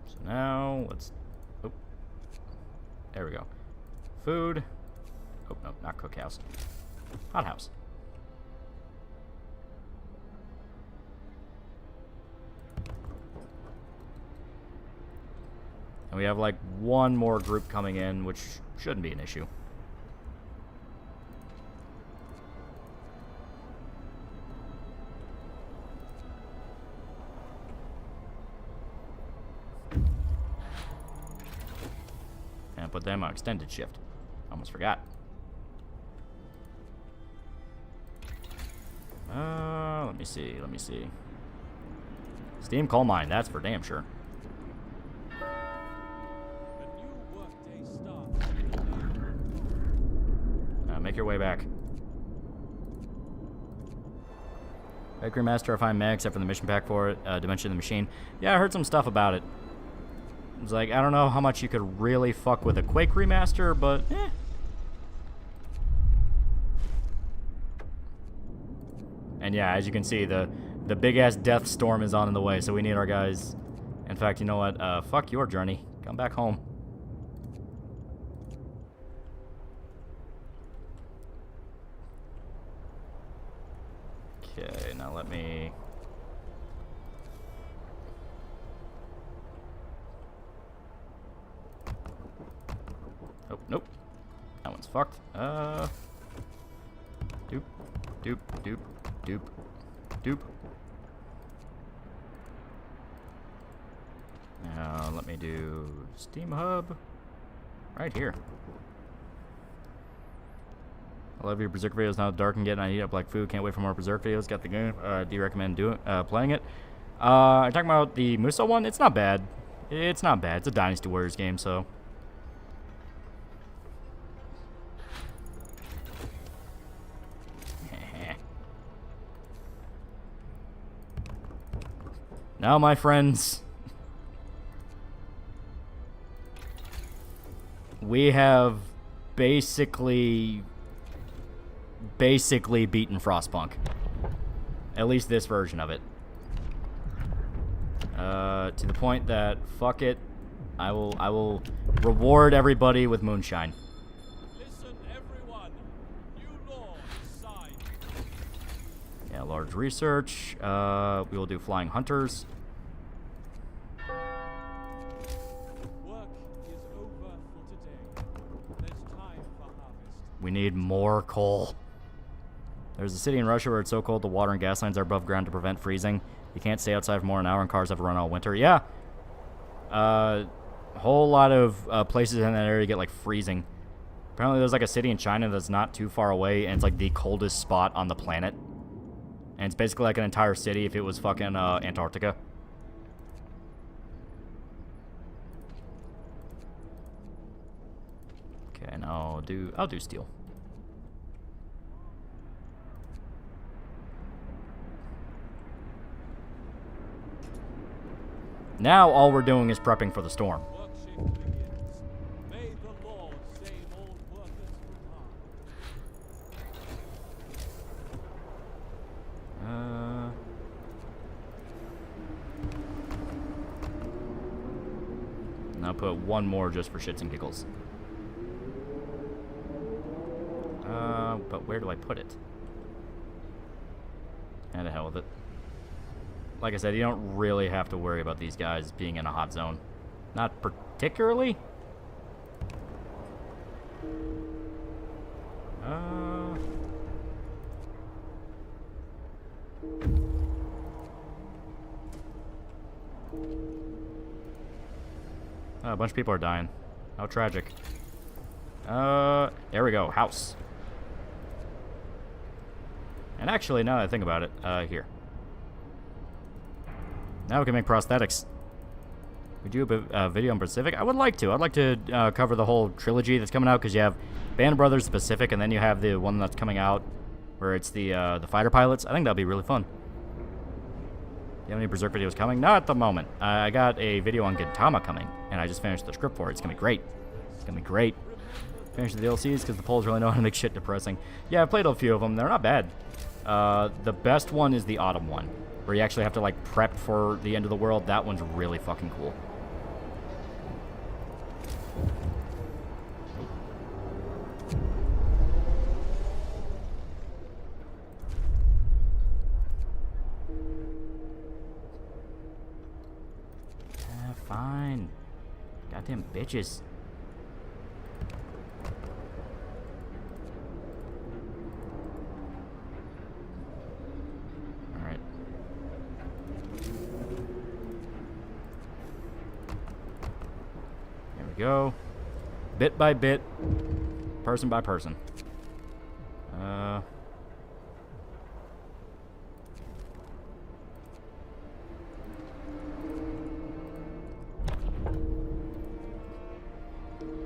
So now let's. Oh, there we go. Food. Oh no, not cookhouse. Hothouse. And we have like 1 more group coming in, which shouldn't be an issue. And put them on extended shift. Almost forgot. Let me see. Let me see. Steam coal mine. That's for damn sure. Make your way back. Bakery Master, I find mag except for the mission pack for it. Dimension of the Machine. Yeah, I heard some stuff about it. It's like, I don't know how much you could really fuck with a Quake remaster, but eh. And yeah, as you can see, the big-ass death storm is on in the way, so we need our guys. In fact, you know what? Fuck your journey. Come back home. Okay, now let me... Oh, nope. That one's fucked. Doop, doop, doop, doop, doop. Now let me do Steam Hub right here. I love your Berserk videos. Now dark and getting I eat up like food. Can't wait for more Berserk videos. Got the game. Do you recommend playing it? I'm talking about the Muso one. It's not bad. It's not bad. It's a Dynasty Warriors game, so. Now, my friends, we have basically beaten Frostpunk. At least this version of it. To the point that, fuck it, I will reward everybody with moonshine. Listen, everyone. New law signed. Yeah, large research. We will do flying hunters. Work is over for today. There's time for harvest. We need more coal. There's a city in Russia where it's so cold the water and gas lines are above ground to prevent freezing. You can't stay outside for more than an hour and cars have to run all winter. Yeah. A whole lot of places in that area get like freezing. Apparently there's like a city in China that's not too far away and it's like the coldest spot on the planet. And it's basically like an entire city if it was fucking Antarctica. Okay, now I'll do steel. Now all we're doing is prepping for the storm. Work shift begins. May the Lord save all workers from harm. put one more just for shits and giggles. But where do I put it? And the hell with it. Like I said, you don't really have to worry about these guys being in a hot zone. Not particularly. A bunch of people are dying. How tragic. There we go. House. And actually, now that I think about it, here. Now we can make prosthetics. Would you do a video on Pacific? I would like to. I'd like to cover the whole trilogy that's coming out, because you have Band of Brothers Pacific, and then you have the one that's coming out where it's the fighter pilots. I think that'll be really fun. Do you have any Berserk videos coming? Not at the moment. I got a video on Gintama coming, and I just finished the script for it. It's going to be great. It's going to be great. Finish the DLCs, because the polls really know how to make shit depressing. Yeah, I've played a few of them. They're not bad. The best one is the Autumn one, where you actually have to, like, prep for the end of the world. That one's really fucking cool. Fine. Goddamn bitches. Alright. There we go. Bit by bit. Person by person.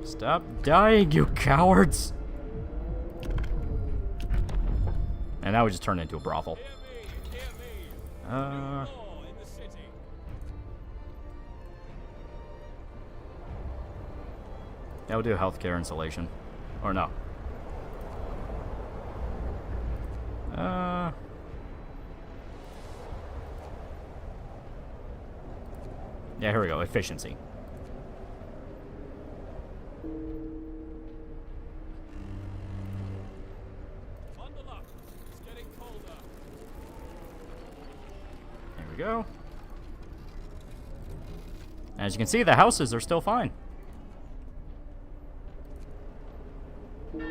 Stop dying, you cowards! And now we just turned into a brothel. Yeah, we'll do healthcare installation. Or no. Yeah, here we go. Efficiency. Go. As you can see, the houses are still fine. And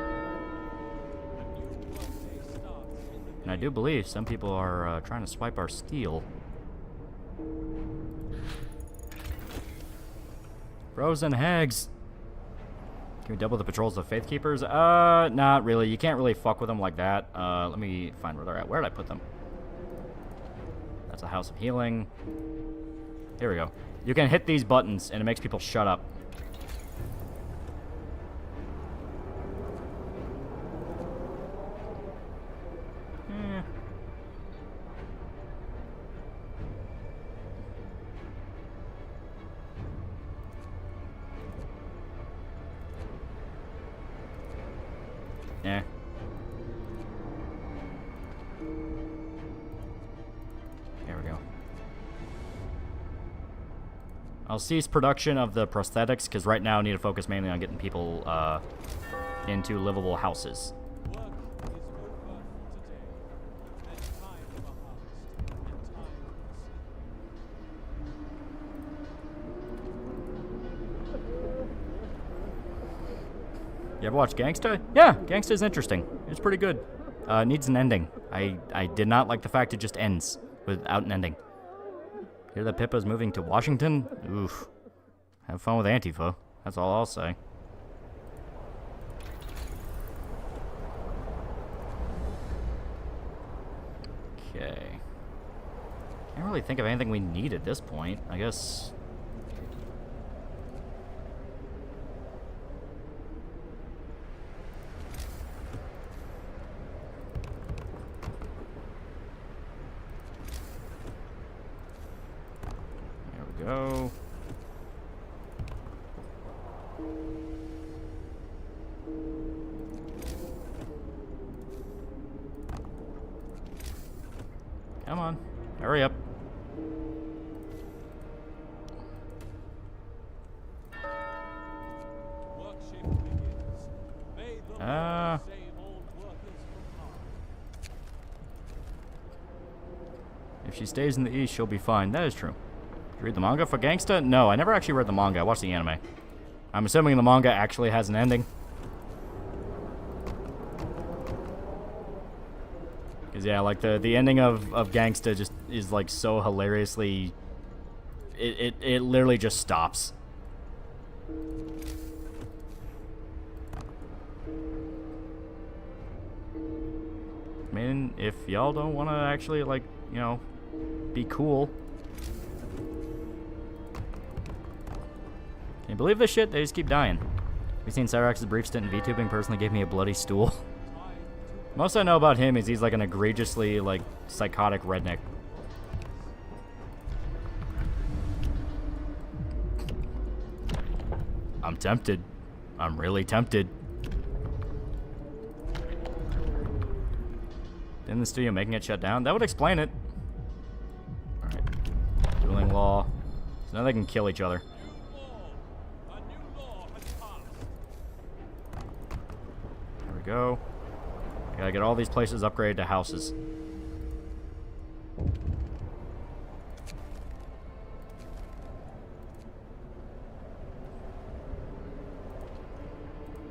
I do believe some people are trying to swipe our steel. Frozen hags. Can we double the patrols of Faith Keepers? Not really. You can't really fuck with them like that. Let me find where they're at. Where did I put them? That's a House of Healing. Here we go. You can hit these buttons, and it makes people shut up. Yeah. There we go. I'll cease production of the prosthetics, because right now I need to focus mainly on getting people into livable houses. You ever watch Gangsta? Yeah, Gangsta's interesting. It's pretty good. Needs an ending. I did not like the fact it just ends without an ending. Hear that Pippa's moving to Washington? Oof. Have fun with Antifa. That's all I'll say. Okay. Can't really think of anything we need at this point. I guess... go. Come on, hurry up. If she stays in the East, she'll be fine. That is true. Did you read the manga for Gangsta? No, I never actually read the manga. I watched the anime. I'm assuming the manga actually has an ending. Because, yeah, like, the ending of Gangsta just is, like, so hilariously... It literally just stops. I mean, if y'all don't want to actually, like, you know, be cool. Can you believe this shit? They just keep dying. We've seen Cyrax's brief stint in VTubing personally gave me a bloody stool. Most I know about him is he's like an egregiously, like, psychotic redneck. I'm tempted. I'm really tempted. Didn't the studio making it shut down? That would explain it. Alright. Dueling law. So now they can kill each other. There we go. Gotta get all these places upgraded to houses.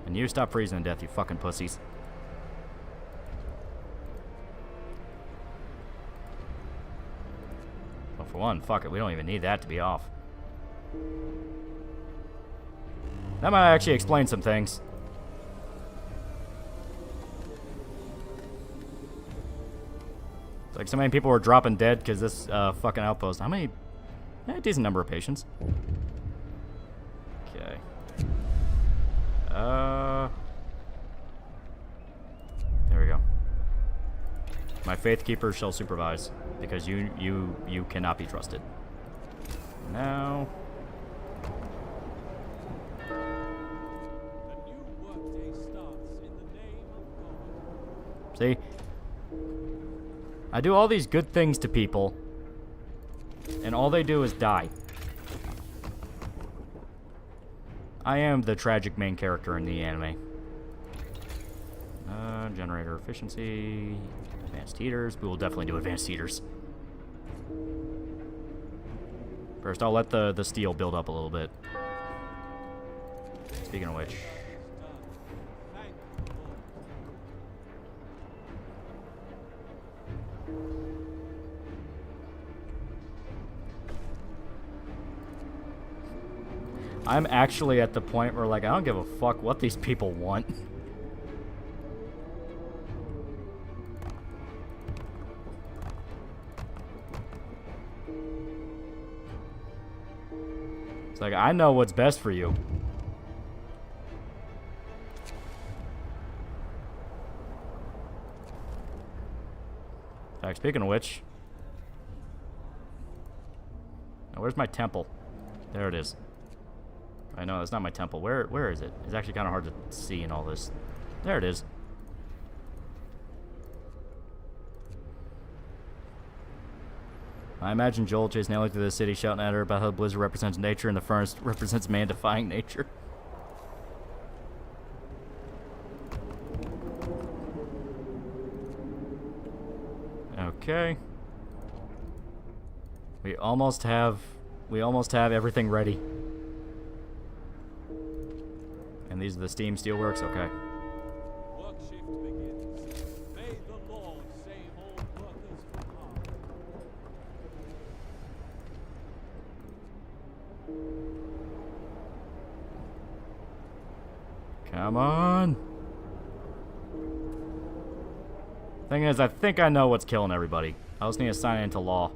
And you stop freezing to death, you fucking pussies. Well, for one, fuck it, we don't even need that to be off. That might actually explain some things. It's like so many people were dropping dead because this fucking outpost. How many? Yeah, a decent number of patients. Okay. There we go. My faith keeper shall supervise because you cannot be trusted. Now. See? I do all these good things to people, and all they do is die. I am the tragic main character in the anime. Generator efficiency, advanced heaters. We will definitely do advanced heaters. First, I'll let the steel build up a little bit. Speaking of which... I'm actually at the point where, like, I don't give a fuck what these people want. It's like, I know what's best for you. In fact, speaking of which... Now, where's my temple? There it is. I know, that's not my temple. Where is it? It's actually kind of hard to see in all this. There it is. I imagine Joel chasing Ellie through the city, shouting at her about how the blizzard represents nature and the furnace represents man defying nature. Okay. We almost have everything ready. And these are the steam steelworks? Okay. Work shift begins. May the Lord save all workers from harm. Come on. Thing is, I think I know what's killing everybody. I just need to sign into law.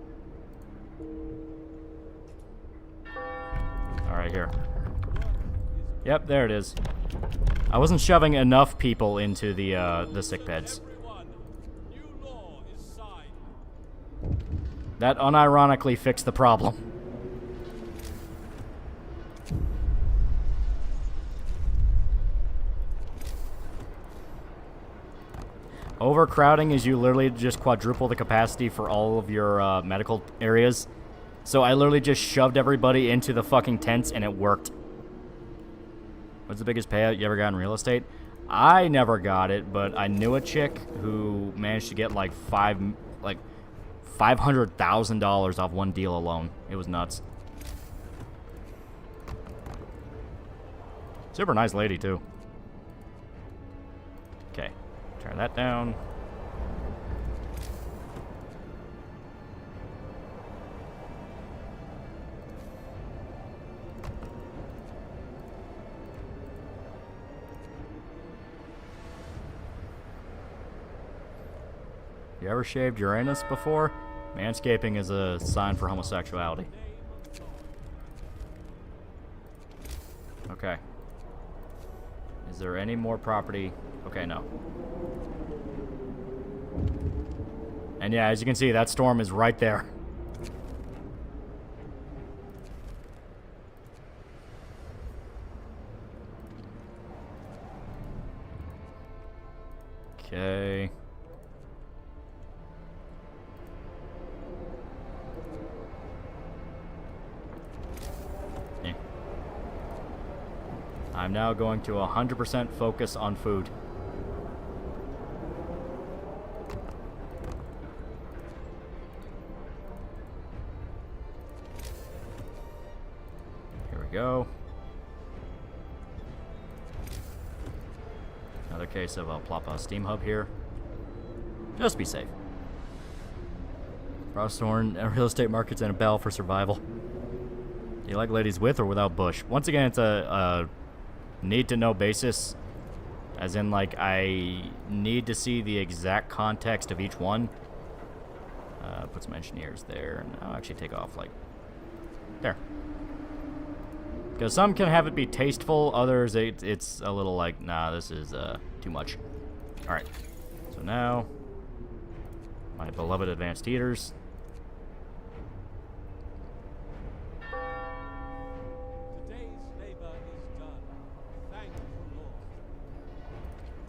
Alright, here. Yep, there it is. I wasn't shoving enough people into the sick beds. That unironically fixed the problem. Overcrowding is you literally just quadruple the capacity for all of your medical areas. So I literally just shoved everybody into the fucking tents and it worked. What's the biggest payout you ever got in real estate? I never got it, but I knew a chick who managed to get like $500,000 off one deal alone. It was nuts. Super nice lady, too. Okay. Turn that down. You ever shaved Uranus before? Manscaping is a sign for homosexuality. Okay. Is there any more property? Okay, no. And yeah, as you can see, that storm is right there. Okay. I'm now going to 100% focus on food. Here we go. Another case of I'll plop a steam hub here. Just be safe. Frosthorn, real estate market's in a bell for survival. Do you like ladies with or without bush? Once again, it's a need to know basis, as in like I need to see the exact context of each one. Put some engineers there, and I'll actually take off like there, because some can have it be tasteful, others it's a little like, nah, this is too much. All right, so now my beloved advanced heaters.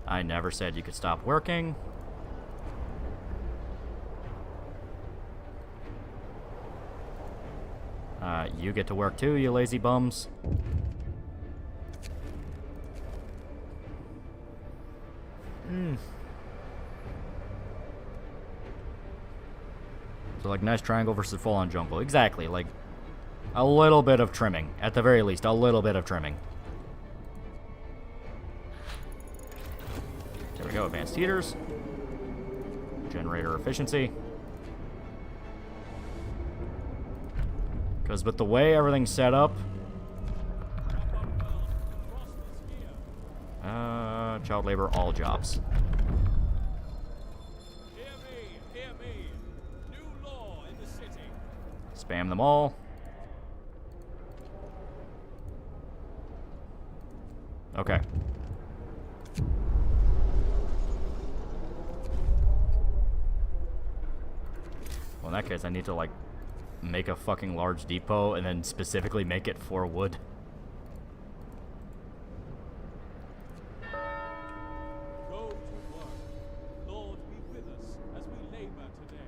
I never said you could stop working. You get to work too, you lazy bums. So like nice triangle versus full-on jungle. Exactly, like a little bit of trimming. At the very least, a little bit of trimming. There we go, advanced heaters. Generator efficiency. Because with the way everything's set up... child labor, all jobs. Hear me. New law in the city. Spam them all. Okay. Well, in that case, I need to, like, make a fucking large depot and then specifically make it for wood. Go to work. Lord, be with us as we labor today.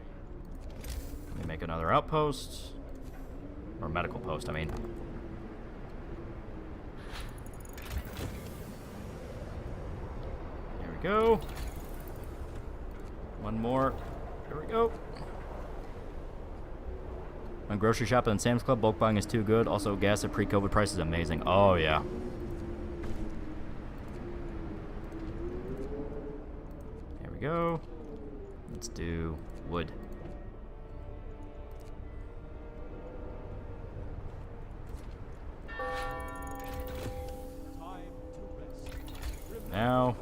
Let me make another outpost. Or medical post, I mean. There we go. One more. There we go. When grocery shopping and Sam's Club, bulk buying is too good. Also, gas at pre-COVID price is amazing. Oh, yeah. There we go. Let's do wood. Now,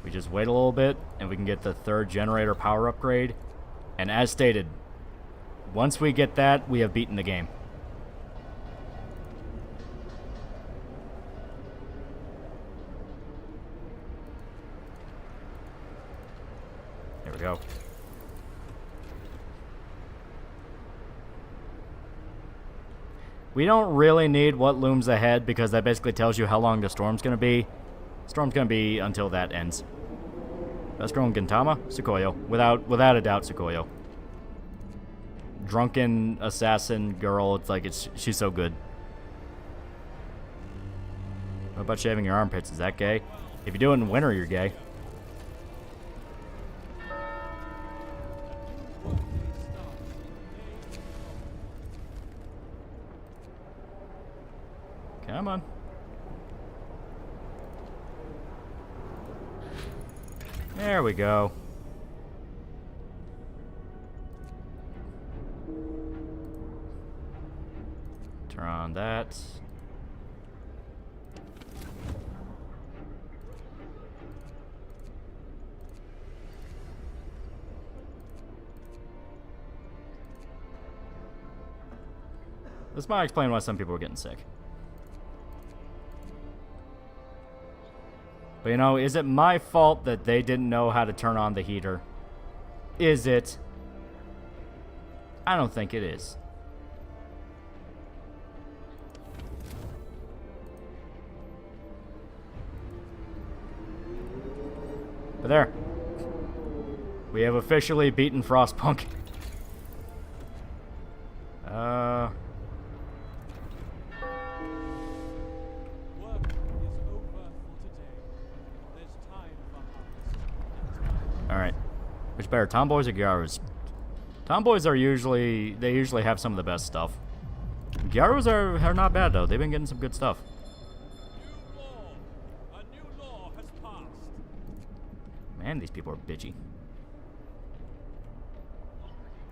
we just wait a little bit, and we can get the third generator power upgrade. And as stated, once we get that, we have beaten the game. There we go. We don't really need what looms ahead, because that basically tells you how long the storm's going to be. Storm's going to be until that ends. Best girl in Gintama? Tsukuyo. Without a doubt, Tsukuyo. Drunken assassin girl, it's like she's so good. What about shaving your armpits? Is that gay? If you do it in winter, you're gay. Come on. There we go. Turn on that. This might explain why some people are getting sick. But you know, is it my fault that they didn't know how to turn on the heater? Is it? I don't think it is. But there. We have officially beaten Frostpunk. Work is over for today. There's time for harvest. Alright. Which better, Tomboys or Gyarus? Tomboys are usually, they usually have some of the best stuff. Gyarus are not bad though, they've been getting some good stuff. New law. A new law has passed. Man, these people are bitchy.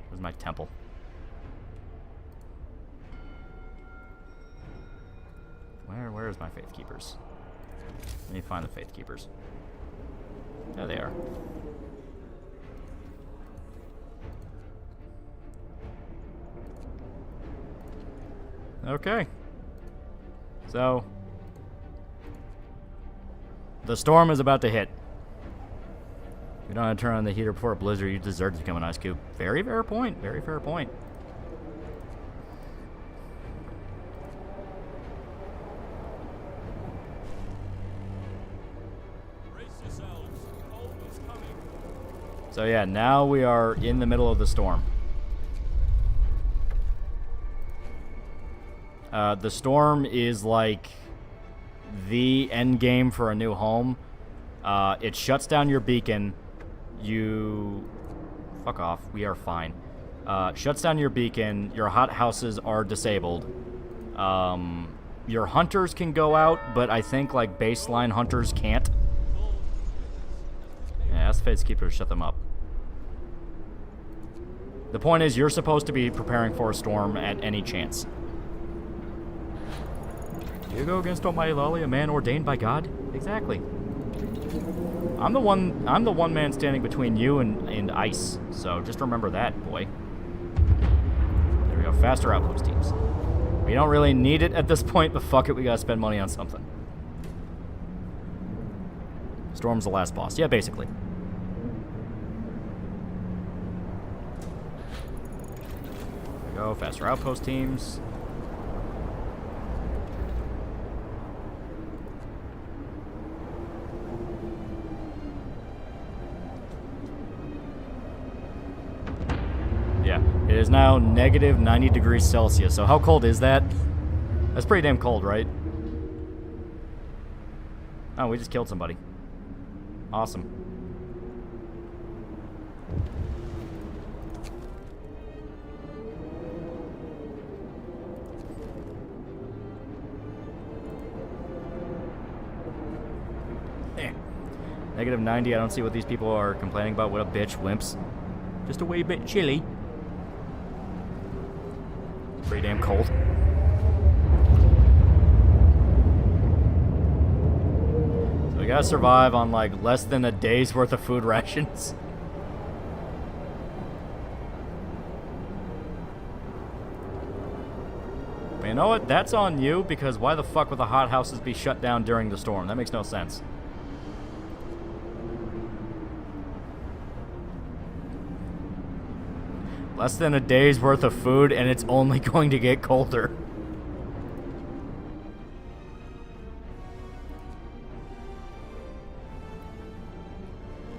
Where's my temple? Where is my Faith Keepers? Let me find the Faith Keepers. There they are. Okay. So, the storm is about to hit. We don't have to turn on the heater before a blizzard. You deserve to become an ice cube. Very fair point. Very fair point. Brace yourselves. Cold is coming. So yeah, now we are in the middle of the storm. The storm is like the end game for a new home. It shuts down your beacon. Fuck off. We are fine. Shuts down your beacon. Your hothouses are disabled. Your hunters can go out, but I think like baseline hunters can't. Yeah, ask the Faith Keeper to shut them up. The point is, you're supposed to be preparing for a storm at any chance. You go against TheAlmightyLoli, a man ordained by God? Exactly. I'm the one man standing between you and ice. So just remember that, boy. There we go. Faster outpost teams. We don't really need it at this point, but fuck it, we gotta spend money on something. Storm's the last boss. Yeah, basically. There we go. Faster outpost teams. It is now negative 90 degrees Celsius. So how cold is that? That's pretty damn cold, right? Oh, we just killed somebody. Awesome. Negative 90, I don't see what these people are complaining about. What a bitch, wimps. Just a wee bit chilly. Pretty damn cold. So we gotta survive on like less than a day's worth of food rations. But you know what? That's on you, because why the fuck would the hothouses be shut down during the storm? That makes no sense. Less than a day's worth of food, and it's only going to get colder.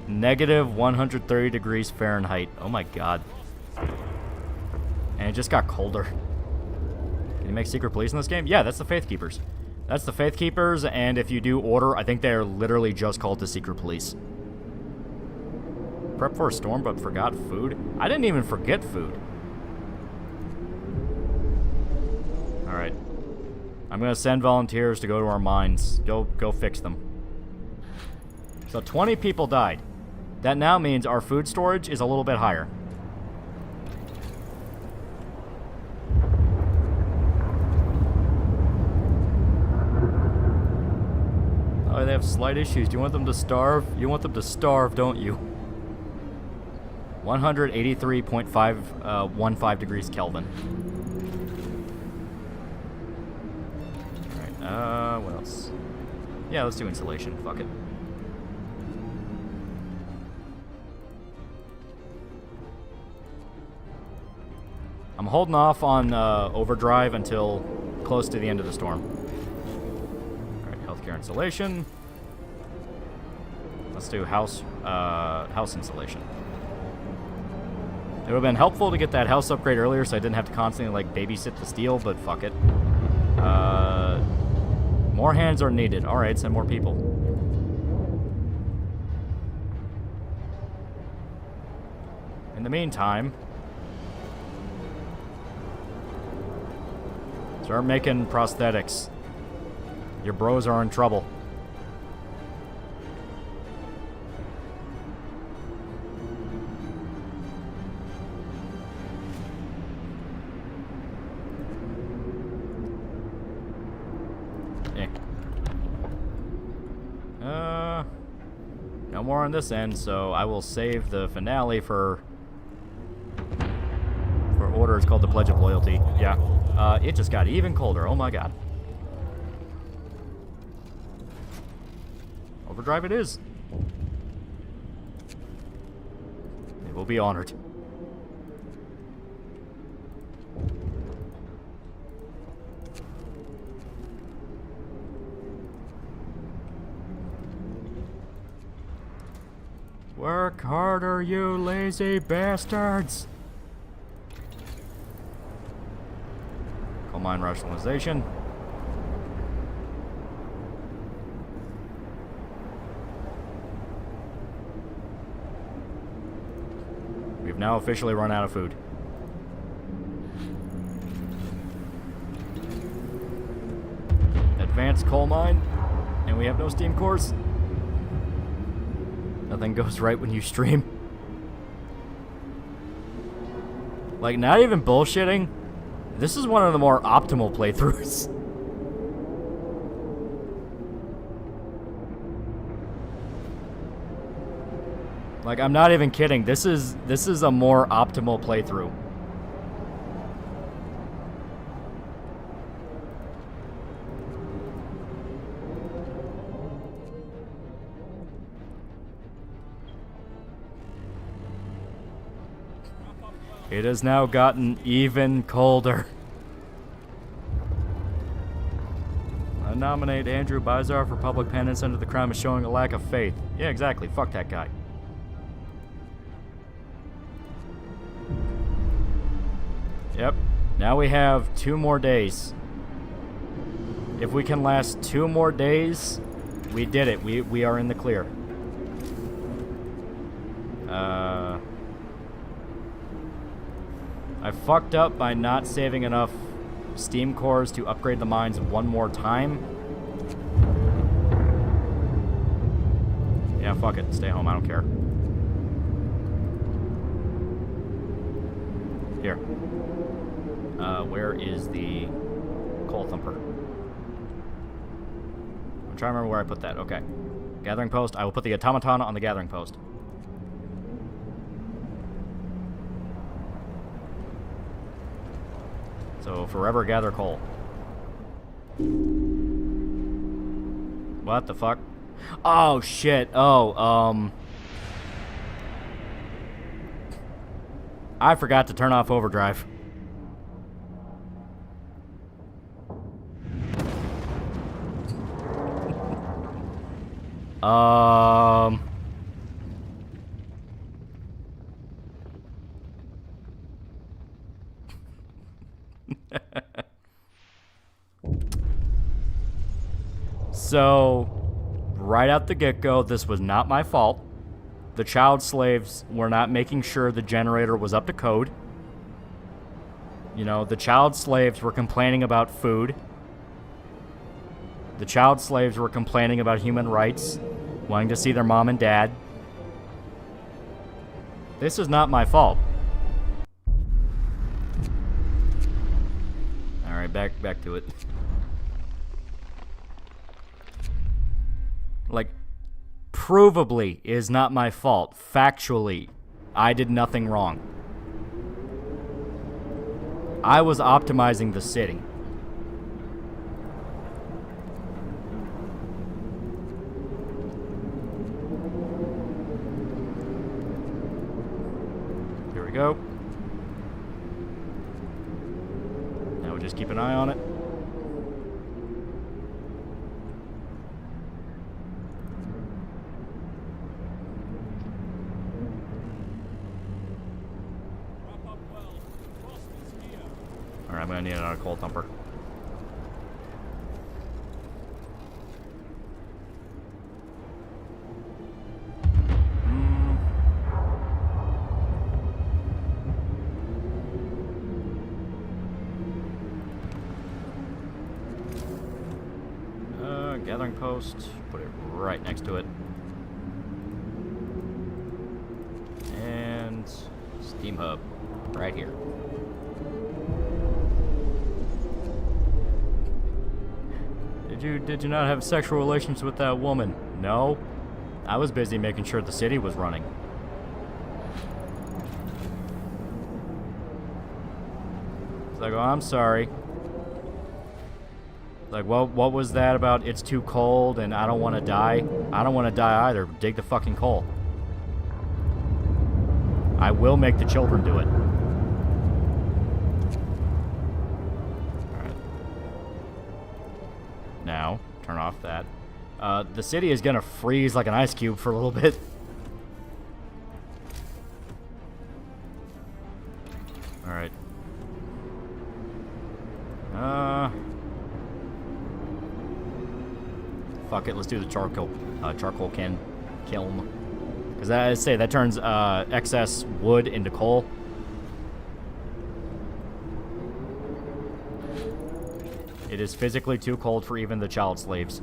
Negative 130 degrees Fahrenheit. Oh my god. And it just got colder. Can you make secret police in this game? Yeah, that's the Faith Keepers. That's the Faith Keepers, and if you do order, I think they're literally just called the secret police. Prep for a storm, but forgot food? I didn't even forget food. Alright. I'm gonna send volunteers to go to our mines. Go fix them. So 20 people died. That now means our food storage is a little bit higher. Oh, they have slight issues. Do you want them to starve? You want them to starve, don't you? 183.515 degrees Kelvin. Alright, what else? Yeah, let's do insulation. Fuck it. I'm holding off on overdrive until close to the end of the storm. Alright, healthcare insulation. Let's do house insulation. It would have been helpful to get that house upgrade earlier so I didn't have to constantly, like, babysit the steel, but fuck it. More hands are needed. Alright, send more people. In the meantime, start making prosthetics. Your bros are in trouble. No more on this end, so I will save the finale for orders called the Pledge of Loyalty. Yeah. It just got even colder. Oh my god. Overdrive it is. It will be honored. Work harder, you lazy bastards! Coal mine rationalization. We've now officially run out of food. Advanced coal mine, and we have no steam cores. Nothing goes right when you stream. Like, not even bullshitting. This is one of the more optimal playthroughs. Like, I'm not even kidding. This is a more optimal playthrough. It has now gotten even colder. I nominate Andrew Bizar for public penance under the crime of showing a lack of faith. Yeah, exactly. Fuck that guy. Yep. Now we have 2 more days. If we can last 2 more days, we did it. We are in the clear. I fucked up by not saving enough steam cores to upgrade the mines one more time. Yeah, fuck it. Stay home. I don't care. Here. Where is the coal thumper? I'm trying to remember where I put that. Okay. Gathering post. I will put the automaton on the gathering post. So, forever gather coal. What the fuck? Oh, shit. Oh, I forgot to turn off overdrive. So, right out the get-go, this was not my fault. The child slaves were not making sure the generator was up to code. You know, the child slaves were complaining about food. The child slaves were complaining about human rights, wanting to see their mom and dad. This is not my fault. Alright, back to it. Like, provably is not my fault. Factually, I did nothing wrong. I was optimizing the city. Here we go. Now we'll just keep an eye on it. Alright, I'm gonna need another coal thumper. Gathering post. Put it right next to it. And steam hub right here. Did you not have sexual relations with that woman? No. I was busy making sure the city was running. It's like, oh, I'm sorry. Like, what was that about? It's too cold and I don't want to die. I don't want to die either. Dig the fucking coal. I will make the children do it. Now, turn off that. The city is gonna freeze like an ice cube for a little bit. Alright. Fuck it, let's do the charcoal kiln. Because I say that turns excess wood into coal. It is physically too cold for even the child slaves.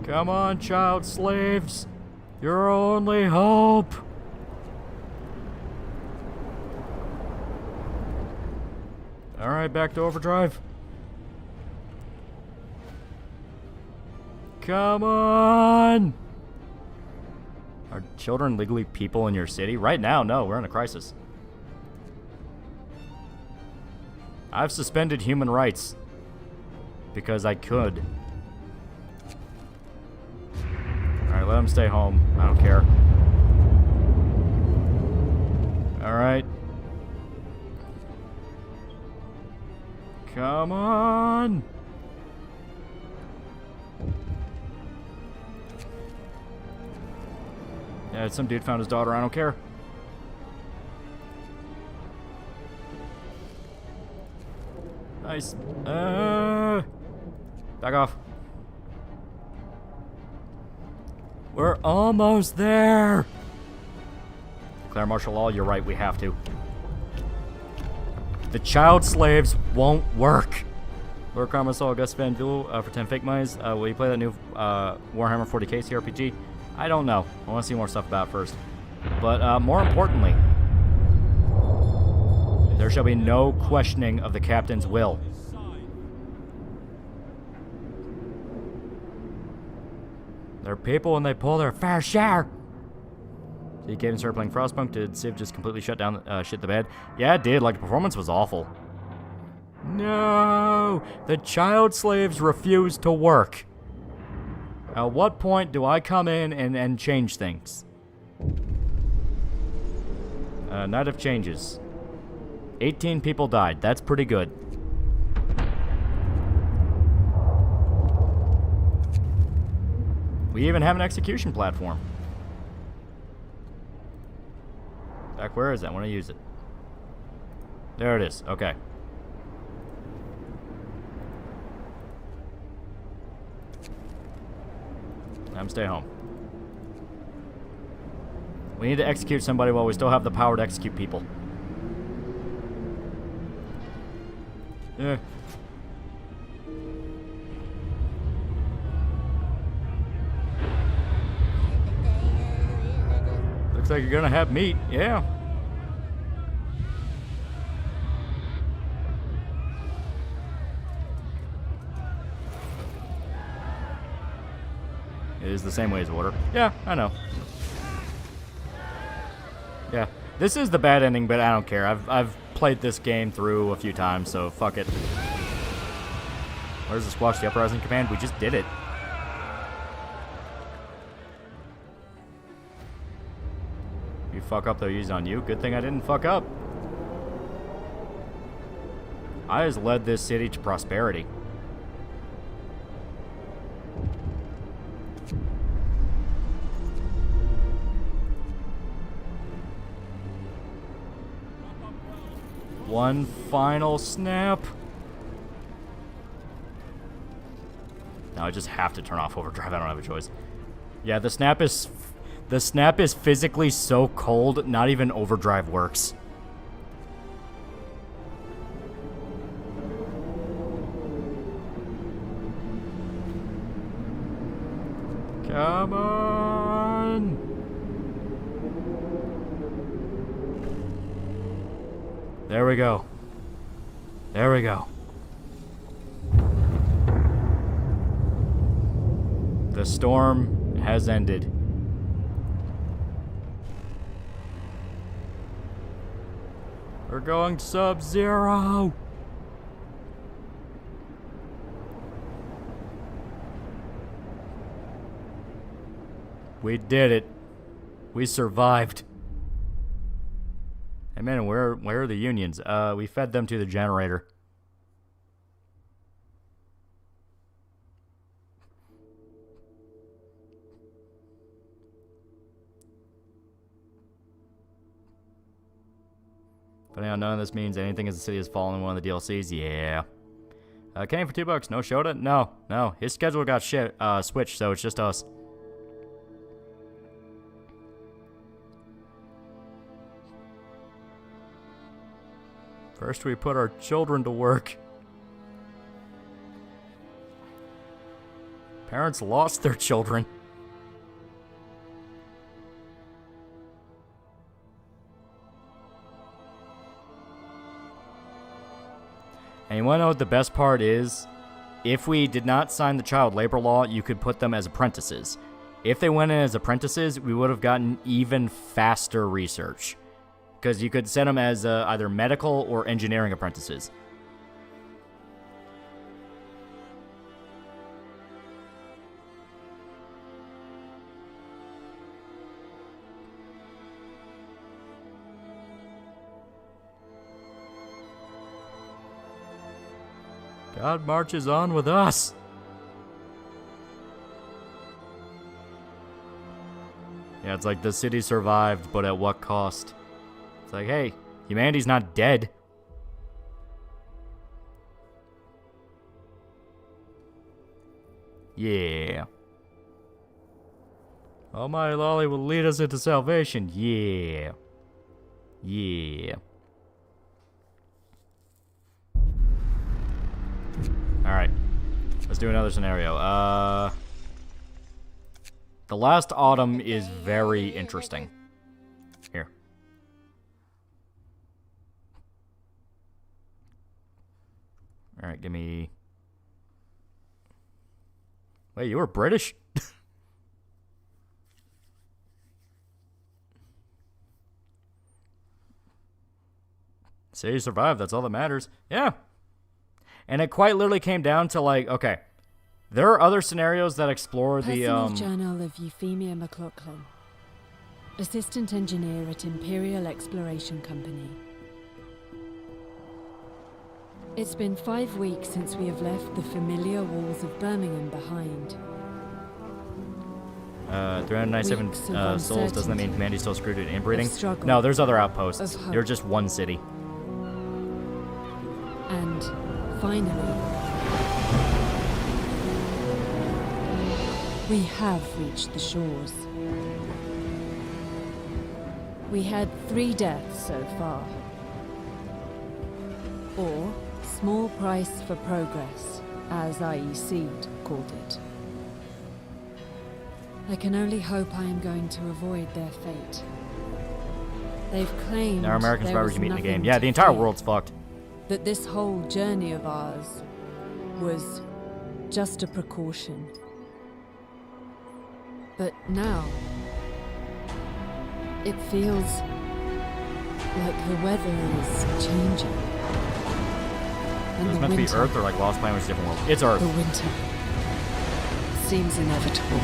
Come on, child slaves. Your only hope. Alright, back to overdrive. Come on! Are children legally people in your city? Right now, no, we're in a crisis. I've suspended human rights. Because I could. Alright, let them stay home. I don't care. Alright. Come on! Yeah, some dude found his daughter. I don't care. Nice. Back off. We're almost there! Declare martial law. You're right, we have to. The child slaves won't work. Lord Karma saw Gus Van Duel for 10 fake monies. Will you play that new Warhammer 40k CRPG? I don't know. I want to see more stuff about it first. But more importantly, there shall be no questioning of the captain's will. They're people and they pull their fair share. So you came and started playing Frostpunk. Did Civ just completely shut down, shit the bed? Yeah, it did. Like, the performance was awful. No! The child slaves refuse to work. At what point do I come in and change things? Night of changes. 18 people died. That's pretty good. We even have an execution platform. Back, where is that? I want to use it. There it is. Okay. I'm stay home. We need to execute somebody while we still have the power to execute people. Yeah. Looks like you're gonna have meat, yeah. It is the same way as water. Yeah, I know. Yeah, this is the bad ending, but I don't care. I've played this game through a few times, so fuck it. Where's the squash the uprising command? We just did it. You fuck up, they'll use it on you. Good thing I didn't fuck up. I just led this city to prosperity. One final snap. Now I just have to turn off overdrive. I don't have a choice. Yeah, the snap is physically so cold, not even overdrive works. Come on. There we go. There we go. The storm has ended. We're going sub-zero. We did it. We survived. Hey man, where are the unions? We fed them to the generator. Depending on none of this means anything as the city has fallen in one of the DLCs, yeah. Kenny for $2, no Shota? No. His schedule got switched, so it's just us. First we put our children to work. Parents lost their children. And you want to know what the best part is? If we did not sign the child labor law, you could put them as apprentices. If they went in as apprentices, we would have gotten even faster research. Because you could send them as either medical or engineering apprentices. God marches on with us. Yeah, it's like the city survived, but at what cost? It's like, hey, humanity's not dead. Yeah. AlmightyLoli will lead us into salvation. Yeah. Yeah. Alright. Let's do another scenario. The last autumn is very interesting. Here. Alright, give me... Wait, you were British? Say you survived, that's all that matters. Yeah. And it quite literally came down to like, okay, there are other scenarios that explore Personal Journal of Euphemia McLaughlin, Assistant Engineer at Imperial Exploration Company. It's been 5 weeks since we have left the familiar walls of Birmingham behind. 397 souls, doesn't that mean humanity's still screwed at inbreeding? No, there's other outposts. You're just one city. And, finally, We have reached the shores. We had 3 deaths so far. Or, small price for progress, as IEC called it. I can only hope I am going to avoid their fate. They've claimed There are American there survivors was you meet in the game. nothing Yeah, to the entire fear. world's fucked. That this whole journey of ours was just a precaution. But now, it feels like the weather is changing. And It was the meant to be winter, Earth or like Lost Planet was a different world. It's Earth. the winter seems inevitable.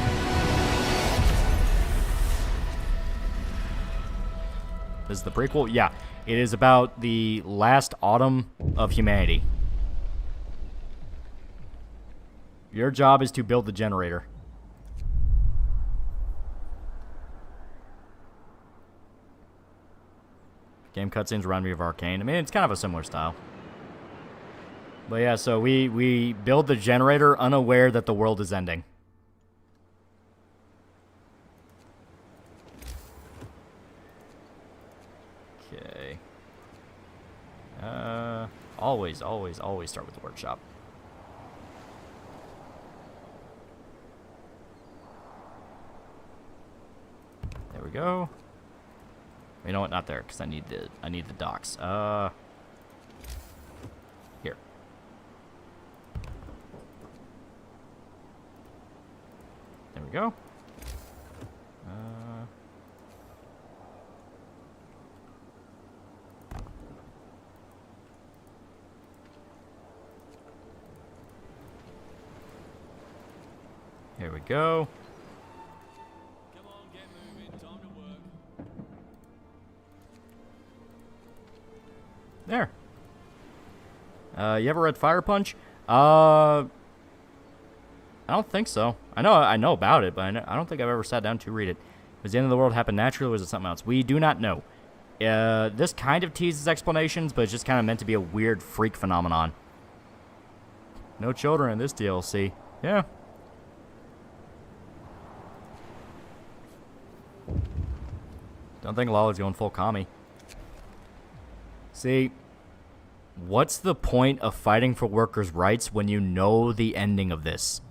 This is the prequel? Yeah. It is about the last autumn of humanity. Your job is to build the generator. Game cutscenes remind me of Arcane. I mean, it's kind of a similar style. But yeah, so we build the generator unaware that the world is ending. Okay. Always start with the workshop. There we go. You know what? Not there, because I need the docks. Here. There we go. Here we go. Come on, get moving. Time to work. There. You ever read Fire Punch? I don't think so. I know about it, but I don't think I've ever sat down to read it. Was the end of the world happen naturally, or was it something else? We do not know. This kind of teases explanations, but it's just kind of meant to be a weird freak phenomenon. No children in this DLC. Yeah. Don't think Loli's going full commie. See, what's the point of fighting for workers' rights when you know the ending of this?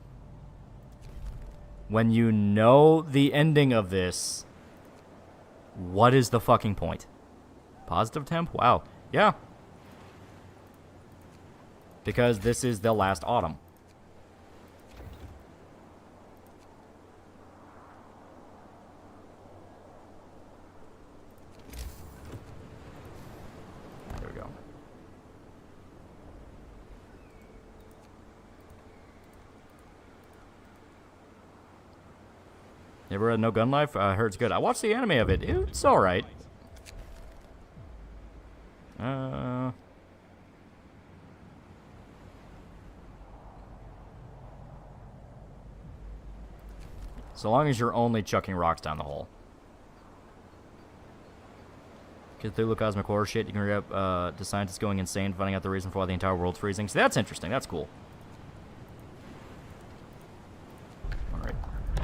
When you know the ending of this, what is the fucking point? Positive temp? Wow. Yeah. Because this is the last autumn. There we go. You ever read No Gun Life? I heard it's good. I watched the anime of it. It's alright. So long as you're only chucking rocks down the hole. Cthulhu Cosmic Horror shit. You can read up the scientists going insane, finding out the reason for why the entire world's freezing. So that's interesting. That's cool. Alright.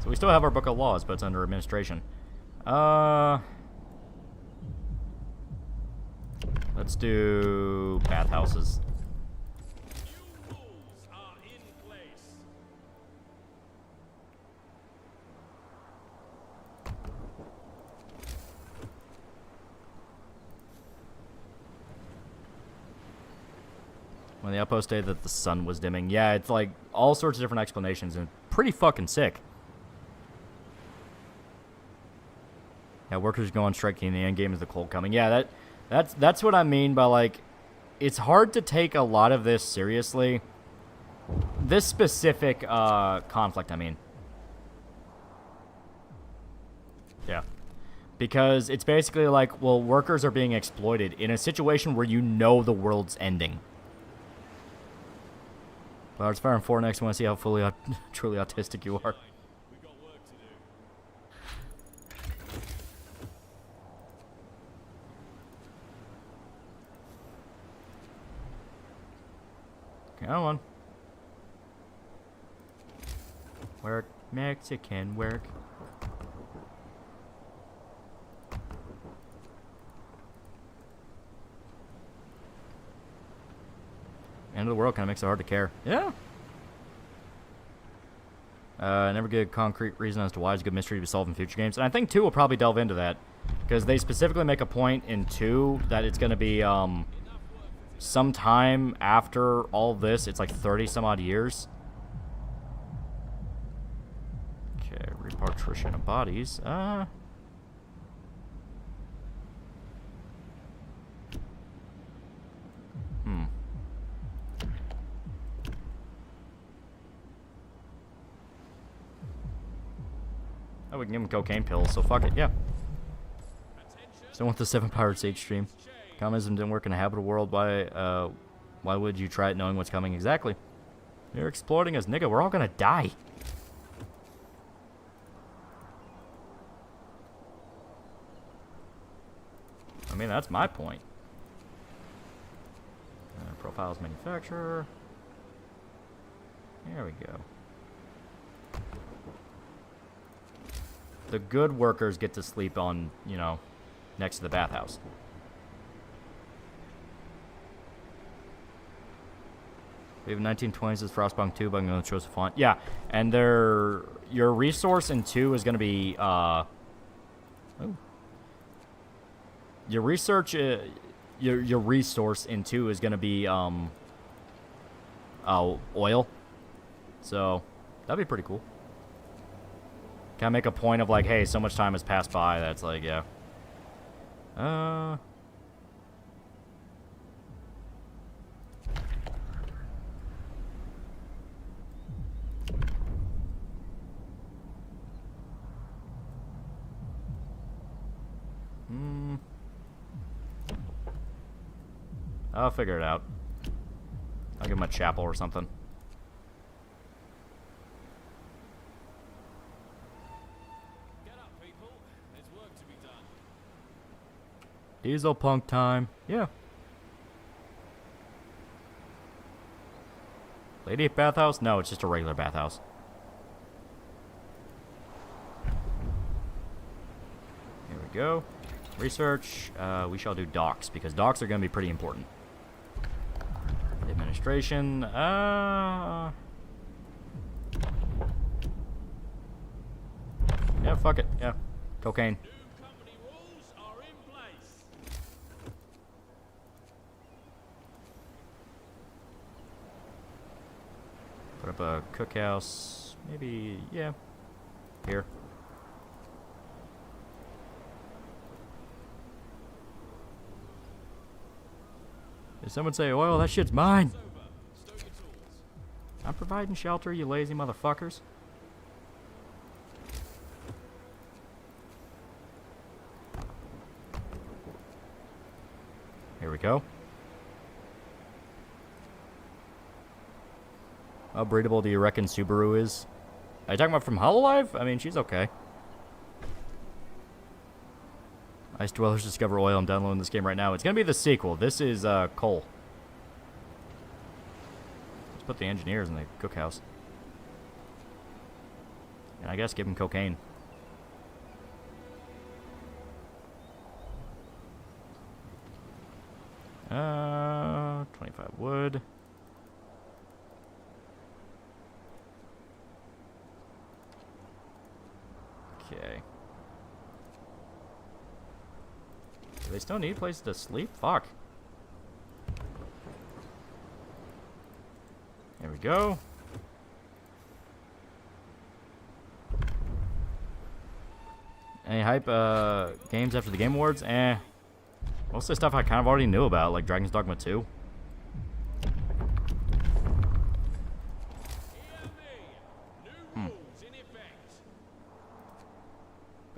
So we still have our book of laws, but it's under administration. Let's do bathhouses. New rules are in place. When the outpost stated that the sun was dimming. Yeah, it's like all sorts of different explanations and pretty fucking sick. Yeah, workers go on strike in the end game is the cold coming. Yeah, that's what I mean by like, it's hard to take a lot of this seriously. This specific conflict, I mean. Yeah. Because it's basically like, well, workers are being exploited in a situation where you know the world's ending. Well, it's Fire and 4 next. I want to see how fully, truly autistic you are. We got work to do. Come on. Where? Mexican work. End of the world kind of makes it hard to care. Yeah. Never get a concrete reason as to why it's a good mystery to be solved in future games. And I think 2 will probably delve into that. Because they specifically make a point in 2 that it's going to be sometime after all this. It's like 30 some odd years. Okay, repatriation of bodies. Oh, we can give him cocaine pills, so fuck it, yeah. Still want the 7 Pirate Sage stream. Communism didn't work in a habitable world. Why would you try it knowing what's coming? Exactly. You're exploiting us, nigga. We're all gonna die. I mean, that's my point. Profiles manufacturer. There we go. The good workers get to sleep on, you know, next to the bathhouse. We have 1920s as Frostpunk 2, but I'm going to choose a font. Yeah, and your resource in 2 is going to be, your research, your resource in 2 is going to be, oil. So, that'd be pretty cool. Can I make a point of like, hey, so much time has passed by that's like, yeah. I'll figure it out. I'll give him a chapel or something. Diesel punk time. Yeah. Lady bathhouse? No, it's just a regular bathhouse. Here we go. Research. We shall do docks because docks are going to be pretty important. Administration. Yeah, fuck it. Yeah. Cocaine. Put up a cookhouse, maybe, yeah, here. Did someone say, well, that shit's mine? I'm providing shelter, you lazy motherfuckers. Here we go. How breedable do you reckon Subaru is? Are you talking about from Hololive? I mean, she's okay. Ice Dwellers discover oil. I'm downloading this game right now. It's going to be the sequel. This is coal. Let's put the engineers in the cookhouse. And I guess give them cocaine. Uh, 25 wood. Okay. Do they still need places to sleep? Fuck. There we go. Any hype games after the Game Awards? Most of the stuff I kind of already knew about, like Dragon's Dogma 2.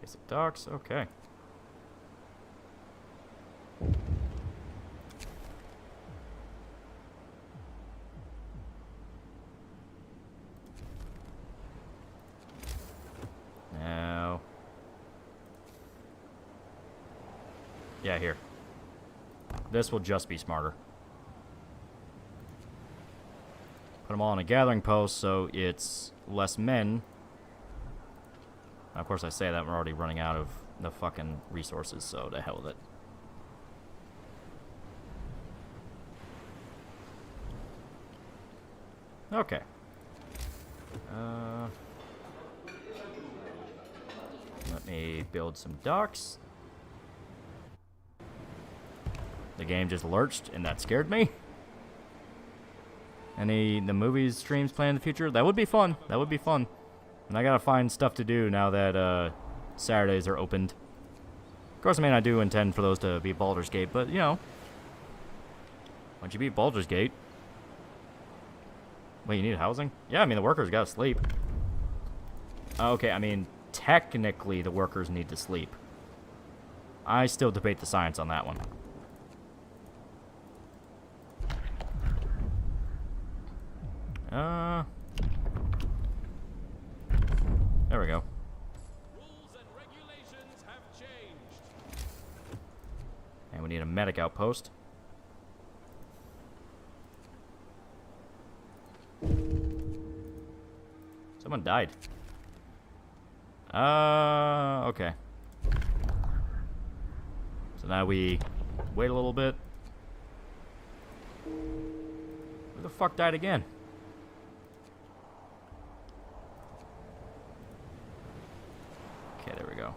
Basic docks, okay. Now. Yeah, here. This will just be smarter. Put them all on a gathering post so it's less men Of course, I say that we're already running out of the fucking resources, so to hell with it. Okay. Let me build some docks. The game just lurched, and that scared me. The movies, streams planned in the future? That would be fun. That would be fun. And I gotta find stuff to do now that Saturdays are opened. Of course, I mean, I do intend for those to be Baldur's Gate, but, you know. Once you beat Baldur's Gate... Wait, you need housing? Yeah, I mean, the workers gotta sleep. Okay, I mean, technically the workers need to sleep. I still debate the science on that one. There we go. Rules and regulations have changed. And we need a medic outpost. Someone died. Okay. So now we wait a little bit. Who the fuck died again? Okay, there we go.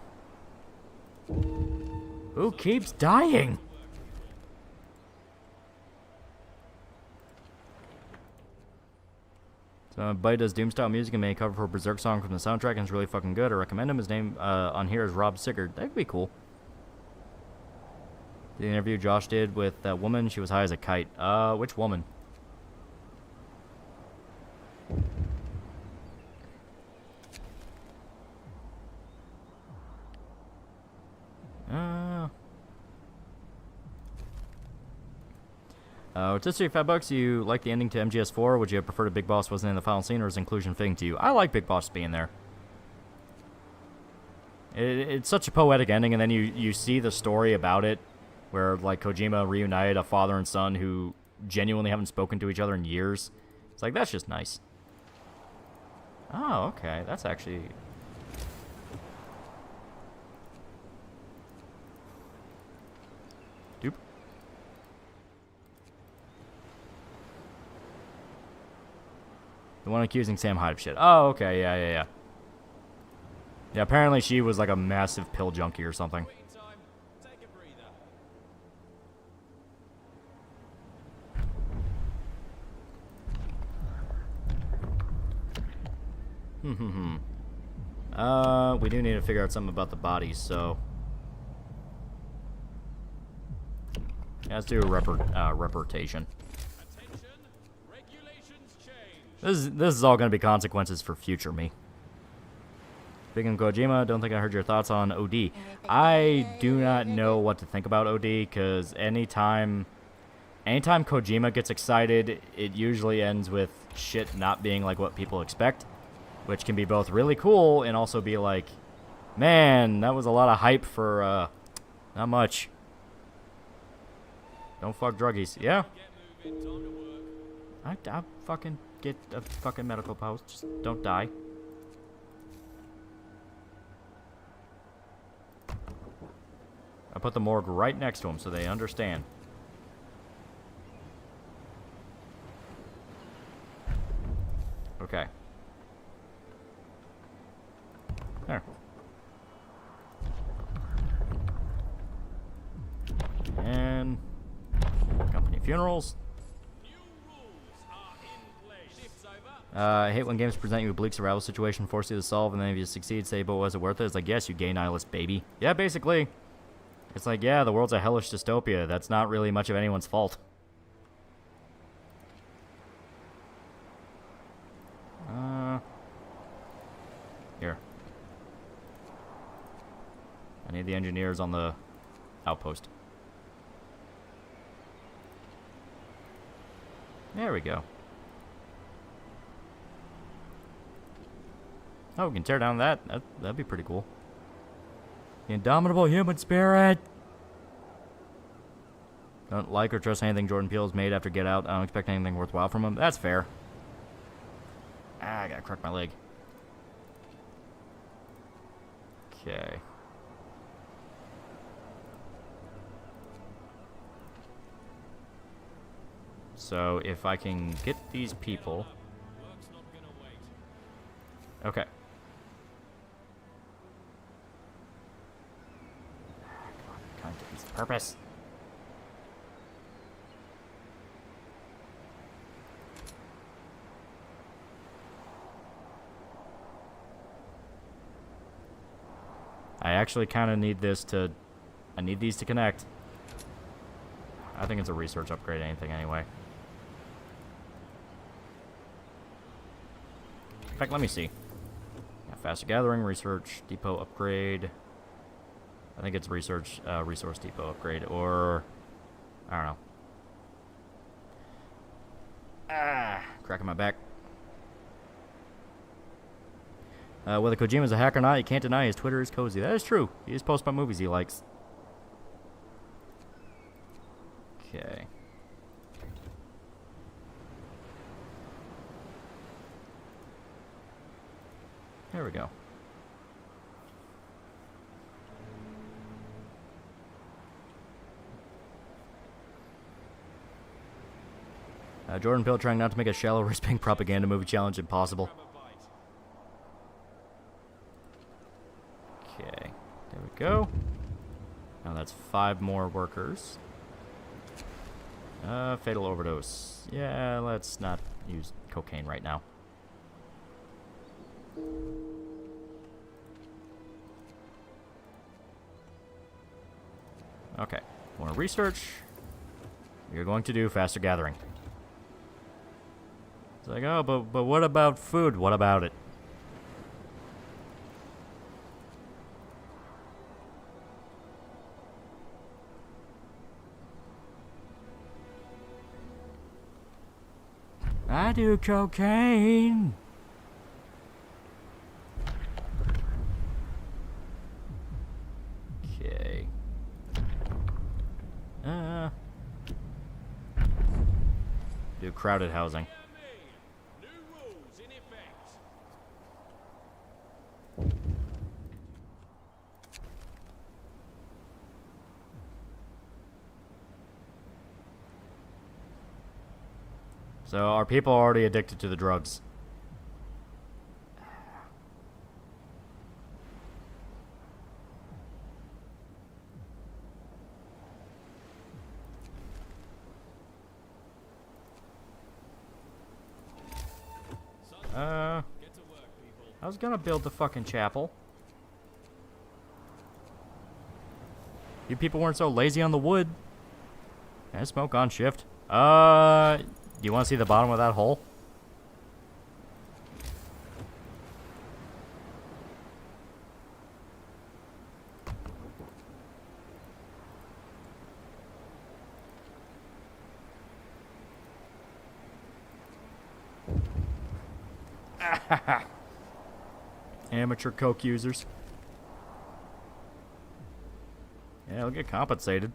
Who keeps dying? So Buddy does Doom-style music and made a cover for a Berserk song from the soundtrack, and it's really fucking good. I recommend him. His name on here is Rob Sigurd. That could be cool. The interview Josh did with that woman, she was high as a kite. Which woman? Rotisserie $5. You like the ending to MGS4? Would you have preferred a Big Boss wasn't in the final scene, or is inclusion fitting to you? I like Big Boss being there. It's such a poetic ending, and then you see the story about it, where like Kojima reunited a father and son who genuinely haven't spoken to each other in years. It's like, that's just nice. Oh, okay. That's actually... Doop. The one accusing Sam Hyde of shit. Oh, okay. Yeah. Yeah, apparently she was like a massive pill junkie or something. Waiting time. Take a breather. We do need to figure out something about the bodies, so... Yeah, let's do a reportation. Attention. Regulations change. This is all going to be consequences for future me. Speaking of Kojima, don't think I heard your thoughts on OD. I do not know what to think about OD, because anytime Kojima gets excited, it usually ends with shit not being like what people expect, which can be both really cool and also be like, man, that was a lot of hype for not much. Don't fuck druggies. Yeah. Get moving. Time to work. I'll fucking get a fucking medical post. Just don't die. I put the morgue right next to them so they understand. Okay. There. And company funerals. New rules are in place. Shift's over. I hate when games present you with a bleak survival situation, force you to solve, and then if you succeed, say, but was it worth it? It's like, yes, you gay nihilist baby. Yeah, basically. It's like, yeah, the world's a hellish dystopia. That's not really much of anyone's fault. Here. I need the engineers on the outpost. There we go. Oh, we can tear down that'd be pretty cool. The indomitable human spirit! Don't like or trust anything Jordan Peele has made after Get Out. I don't expect anything worthwhile from him. That's fair. Ah, I gotta crack my leg. Okay. So if I can get these people... Okay. Kind of defeats the purpose. I actually kind of need this to... I need these to connect. I think it's a research upgrade, anything anyway. In fact, let me see. Yeah, faster gathering, research, depot upgrade. I think it's research, resource depot upgrade, or... I don't know. Ah, cracking my back. Whether Kojima's a hacker or not, you can't deny his Twitter is cozy. That is true. He just posts about movies he likes. Okay. There we go. Jordan Peele trying not to make a shallow wristband propaganda movie challenge impossible. Okay, there we go. Now that's 5 more workers. Fatal overdose. Yeah, let's not use cocaine right now. Okay, more research. You're going to do faster gathering. It's like, oh, but what about food? What about it? I do cocaine. Okay. Do crowded housing. New rules in effect. So are people already addicted to the drugs? Get to work, people. I was gonna build the fucking chapel. You people weren't so lazy on the wood. And smoke on shift. Do you want to see the bottom of that hole? Amateur coke users. Yeah, they'll get compensated.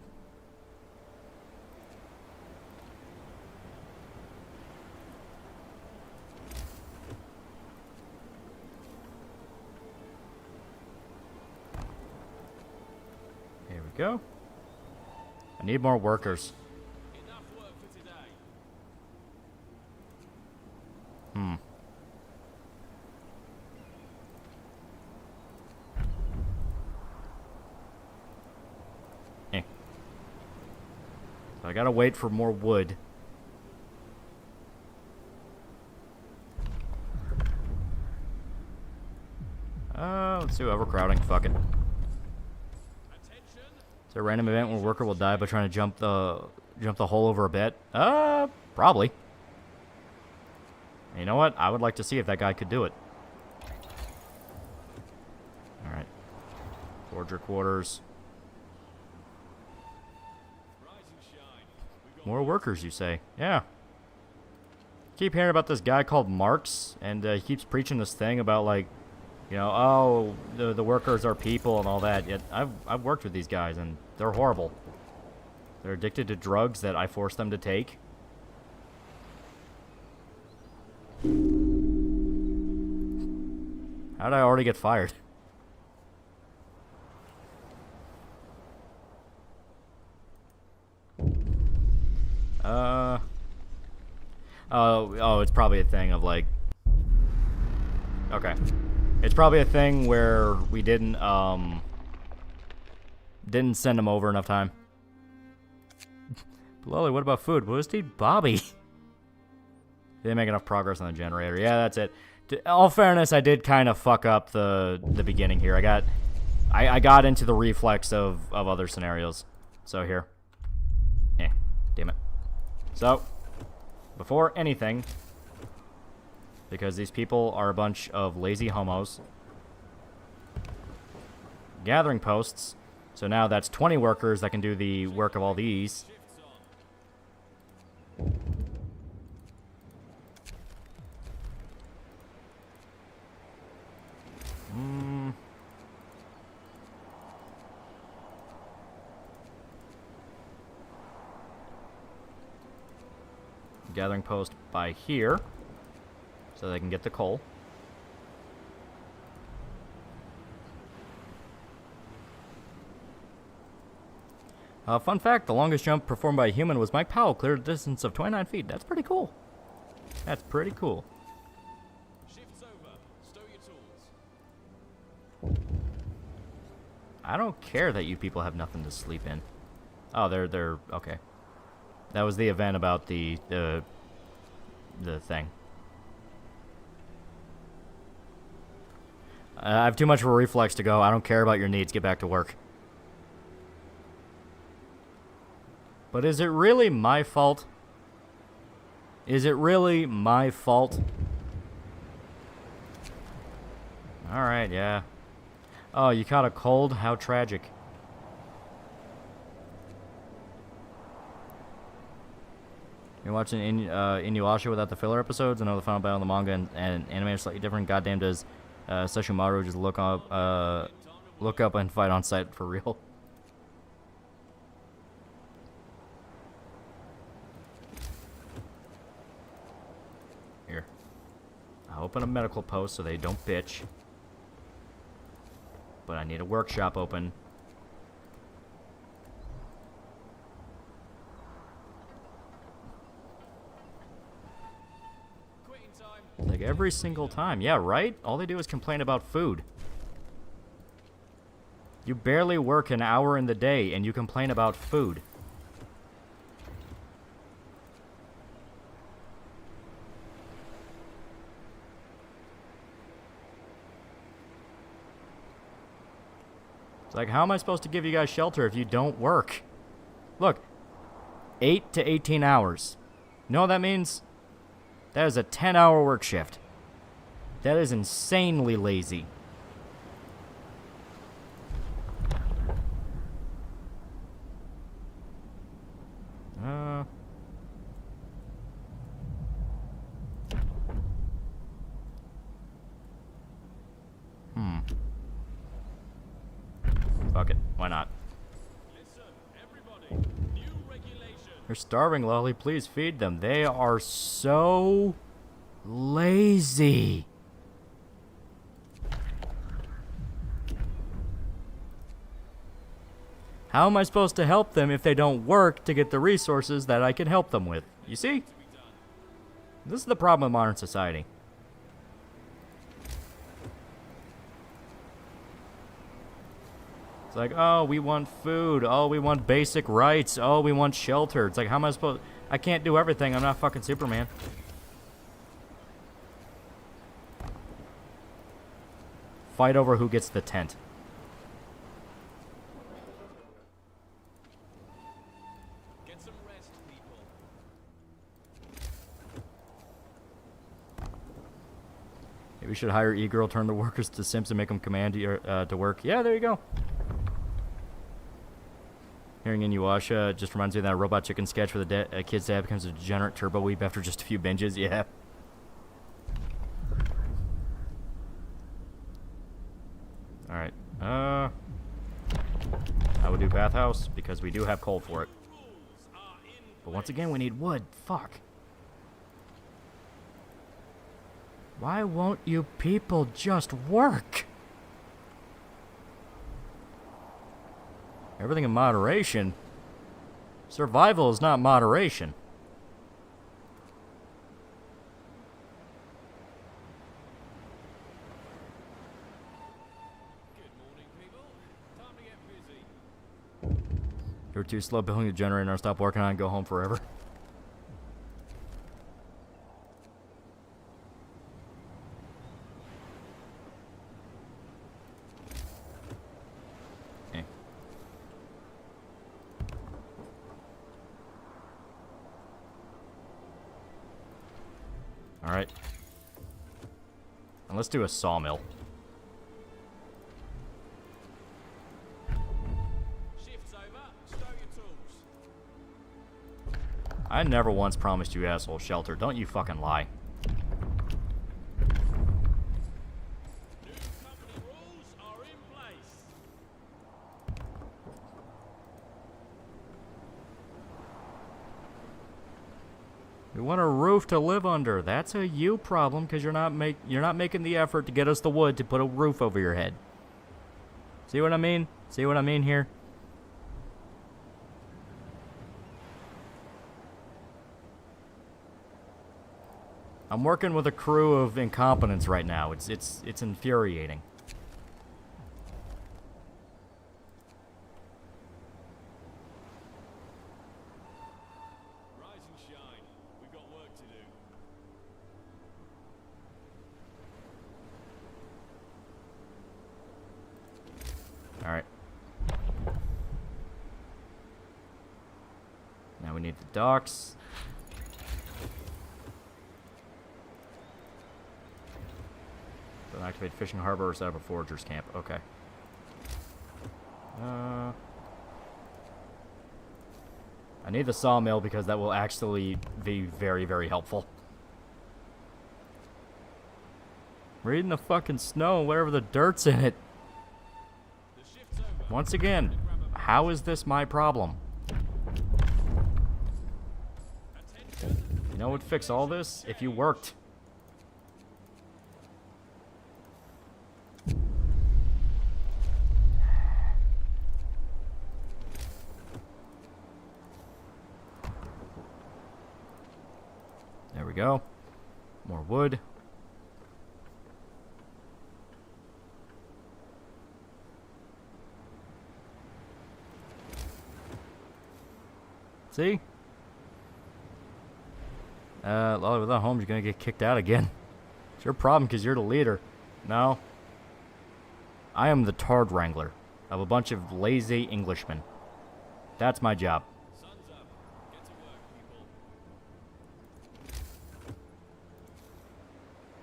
Here we go. I need more workers. Enough work for today. So I gotta wait for more wood. Let's do overcrowding. Fuck it. Attention. Is there a random event where a worker will die by trying to jump the hole over a bed? Probably. And you know what? I would like to see if that guy could do it. Alright. Forger quarters. Rise and shine. We got More workers, you say? Yeah. Keep hearing about this guy called Marx, and he keeps preaching this thing about, like, you know, oh, the workers are people and all that. Yet I've worked with these guys, and they're horrible. They're addicted to drugs that I force them to take. How did I already get fired? Oh, it's probably a thing of like... Okay. It's probably a thing where we didn't send them over enough time. Loli, what about food? We'll just eat Bobby. Didn't make enough progress on the generator. Yeah, that's it. In all fairness, I did kind of fuck up the beginning here. I got into the reflex of other scenarios. So here. Damn it. So, before anything, because these people are a bunch of lazy homos, gathering posts. So now that's 20 workers that can do the work of all these. Gathering post by here, so they can get the coal. Fun fact, the longest jump performed by a human was Mike Powell, cleared a distance of 29 feet. That's pretty cool. That's pretty cool. Shift's over. Stow your tools. I don't care that you people have nothing to sleep in. Oh, they're okay. That was the event about the thing. I have too much of a reflex to go. I don't care about your needs. Get back to work. But is it really my fault? Is it really my fault? Alright, yeah. Oh, you caught a cold? How tragic. You're watching Inuyasha without the filler episodes? I know the final battle in the manga and anime are slightly different. Goddamn, does Sesshomaru just look up and fight on site for real? Here. I'll open a medical post so they don't bitch. But I need a workshop open. Like every single time. Yeah, right? All they do is complain about food. You barely work an hour in the day and you complain about food. It's like, how am I supposed to give you guys shelter if you don't work? Look, 8 to 18 hours. You know what that means? That is a 10-hour work shift. That is insanely lazy. Fuck it. Why not? Listen, everybody. New regulations. They're starving, Loli. Please feed them. They are so lazy. How am I supposed to help them if they don't work to get the resources that I can help them with? You see? This is the problem with modern society. It's like, oh, we want food. Oh, we want basic rights. Oh, we want shelter. It's like, how am I supposed... I can't do everything. I'm not fucking Superman. Fight over who gets the tent. Get some rest, people. Maybe we should hire E-Girl, turn the workers to Sims, and make them command to work. Yeah, there you go. Hearing Inuyasha just reminds me of that Robot Chicken sketch where the kid's dad becomes a degenerate turbo weeb after just a few binges. Yeah. Alright. I would do bathhouse because we do have coal for it. But once again, we need wood. Fuck. Why won't you people just work? Everything in moderation. Survival is not moderation. You're too slow building the generator, and stop working on it and go home forever. Okay. Alright. And let's do a sawmill. Shift's over. Stow your tools. I never once promised you asshole shelter. Don't you fucking lie. New company rules are in place. We want a roof to live under. That's a you problem because you're not making the effort to get us the wood to put a roof over your head. See what I mean? See what I mean here? I'm working with a crew of incompetents right now. It's infuriating. Rise and shine. We've got work to do. All right. Now we need the docks. Don't activate fishing harbor or set up a foragers camp. Okay. I need the sawmill because that will actually be very, very helpful. Reading the fucking snow, whatever the dirt's in it. The shift's over. Once again, how is this my problem? Attention. You know what would fix all this? If you worked. There we go. More wood. See? Lolly, without homes, you're gonna get kicked out again. It's your problem because you're the leader. No. I am the Tard Wrangler of a bunch of lazy Englishmen. That's my job. Sun's up. Get to work, people.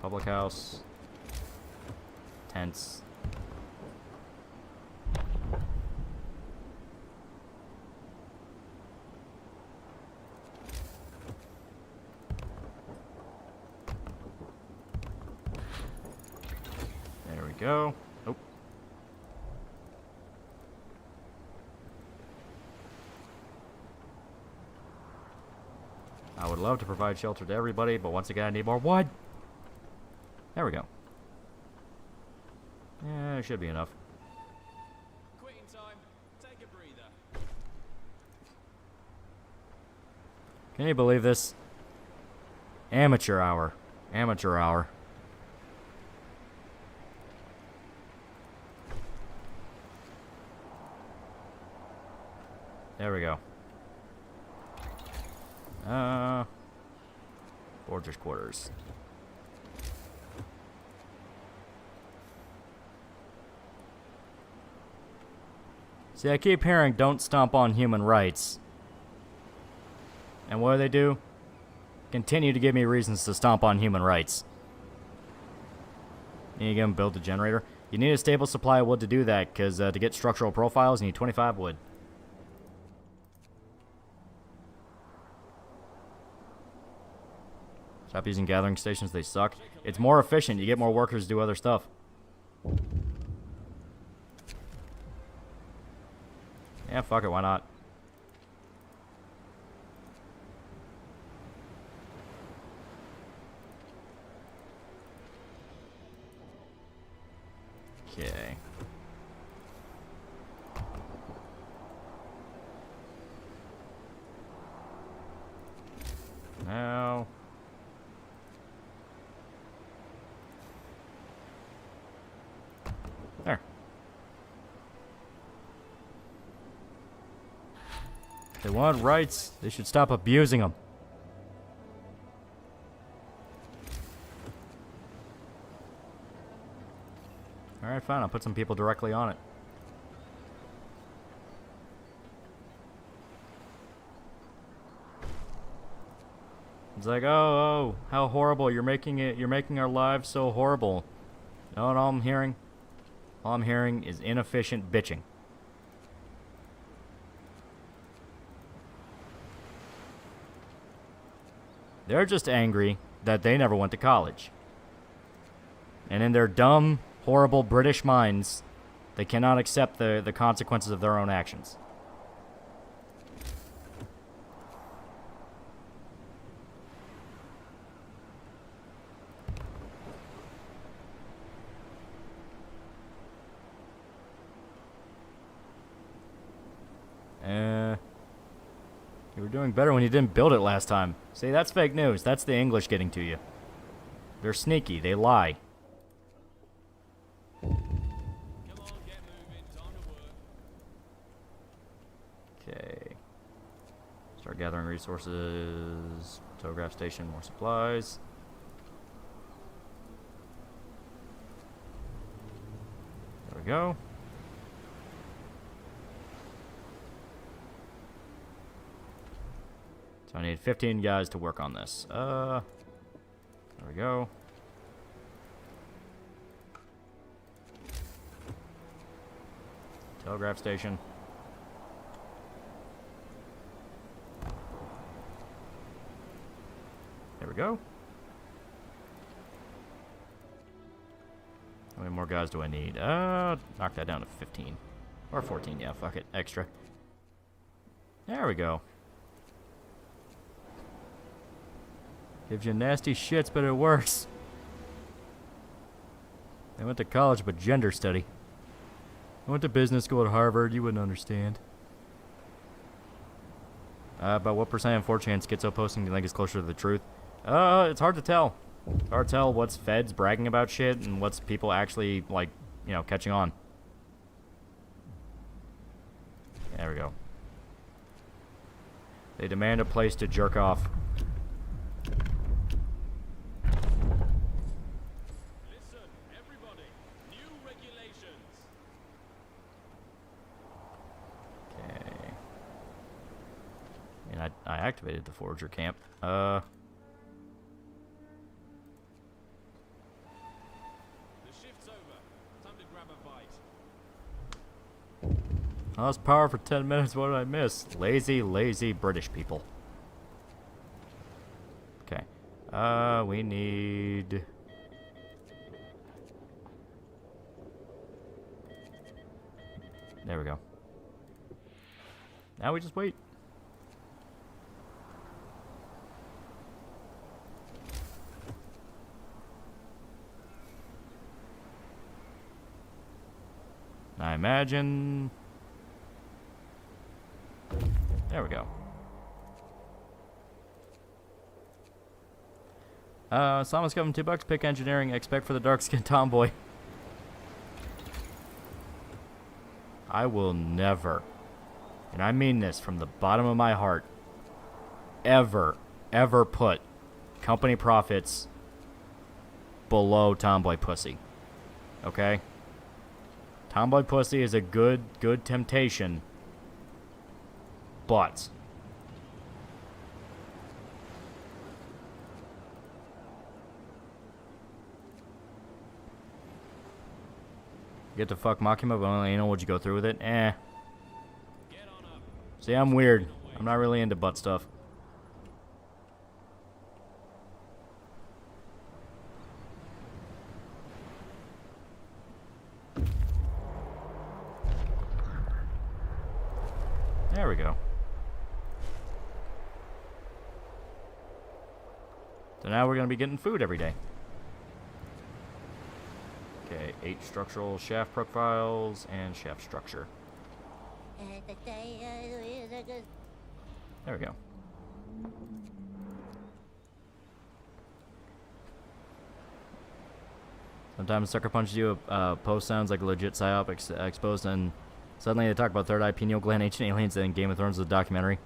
Public house. Tents. There we go. Oh. I would love to provide shelter to everybody, but once again, I need more wood. There we go. Yeah, it should be enough. Quitting time. Take a breather. Can you believe this? Amateur hour. Amateur hour. There we go. Foragers' quarters. See, I keep hearing don't stomp on human rights. And what do? Continue to give me reasons to stomp on human rights. Need to get them build a generator. You need a stable supply of wood to do that, because to get structural profiles, you need 25 wood. Stop using gathering stations, they suck. It's more efficient, you get more workers to do other stuff. Yeah, fuck it, why not? Okay. Now... There. They want rights. They should stop abusing them. Alright, fine. I'll put some people directly on it. It's like, oh, how horrible. You're making our lives so horrible. You know what all I'm hearing? All I'm hearing is inefficient bitching. They're just angry that they never went to college. And in their dumb, horrible British minds, they cannot accept the consequences of their own actions. You were doing better when you didn't build it last time. See, that's fake news. That's the English getting to you. They're sneaky. They lie. Come on, get moving. Time to work. Okay. Start gathering resources. Telegraph station, more supplies. There we go. So I need 15 guys to work on this. There we go. Telegraph station. There we go. How many more guys do I need? Knock that down to 15. Or 14, yeah, fuck it. Extra. There we go. Gives you nasty shits, but it works. I went to college, but gender study. I went to business school at Harvard. You wouldn't understand. About what percent of 4chan schizo posting do you think is closer to the truth? It's hard to tell. It's hard to tell what's feds bragging about shit and what's people actually, like, you know, catching on. There we go. They demand a place to jerk off. Listen, everybody. New regulations. Okay. And I activated the forager camp. The shift's over. Time to grab a bite. I lost power for 10 minutes. What did I miss? Lazy, lazy British people. Okay. We need... There we go. Now we just wait. I imagine... There we go. Sama's coming $2. Pick engineering. Expect for the dark-skinned tomboy. I will never, and I mean this from the bottom of my heart, ever put company profits below tomboy pussy. Okay? Tomboy pussy is a good temptation. But get to fuck Makima, but only would you go through with it? Eh. Get on up. See, I'm weird. I'm not really into butt stuff. There we go. So now we're going to be getting food every day. Okay, 8 structural shaft profiles and shaft structure. There we go. Sometimes Sucker Punches you, post sounds like a legit psyop exposed, and suddenly they talk about third eye, pineal gland, ancient aliens, and Game of Thrones, the documentary.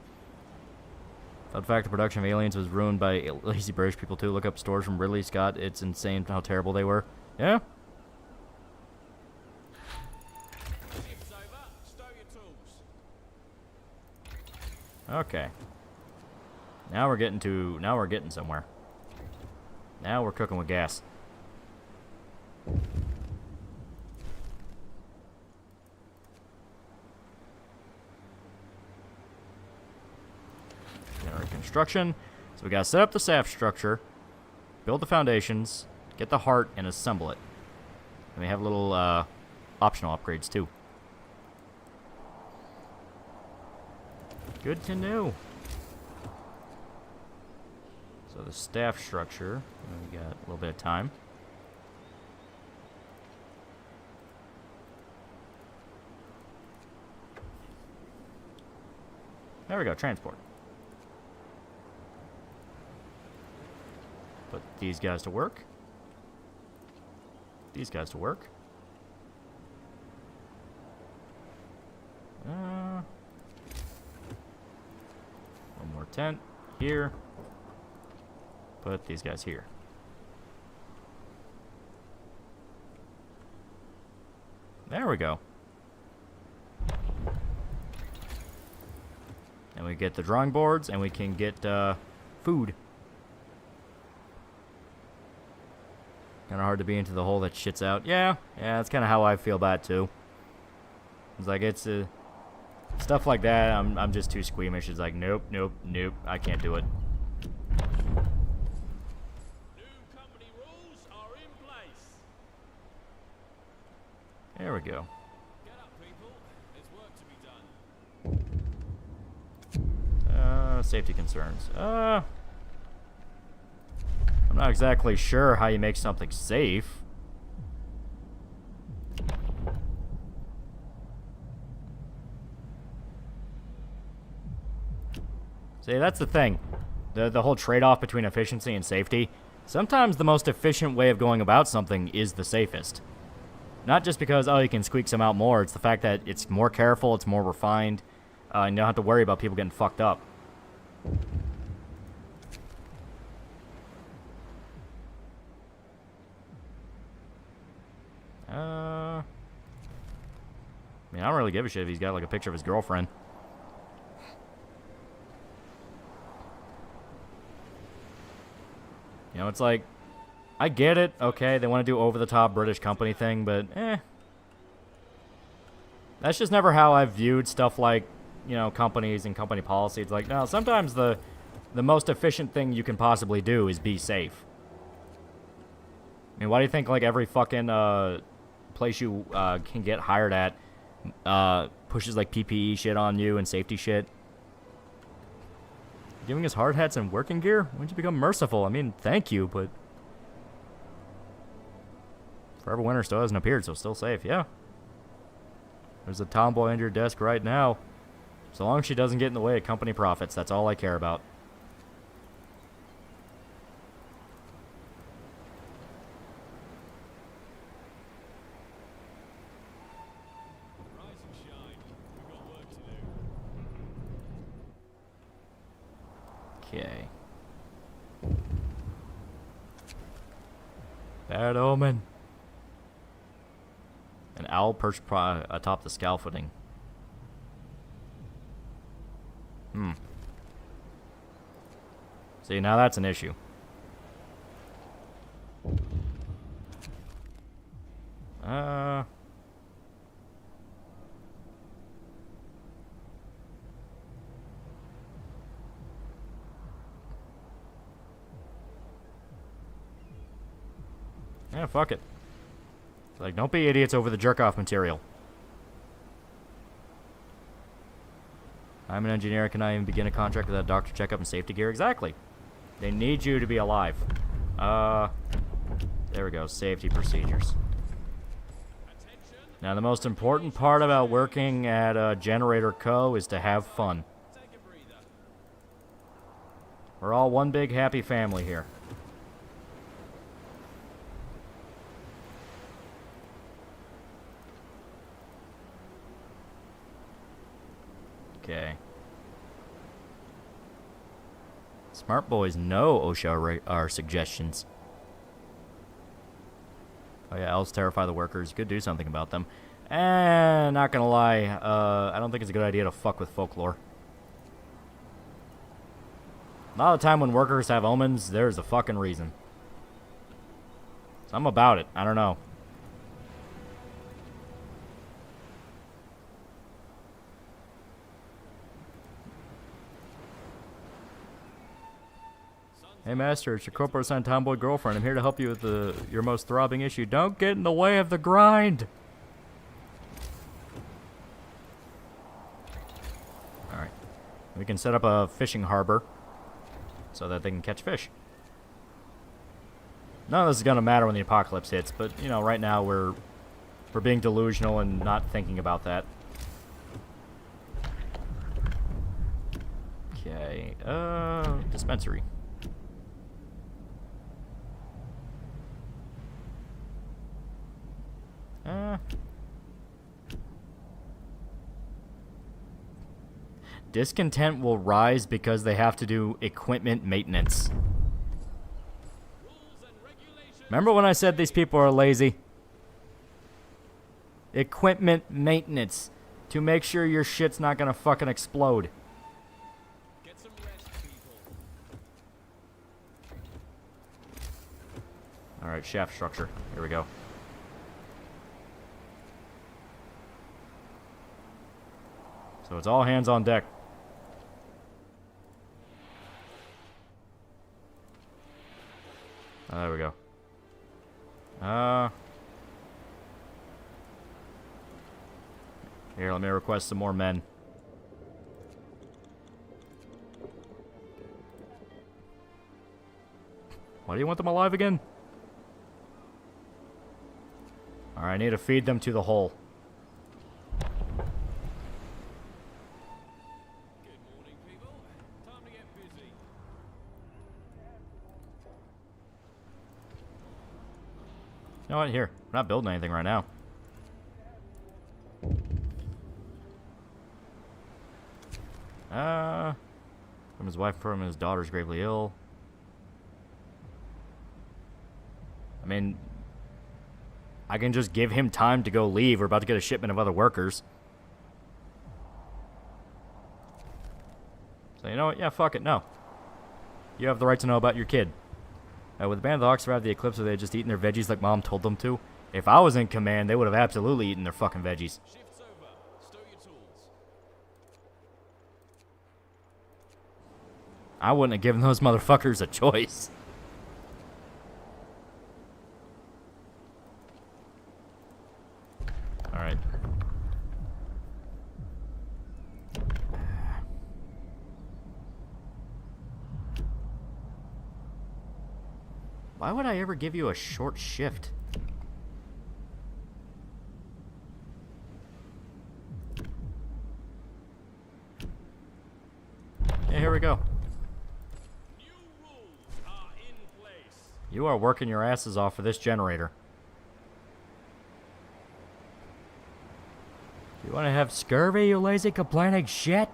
Fun fact, the production of Aliens was ruined by lazy British people too. Look up stories from Ridley Scott. It's insane how terrible they were. Yeah? Shift's over. Stow your tools. Okay. Now we're getting somewhere. Now we're cooking with gas. Construction. So we gotta set up the shaft structure, build the foundations, get the heart, and assemble it. And we have little optional upgrades too. Good to know. So the staff structure, we got a little bit of time. There we go, transport. Put these guys to work. These guys to work. One more tent here. Put these guys here. There we go. And we get the drawing boards, and we can get food. Kind of hard to be into the hole that shits out. Yeah, that's kind of how I feel about it too. It's like it's stuff like that. I'm just too squeamish. It's like nope, I can't do it. New company rules are in place. There we go. Get up, people. There's work to be done. Safety concerns. I'm not exactly sure how you make something safe. See, that's the thing. The whole trade-off between efficiency and safety. Sometimes the most efficient way of going about something is the safest. Not just because, oh, you can squeak some out more. It's the fact that it's more careful, it's more refined, and you don't have to worry about people getting fucked up. I mean, I don't really give a shit if he's got, like, a picture of his girlfriend. You know, it's like, I get it, okay, they want to do over-the-top British company thing, but, That's just never how I've viewed stuff like, you know, companies and company policy. It's like, no, sometimes the most efficient thing you can possibly do is be safe. I mean, why do you think, like, every fucking, place you, can get hired at, pushes, like, PPE shit on you and safety shit? Giving us hard hats and working gear? When did you become merciful? I mean, thank you, but... Forever Winter still hasn't appeared, so still safe, yeah. There's a tomboy under your desk right now. So long as she doesn't get in the way of company profits, that's all I care about. Rise and shine. We've got work to do. Okay. Bad omen. An owl perched atop the scaffolding. See, now that's an issue. Yeah, fuck it. Like, don't be idiots over the jerk-off material. I'm an engineer. Can I even begin a contract without doctor checkup and safety gear? Exactly. They need you to be alive. There we go. Safety procedures. Now, the most important part about working at Generator Co. is to have fun. Take a breather. We're all one big happy family here. Okay. Smart boys know OSHA are suggestions. Oh yeah, elves terrify the workers. You could do something about them. And not gonna lie, I don't think it's a good idea to fuck with folklore. A lot of the time when workers have omens, there's a fucking reason. So I'm about it. I don't know. Hey master, it's your corporate-assigned tomboy girlfriend. I'm here to help you with your most throbbing issue. Don't get in the way of the grind! Alright. We can set up a fishing harbor so that they can catch fish. None of this is going to matter when the apocalypse hits, but, you know, right now we're being delusional and not thinking about that. Okay, dispensary. Discontent will rise because they have to do equipment maintenance. Remember when I said these people are lazy? Equipment maintenance. To make sure your shit's not gonna fucking explode. Get some rest, people. Alright, shaft structure. Here we go. So it's all hands on deck. There we go. Here, let me request some more men. Why do you want them alive again? Alright, I need to feed them to the hole. Good morning, people. Time to get busy. You know what? Here. We're not building anything right now. From his wife, from his daughter's gravely ill. I mean, I can just give him time to go leave. We're about to get a shipment of other workers. So you know what? Yeah, fuck it. No. You have the right to know about your kid. With the Band of the Hawk survived the eclipse, where they had just eaten their veggies like Mom told them to. If I was in command, they would have absolutely eaten their fucking veggies. Shift's over. Stow your tools. I wouldn't have given those motherfuckers a choice. Alright. Why would I ever give you a short shift? Yeah, here we go. New rules are in place. You are working your asses off for this generator. You want to have scurvy, you lazy complaining shit?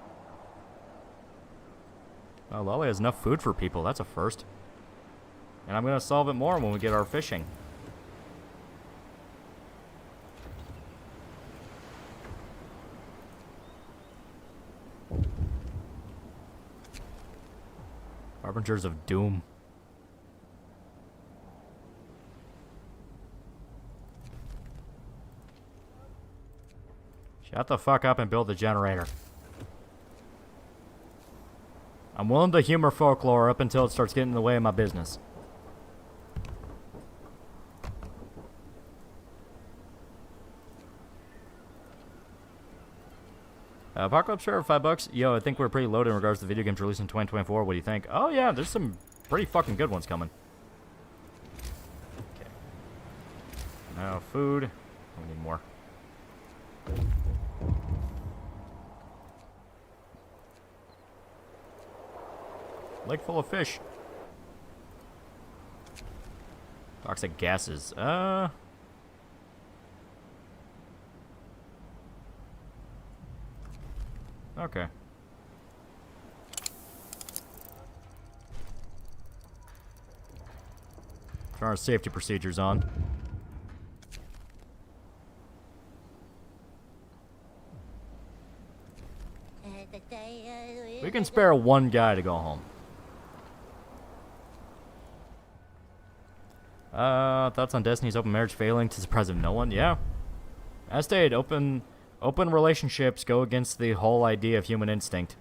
Oh, Lolly has enough food for people. That's a first. And I'm going to solve it more when we get our fishing. Harbingers of Doom. Shut the fuck up and build the generator. I'm willing to humor folklore up until it starts getting in the way of my business. Apocalypse Share, $5. Yo, I think we're pretty loaded in regards to video games released in 2024. What do you think? Oh yeah, there's some pretty fucking good ones coming. Okay. Now food. We need more. Lake full of fish. Toxic gases. Okay. Turn our safety procedures on. We can spare one guy to go home. Thoughts on Destiny's open marriage failing to the surprise of no one? Yeah. As stated, open relationships go against the whole idea of human instinct,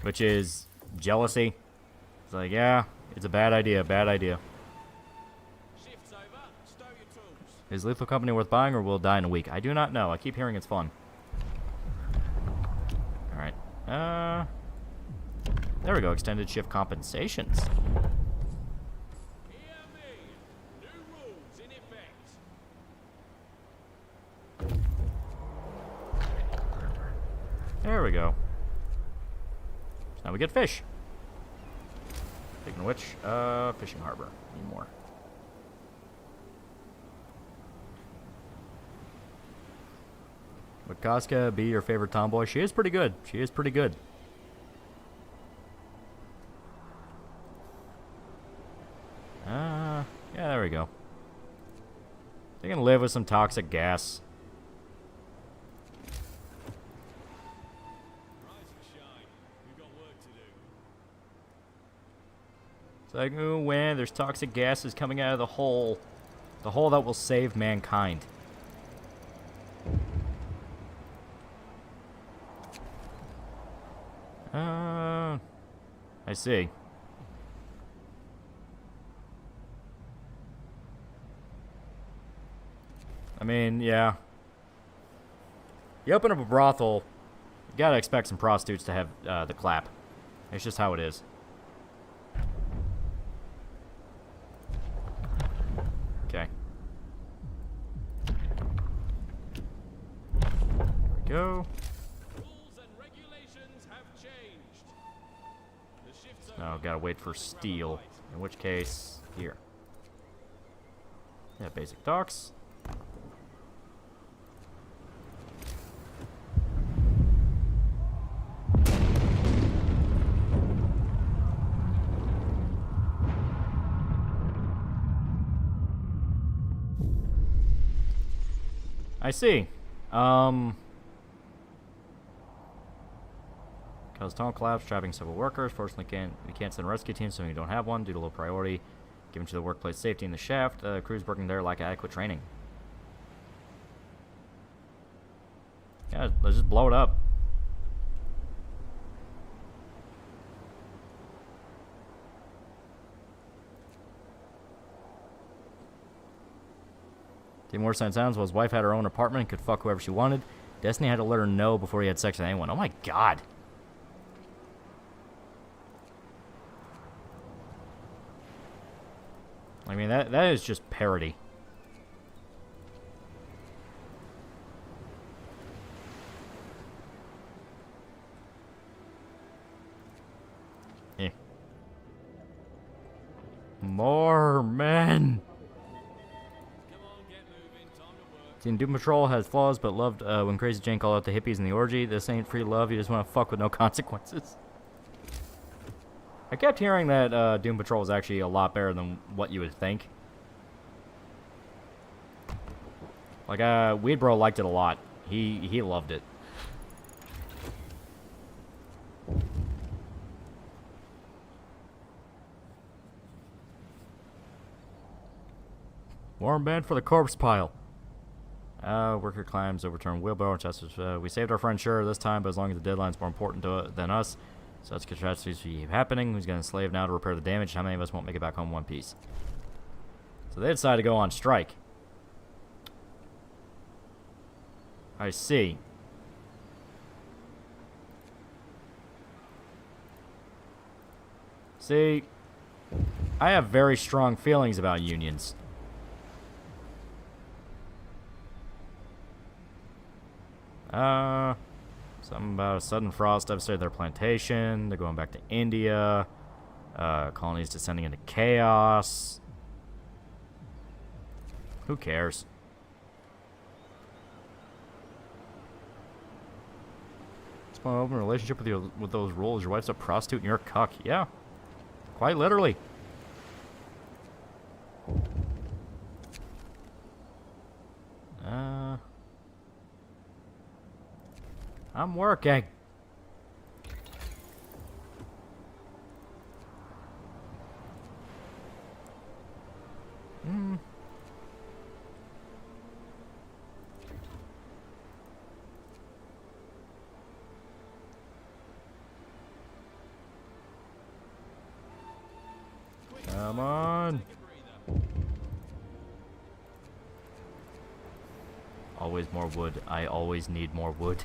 which is jealousy. It's like, yeah, it's a bad idea, bad idea. Shift's over. Stow your tools. Is Lethal Company worth buying, or will it die in a week? I do not know. I keep hearing it's fun. Alright. There we go. Extended shift compensations. Hear me. New rules in effect. There we go. So now we get fish. Speaking of which, fishing harbor. Need more. Would Casca be your favorite tomboy? She is pretty good. She is pretty good. Yeah, there we go. They can live with some toxic gas. Rise and shine. We've got work to do. It's like, ooh, when there's toxic gases coming out of the hole. The hole that will save mankind. I see. I mean, yeah. You open up a brothel, you gotta expect some prostitutes to have the clap. It's just how it is. Okay. There we go. Rules and regulations have changed. The shift's over. Now gotta wait for steel. In which case, here. Yeah, basic docks. I see. Cause tunnel collapse, trapping several workers. Fortunately, we can't send a rescue team, so we don't have one due to low priority given to the workplace safety in the shaft. Crews working there lack adequate training. Yeah, let's just blow it up. More sense sounds was his wife had her own apartment and could fuck whoever she wanted. Destiny had to let her know before he had sex with anyone. Oh my god. I mean, that is just parody. Eh. More men. Team Doom Patrol has flaws, but loved when Crazy Jane called out the hippies in the orgy. This ain't free love. You just want to fuck with no consequences. I kept hearing that Doom Patrol was actually a lot better than what you would think. Like, Weed Bro liked it a lot. He loved it. Warm band for the corpse pile. Worker climbs, overturned wheelbarrow, and chests. We saved our friend, sure, this time, but as long as the deadline's more important than us, such catastrophes keep happening. Who's going to slave now to repair the damage? How many of us won't make it back home in one piece? So they decided to go on strike. I see. See, I have very strong feelings about unions. Something about a sudden frost devastated their plantation. They're going back to India. Colonies descending into chaos. Who cares? It's my open relationship with those rules. Your wife's a prostitute and you're a cuck. Yeah. Quite literally. I'm working. Come on. Always more wood. I always need more wood.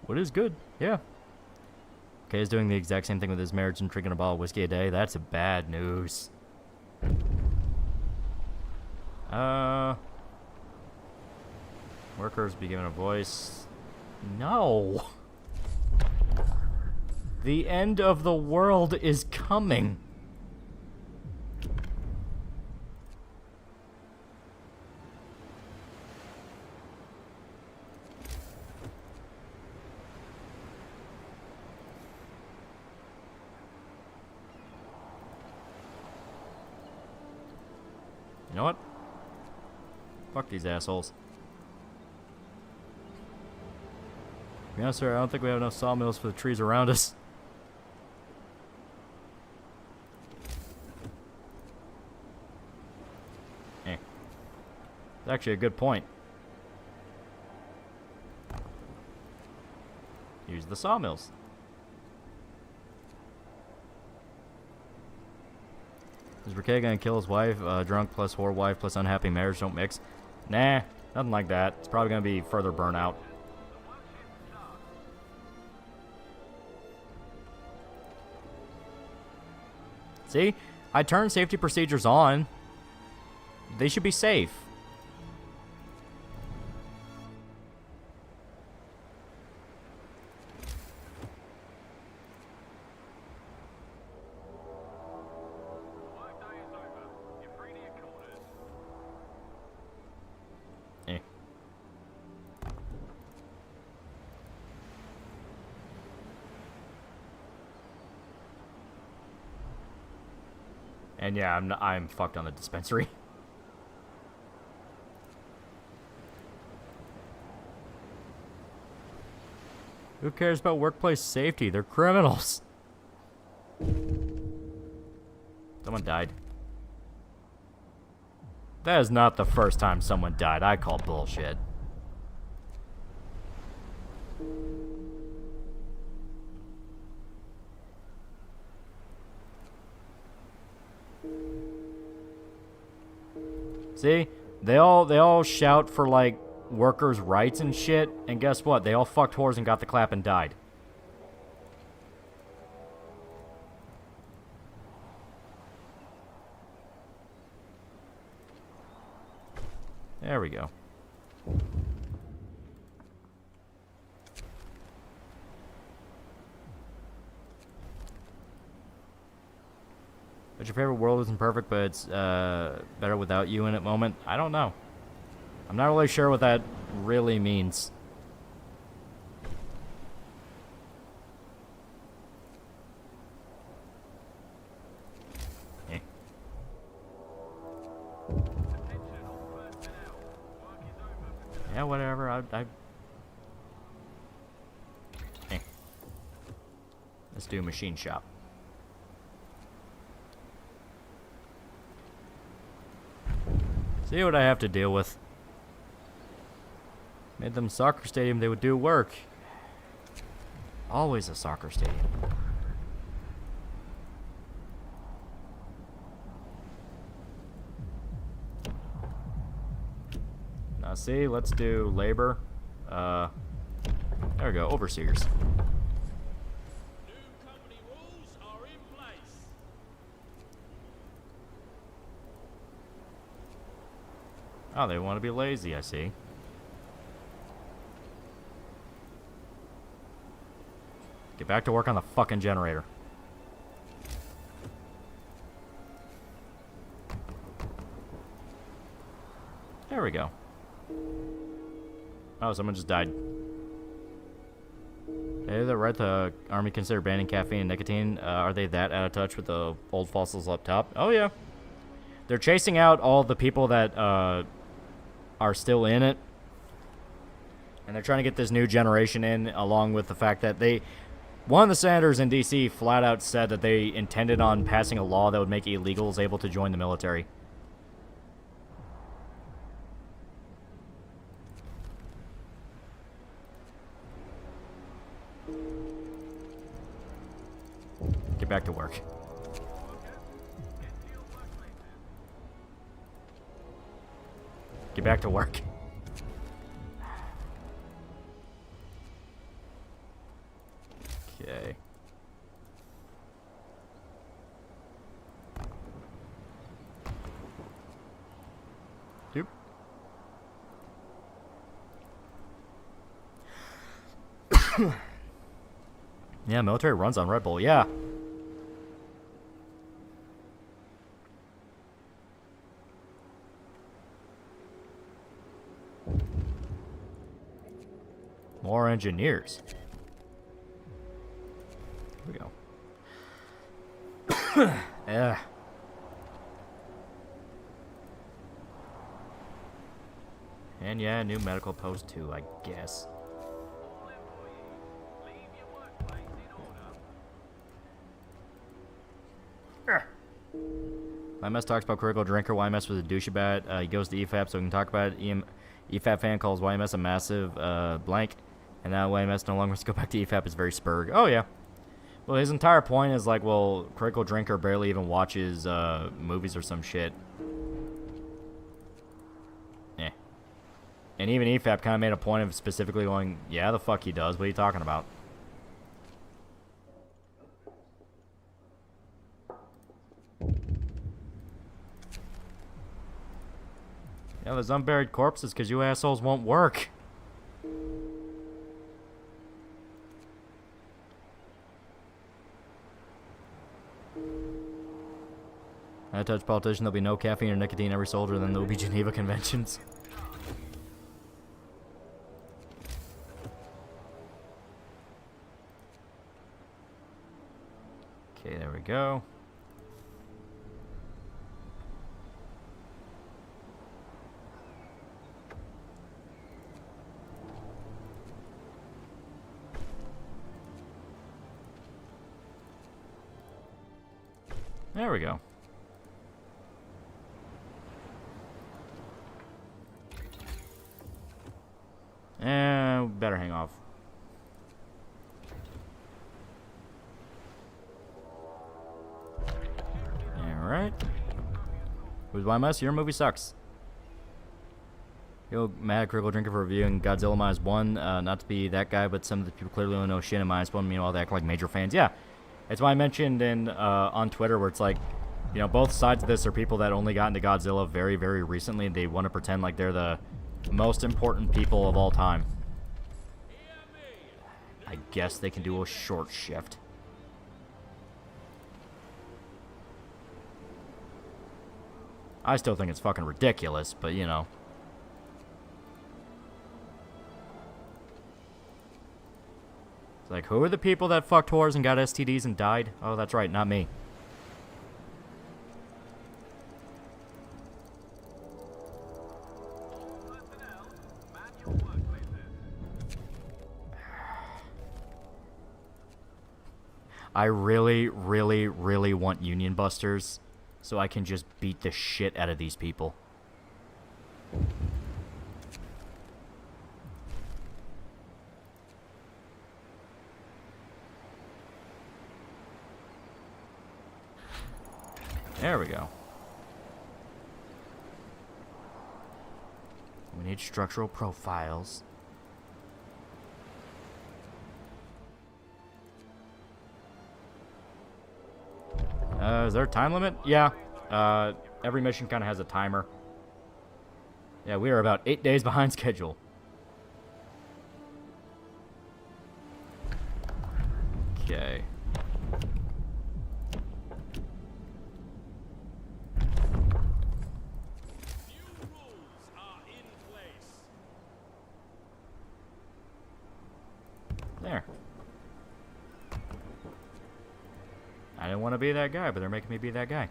Wood is good, yeah. Kay is doing the exact same thing with his marriage and drinking a bottle of whiskey a day. That's bad news. Workers be given a voice. No. The end of the world is coming. You know what? Fuck these assholes. To be honest, sir, I don't think we have enough sawmills for the trees around us. It's actually a good point. Use the sawmills. Is Riquet gonna kill his wife? Drunk plus whore wife plus unhappy marriage don't mix. Nah, nothing like that. It's probably gonna be further burnout. See? I turned safety procedures on. They should be safe. And yeah, I'm fucked on the dispensary. Who cares about workplace safety? They're criminals. Someone died. That is not the first time someone died. I call bullshit. See? They all shout for, like, workers' rights and shit, and guess what? They all fucked whores and got the clap and died. There we go. But your favorite world isn't perfect, but it's better without you in it moment? I don't know. I'm not really sure what that really means. Eh. Yeah, whatever. Eh. Let's do machine shop. See what I have to deal with. Made them soccer stadium, they would do work. Always a soccer stadium. Now see, let's do labor. There we go, overseers. New company rules are in place. Oh, they want to be lazy, I see. Get back to work on the fucking generator. There we go. Oh, someone just died. Hey, they're right. The army consider banning caffeine and nicotine. Are they that out of touch with the old fossils up top? Oh, yeah. They're chasing out all the people that are still in it. And they're trying to get this new generation in, along with the fact that one of the senators in D.C. flat out said that they intended on passing a law that would make illegals able to join the military. Get back to work. Get back to work. Okay. Doop. Yeah, military runs on Red Bull. Yeah. More engineers. Here we go. Yeah. And yeah, new medical post too, I guess. YMS talks about critical drinker. YMS was a douchebag. He goes to EFAP so we can talk about it. EFAP fan calls YMS a massive blank. And now YMS no longer wants to go back to EFAP. Is very spurg. Oh, yeah. Well, his entire point is like, well, critical drinker barely even watches movies or some shit. Yeah. And even EFAP kind of made a point of specifically going, yeah, the fuck he does. What are you talking about? Yeah, there's unburied corpses because you assholes won't work. I touch politician, there'll be no caffeine or nicotine every soldier, then there'll be Geneva Conventions. Okay, there we go. There we go. And better hang off. Alright. Who's YMS? Your movie sucks. Yo, mad critical drinker for reviewing Godzilla -1. Not to be that guy, but some of the people clearly don't know shit in -1. Meanwhile, they act like major fans. Yeah. It's why I mentioned in on Twitter where it's like, you know, both sides of this are people that only got into Godzilla very, very recently. And they want to pretend like they're the most important people of all time. I guess they can do a short shift. I still think it's fucking ridiculous, but you know. It's like, who are the people that fucked whores and got STDs and died? Oh, that's right, not me. I really, really, really want Union Busters so I can just beat the shit out of these people. There we go. We need structural profiles. Is there a time limit? Yeah. Every mission kind of has a timer. Yeah, we are about 8 days behind schedule. Okay. New rules are want to be that guy, but they're making me be that guy.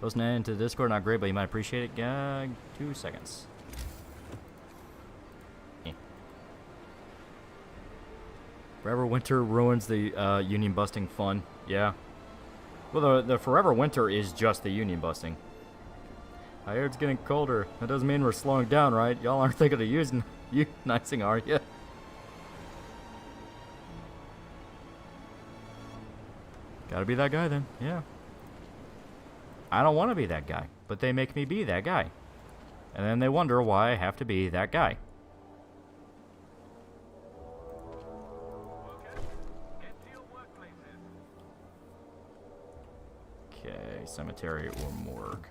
Listening into the Discord, not great, but you might appreciate it. 2 seconds. Forever Winter ruins the union busting fun. Yeah. Well, the Forever Winter is just the union busting. I hear it's getting colder. That doesn't mean we're slowing down, right? Y'all aren't thinking of unionizing, are you? Gotta be that guy then, yeah. I don't want to be that guy, but they make me be that guy. And then they wonder why I have to be that guy. Okay, cemetery or morgue.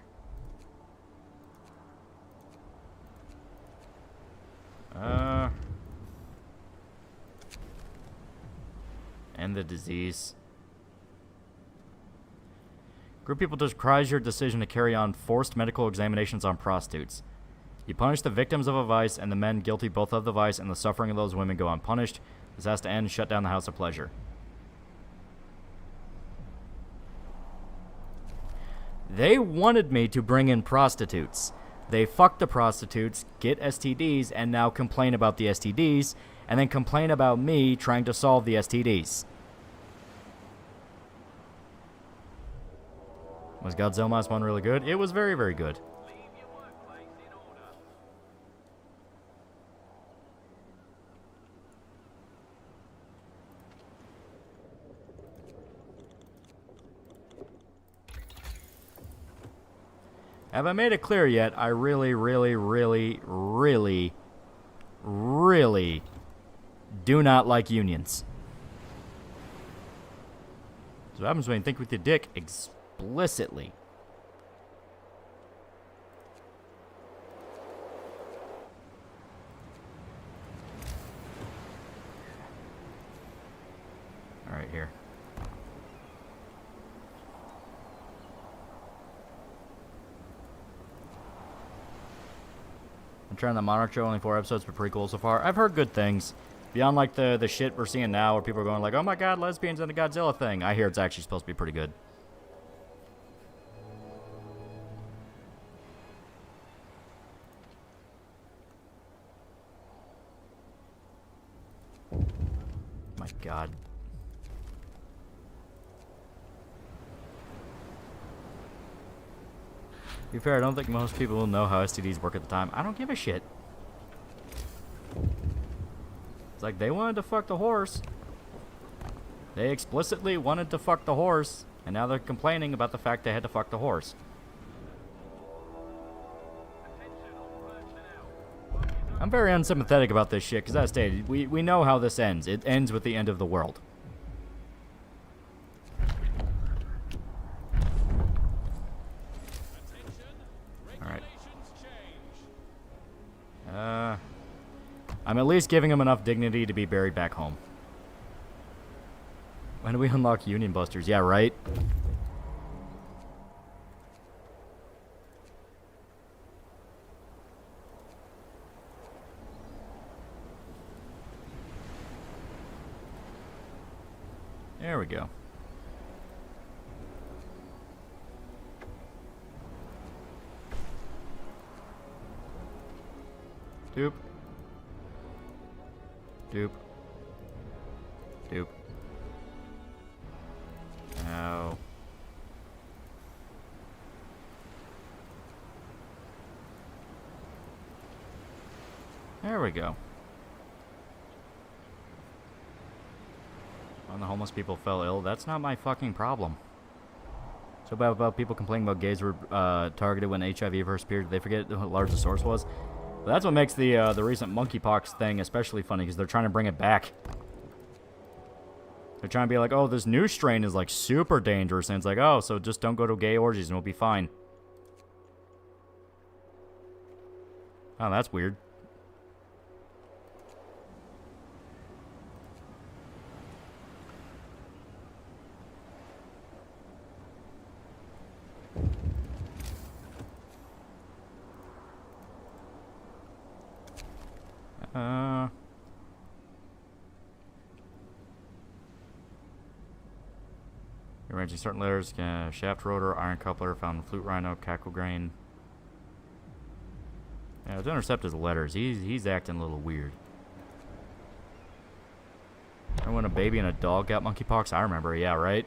And the disease. Group people decries your decision to carry on forced medical examinations on prostitutes. You punish the victims of a vice and the men guilty both of the vice, and the suffering of those women go unpunished. This has to end. Shut down the House of Pleasure. They wanted me to bring in prostitutes. They fuck the prostitutes, get STDs, and now complain about the STDs, and then complain about me trying to solve the STDs. Was Godzilla Minus One really good? It was very, very good. Have I made it clear yet? I really, really, really, really, really do not like unions. So what happens when you think with your dick explicitly? All right, here. I'm trying the Monarch show, only 4 episodes, but pretty cool so far. I've heard good things. Beyond like the shit we're seeing now where people are going like, oh my god, lesbians and the Godzilla thing. I hear it's actually supposed to be pretty good. My god. To be fair, I don't think most people will know how STDs work at the time. I don't give a shit. It's like they wanted to fuck the horse. They explicitly wanted to fuck the horse, and now they're complaining about the fact they had to fuck the horse. I'm very unsympathetic about this shit, because as stated, we know how this ends. It ends with the end of the world. I'm at least giving him enough dignity to be buried back home. When do we unlock Union Busters? Yeah, right? There we go. Doop. Doop. Doop. Ow. There we go. When the homeless people fell ill, that's not my fucking problem. So bad about people complaining about gays were targeted when HIV first appeared. Did they forget how large the source was? But that's what makes the recent monkeypox thing especially funny, because they're trying to bring it back. They're trying to be like, oh, this new strain is like super dangerous, and it's like, oh, so just don't go to gay orgies and we'll be fine. Oh, that's weird. Arranging certain layers. Shaft rotor, iron coupler, found flute rhino, cackle grain. Yeah, let's intercept his letters. He's acting a little weird. Remember when a baby and a dog got monkeypox? I remember, yeah, right?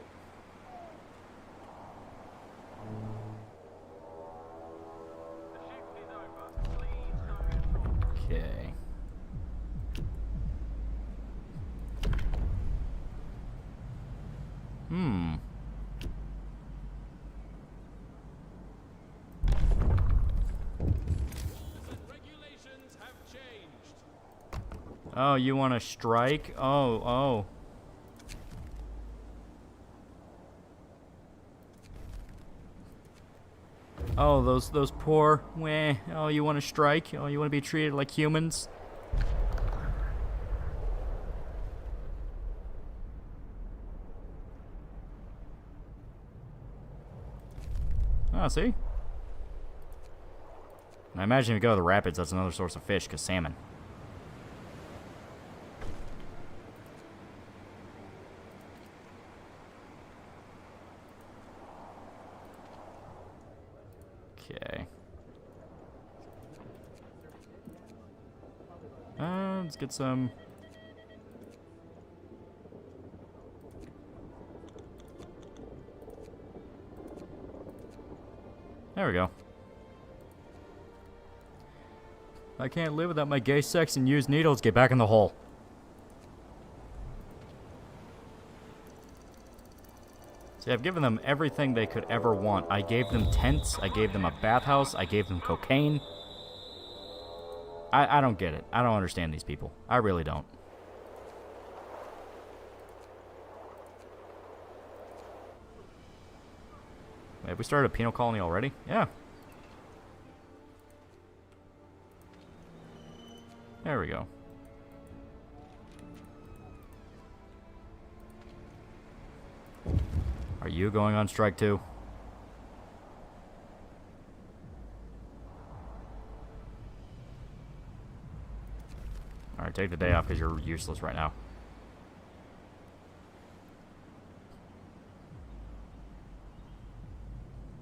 Okay. Oh, you want to strike? Oh. Oh, those poor, weh. Oh, you want to strike? Oh, you want to be treated like humans? Oh, see? I imagine if you go to the rapids, that's another source of fish, because salmon. Okay. Let's get some... There we go. I can't live without my gay sex and used needles. Get back in the hole. See, I've given them everything they could ever want. I gave them tents. I gave them a bathhouse. I gave them cocaine. I don't get it. I don't understand these people. I really don't. Wait, have we started a penal colony already? Yeah. There we go. Are you going on strike too? Alright, take the day off because you're useless right now.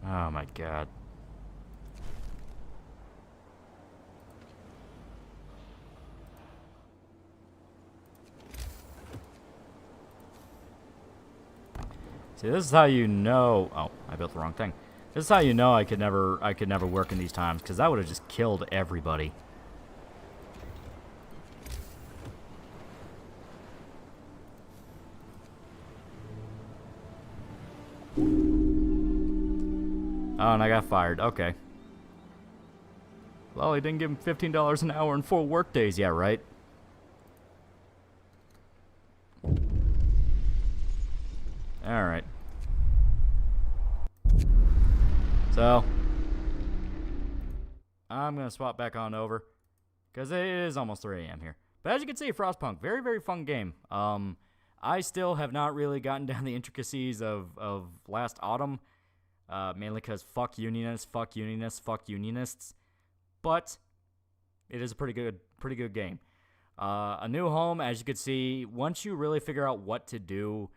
Oh my god. See, this is how you know. Oh, I built the wrong thing. This is how you know I could never work in these times, because that would have just killed everybody. Oh, and I got fired. Okay. Loli didn't give him $15 an hour and 4 work days. Yeah, right. Alright. So, I'm going to swap back on over, because it is almost 3 a.m. here. But as you can see, Frostpunk, very, very fun game. I still have not really gotten down the intricacies of last autumn, mainly because fuck unionists, fuck unionists, fuck unionists. But it is a pretty good game. A New Home, as you can see, once you really figure out what to do,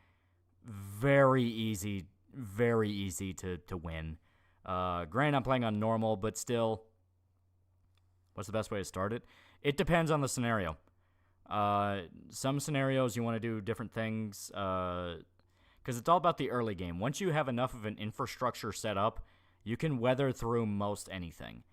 very easy to win. Granted, I'm playing on normal, but still, what's the best way to start it? It depends on the scenario. Some scenarios you want to do different things, because it's all about the early game. Once you have enough of an infrastructure set up, you can weather through most anything.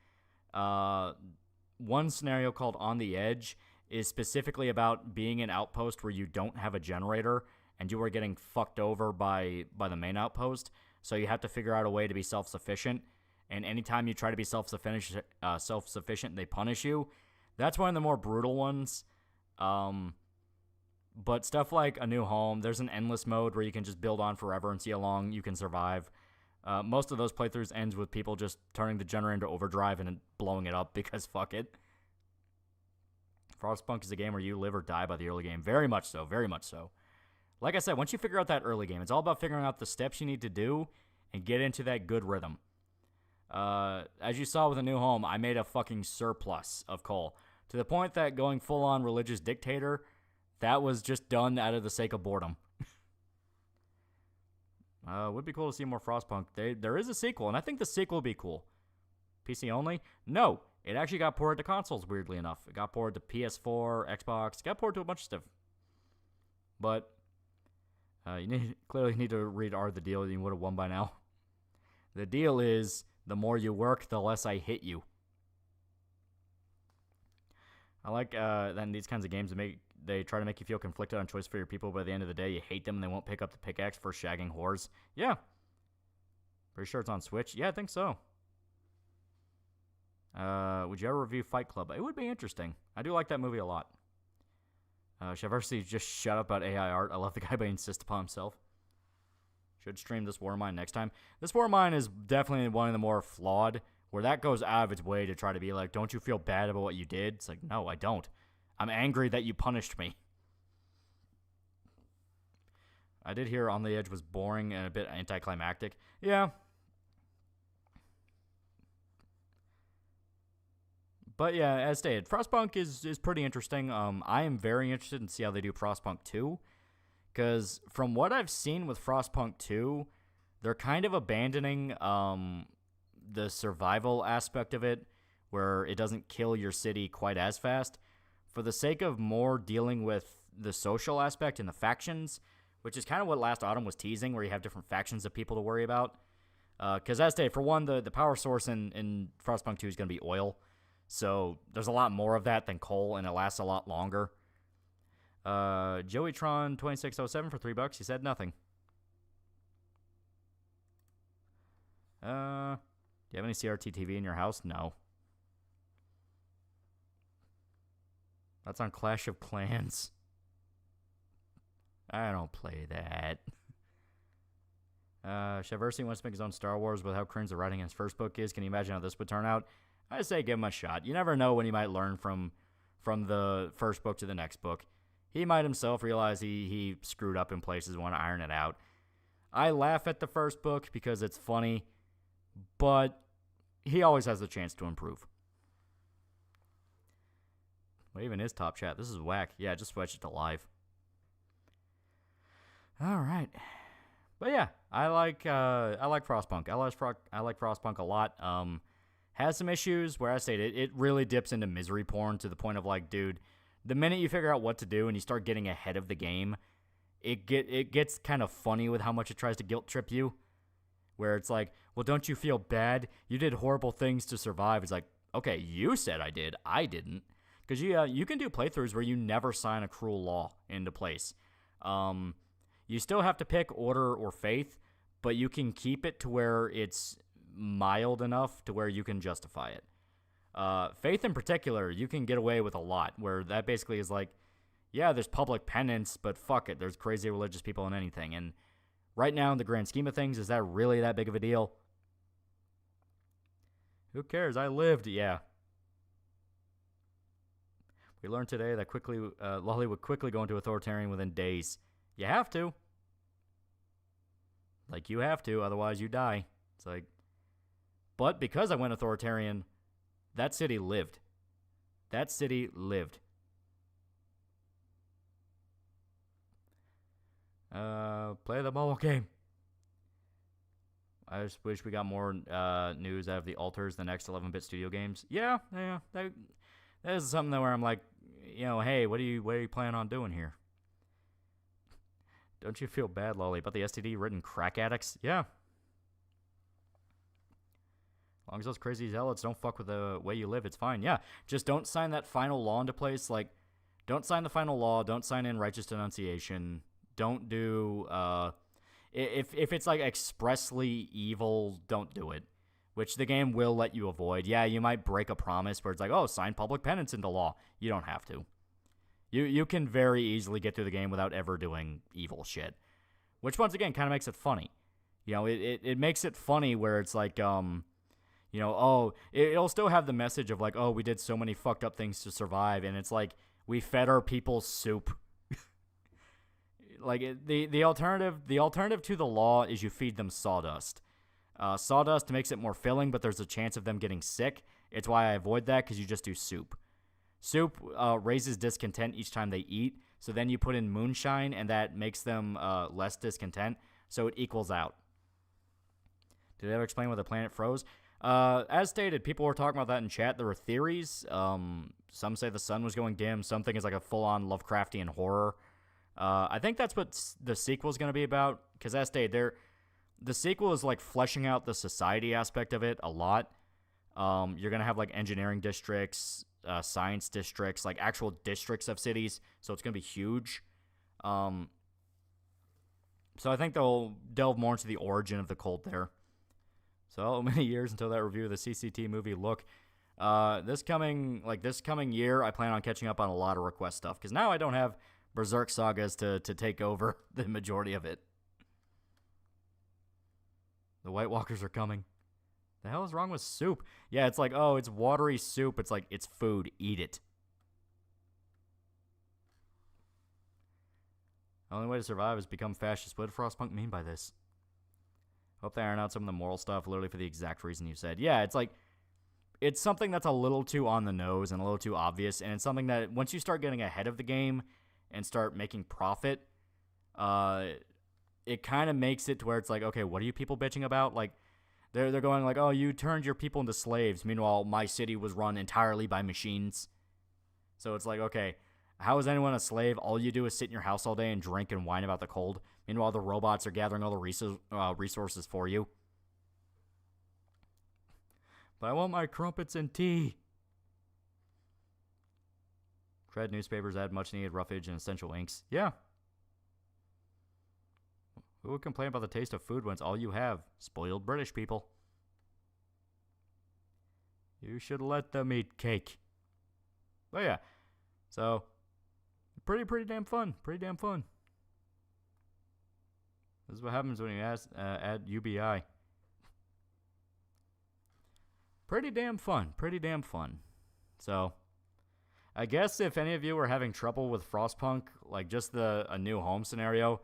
One scenario called On the Edge is specifically about being an outpost where you don't have a generator and you are getting fucked over by the main outpost, so you have to figure out a way to be self-sufficient, and anytime you try to be self-sufficient, they punish you. That's one of the more brutal ones. But stuff like A New Home, there's an endless mode where you can just build on forever and see how long you can survive. Most of those playthroughs ends with people just turning the generator into overdrive and blowing it up because fuck it. Frostpunk is a game where you live or die by the early game. Very much so, very much so. Like I said, once you figure out that early game, it's all about figuring out the steps you need to do and get into that good rhythm. As you saw with A New Home, I made a fucking surplus of coal. To the point that going full-on religious dictator, that was just done out of the sake of boredom. Would be cool to see more Frostpunk. There is a sequel, and I think the sequel would be cool. PC only? No. It actually got ported to consoles, weirdly enough. It got ported to PS4, Xbox. It got ported to a bunch of stuff. But you clearly need to read Art of the Deal. You would have won by now. The deal is, the more you work, the less I hit you. I like then these kinds of games they try to make you feel conflicted on choice for your people. By the end of the day, you hate them and they won't pick up the pickaxe for shagging whores. Yeah. Pretty sure it's on Switch. Yeah, I think so. Would you ever review Fight Club? It would be interesting. I do like that movie a lot. Shaversi just shut up about AI art. I love the guy but insist upon himself. Should stream this War of Mine next time. This War of Mine is definitely one of the more flawed, where that goes out of its way to try to be like, don't you feel bad about what you did? It's like, no, I don't. I'm angry that you punished me. I did hear On the Edge was boring and a bit anticlimactic. Yeah. But yeah, as stated, Frostpunk is pretty interesting. I am very interested in see how they do Frostpunk 2. Because from what I've seen with Frostpunk 2, they're kind of abandoning the survival aspect of it, where it doesn't kill your city quite as fast, for the sake of more dealing with the social aspect and the factions, which is kind of what Last Autumn was teasing, where you have different factions of people to worry about. Because as stated, for one, the power source in Frostpunk 2 is going to be oil, so there's a lot more of that than coal, and it lasts a lot longer. Joeytron2607 for $3, he said nothing. Do you have any CRT TV in your house? No. That's on Clash of Clans. I don't play that. Shaversi wants to make his own Star Wars with how cringe the writing in his first book is. Can you imagine how this would turn out? I say give him a shot. You never know when you might learn from the first book to the next book. He might himself realize he screwed up in places and want to iron it out. I laugh at the first book because it's funny, but he always has the chance to improve. What even is Top Chat? This is whack. Yeah, just switch it to live. All right. But yeah, I like Frostpunk. I like Frostpunk a lot. Has some issues where I say it really dips into misery porn to the point of like, dude, the minute you figure out what to do and you start getting ahead of the game, it gets kind of funny with how much it tries to guilt trip you. Where it's like, well, don't you feel bad? You did horrible things to survive. It's like, okay, you said I did. I didn't. Because you can do playthroughs where you never sign a cruel law into place. You still have to pick order or faith, but you can keep it to where it's mild enough to where you can justify it. Faith in particular, you can get away with a lot, where that basically is like, yeah, there's public penance, but fuck it, there's crazy religious people in anything. And right now, in the grand scheme of things, is that really that big of a deal? Who cares? I lived, yeah. We learned today that Loli would quickly go into authoritarian within days. You have to. Like, you have to, otherwise you die. It's like, but because I went authoritarian, that city lived. That city lived. Play the mobile game. I just wish we got more news out of the Alters, the next 11-bit studio games. Yeah. That is something where I'm like, hey, what are you planning on doing here? Don't you feel bad, Loli, about the STD-ridden crack addicts? Yeah. As long as those crazy zealots don't fuck with the way you live, it's fine. Yeah, just don't sign that final law into place. Like, don't sign the final law. Don't sign in righteous denunciation. Don't do, if it's like expressly evil, don't do it. Which the game will let you avoid. Yeah, you might break a promise where it's like, oh, sign public penance into law. You don't have to. You can very easily get through the game without ever doing evil shit. Which, once again, kind of makes it funny. It makes it funny where it's like, it'll still have the message of like, oh, we did so many fucked up things to survive. And it's like, we fed our people soup. Like, the alternative to the law is you feed them sawdust. Sawdust makes it more filling, but there's a chance of them getting sick. It's why I avoid that, because you just do soup. Soup raises discontent each time they eat, so then you put in moonshine, and that makes them less discontent. so it equals out. Did they ever explain why the planet froze? As stated, people were talking about that in chat. There were theories. Some say the sun was going dim. Some think it's like a full-on Lovecraftian horror. I think that's what the sequel is going to be about. Because as stated, the sequel is like fleshing out the society aspect of it a lot. You're going to have like engineering districts, science districts, like actual districts of cities. So it's going to be huge. So I think they'll delve more into the origin of the cult there. So many years until that review of the CCT movie. Look, this coming year, I plan on catching up on a lot of request stuff. Because now I don't have Berserk sagas to take over the majority of it. The White Walkers are coming. The hell is wrong with soup? Yeah, it's like, oh, it's watery soup. It's like, it's food. Eat it. The only way to survive is become fascist. What did Frostpunk mean by this? Hope they iron out some of the moral stuff, literally for the exact reason you said. Yeah, it's like, it's something that's a little too on the nose and a little too obvious, and it's something that once you start getting ahead of the game and start making profit, it kind of makes it to where it's like, okay, what are you people bitching about? Like, they're going like, oh, you turned your people into slaves. Meanwhile, my city was run entirely by machines. So it's like, okay, how is anyone a slave? All you do is sit in your house all day and drink and whine about the cold. Meanwhile, the robots are gathering all the resources for you. But I want my crumpets and tea. Tread newspapers add much needed roughage and essential inks. Yeah. Who would complain about the taste of food when it's all you have? Spoiled British people. You should let them eat cake. But yeah. So, pretty damn fun. Pretty damn fun. This is what happens when you add UBI. Pretty damn fun. Pretty damn fun. So, I guess if any of you are having trouble with Frostpunk, like just a new home scenario,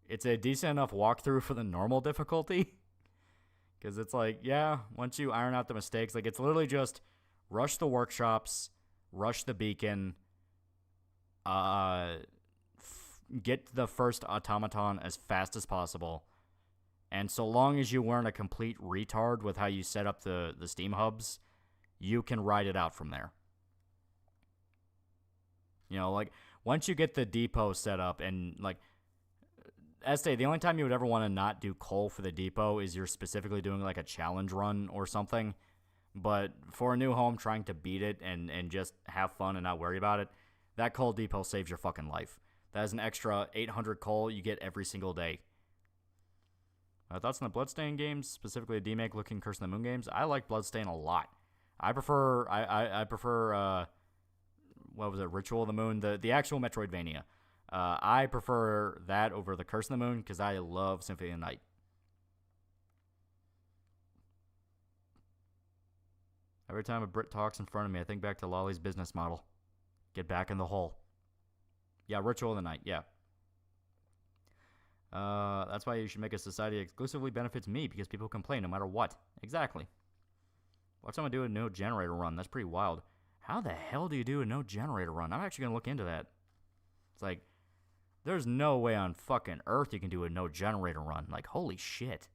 it's a decent enough walkthrough for the normal difficulty. Because it's like, yeah, once you iron out the mistakes, like it's literally just rush the workshops, rush the beacon, get the first automaton as fast as possible. And so long as you weren't a complete retard with how you set up the Steam hubs, you can ride it out from there. You know, like, once you get the depot set up and, like, as stated, the only time you would ever want to not do coal for the depot is you're specifically doing, like, a challenge run or something. But for a new home, trying to beat it and just have fun and not worry about it, that coal depot saves your fucking life. That is an extra 800 coal you get every single day. Thoughts on the Bloodstain games, specifically the DMake looking Curse of the Moon games? I like Bloodstain a lot. I prefer what was it, Ritual of the Moon, the actual Metroidvania. I prefer that over the Curse of the Moon because I love Symphony of the Night. Every time a Brit talks in front of me, I think back to Loli's business model. Get back in the hole. Yeah, Ritual of the Night, yeah. That's why you should make a society that exclusively benefits me, because people complain no matter what. Exactly. Watch someone do a no generator run. That's pretty wild. How the hell do you do a no generator run? I'm actually going to look into that. It's like, there's no way on fucking earth you can do a no generator run. Like, holy shit.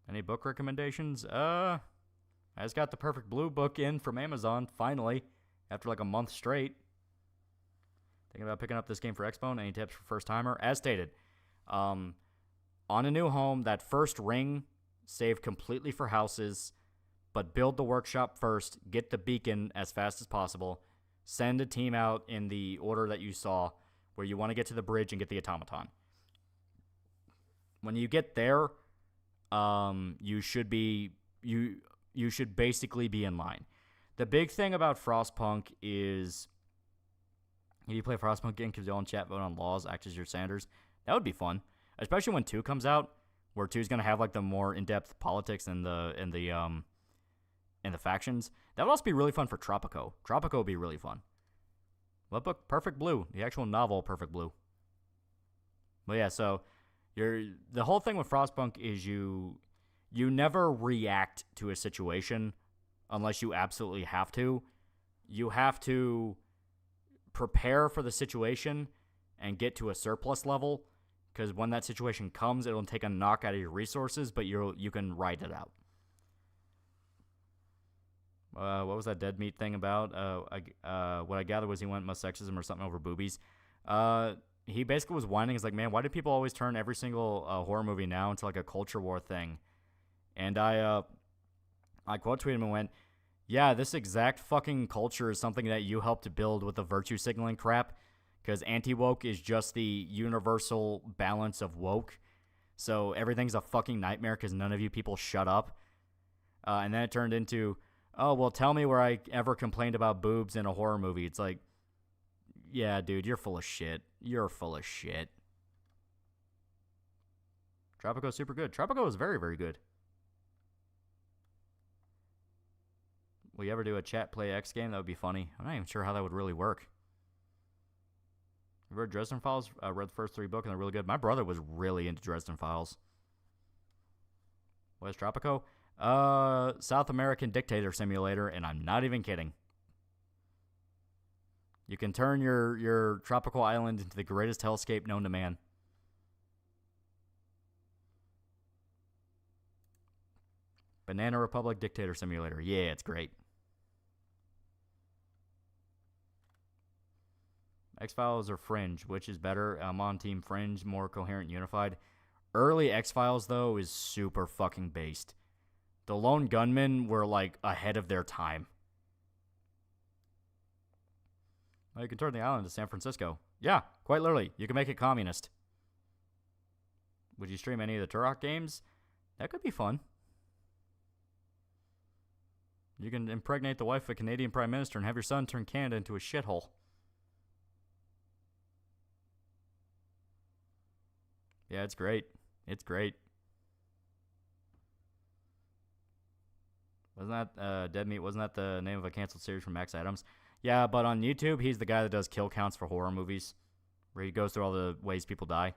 Any book recommendations? I just got the Perfect Blue book in from Amazon, finally, after like a month straight. Thinking about picking up this game for Expo. Any tips for first timer? As stated, on a new home, that first ring, save completely for houses, but build the workshop first, get the beacon as fast as possible, send a team out in the order that you saw, where you want to get to the bridge and get the automaton. When you get there, you should basically be in line. The big thing about Frostpunk is, if you play Frostpunk again, because y'all in chat vote on laws, act as your Sanders, that would be fun. Especially when 2 comes out, where 2 is going to have like the more in-depth politics and the factions. That would also be really fun for Tropico. Tropico would be really fun. What book? Perfect Blue, the actual novel Perfect Blue. But yeah, so the whole thing with Frostpunk is you never react to a situation unless you absolutely have to. You have to prepare for the situation and get to a surplus level, because when that situation comes, it'll take a knock out of your resources, but you can ride it out. What was that dead meat thing about? What I gathered was he went much sexism or something over boobies. He basically was whining. He's like, man, why do people always turn every single horror movie now into like a culture war thing? And I quote tweeted him and went, yeah, this exact fucking culture is something that you helped to build with the virtue signaling crap, because anti-woke is just the universal balance of woke. So everything's a fucking nightmare because none of you people shut up. And then it turned into, oh, well, tell me where I ever complained about boobs in a horror movie. It's like, yeah, dude, you're full of shit. You're full of shit. Tropico's super good. Tropico is very, very good. Will you ever do a chat play X game? That would be funny. I'm not even sure how that would really work. You read Dresden Files? I read the first 3 books and they're really good. My brother was really into Dresden Files. What is Tropico? South American Dictator Simulator, and I'm not even kidding. You can turn your tropical island into the greatest hellscape known to man. Banana Republic Dictator Simulator. Yeah, it's great. X-Files or Fringe? Which is better? I'm on Team Fringe, more coherent, unified. Early X-Files, though, is super fucking based. The Lone Gunmen were, like, ahead of their time. Well, you can turn the island to San Francisco. Yeah, quite literally. You can make it communist. Would you stream any of the Turok games? That could be fun. You can impregnate the wife of a Canadian Prime Minister and have your son turn Canada into a shithole. Yeah, it's great. It's great. Wasn't that Dead Meat? Wasn't that the name of a canceled series from Max Adams? Yeah, but on YouTube, he's the guy that does kill counts for horror movies, where he goes through all the ways people die.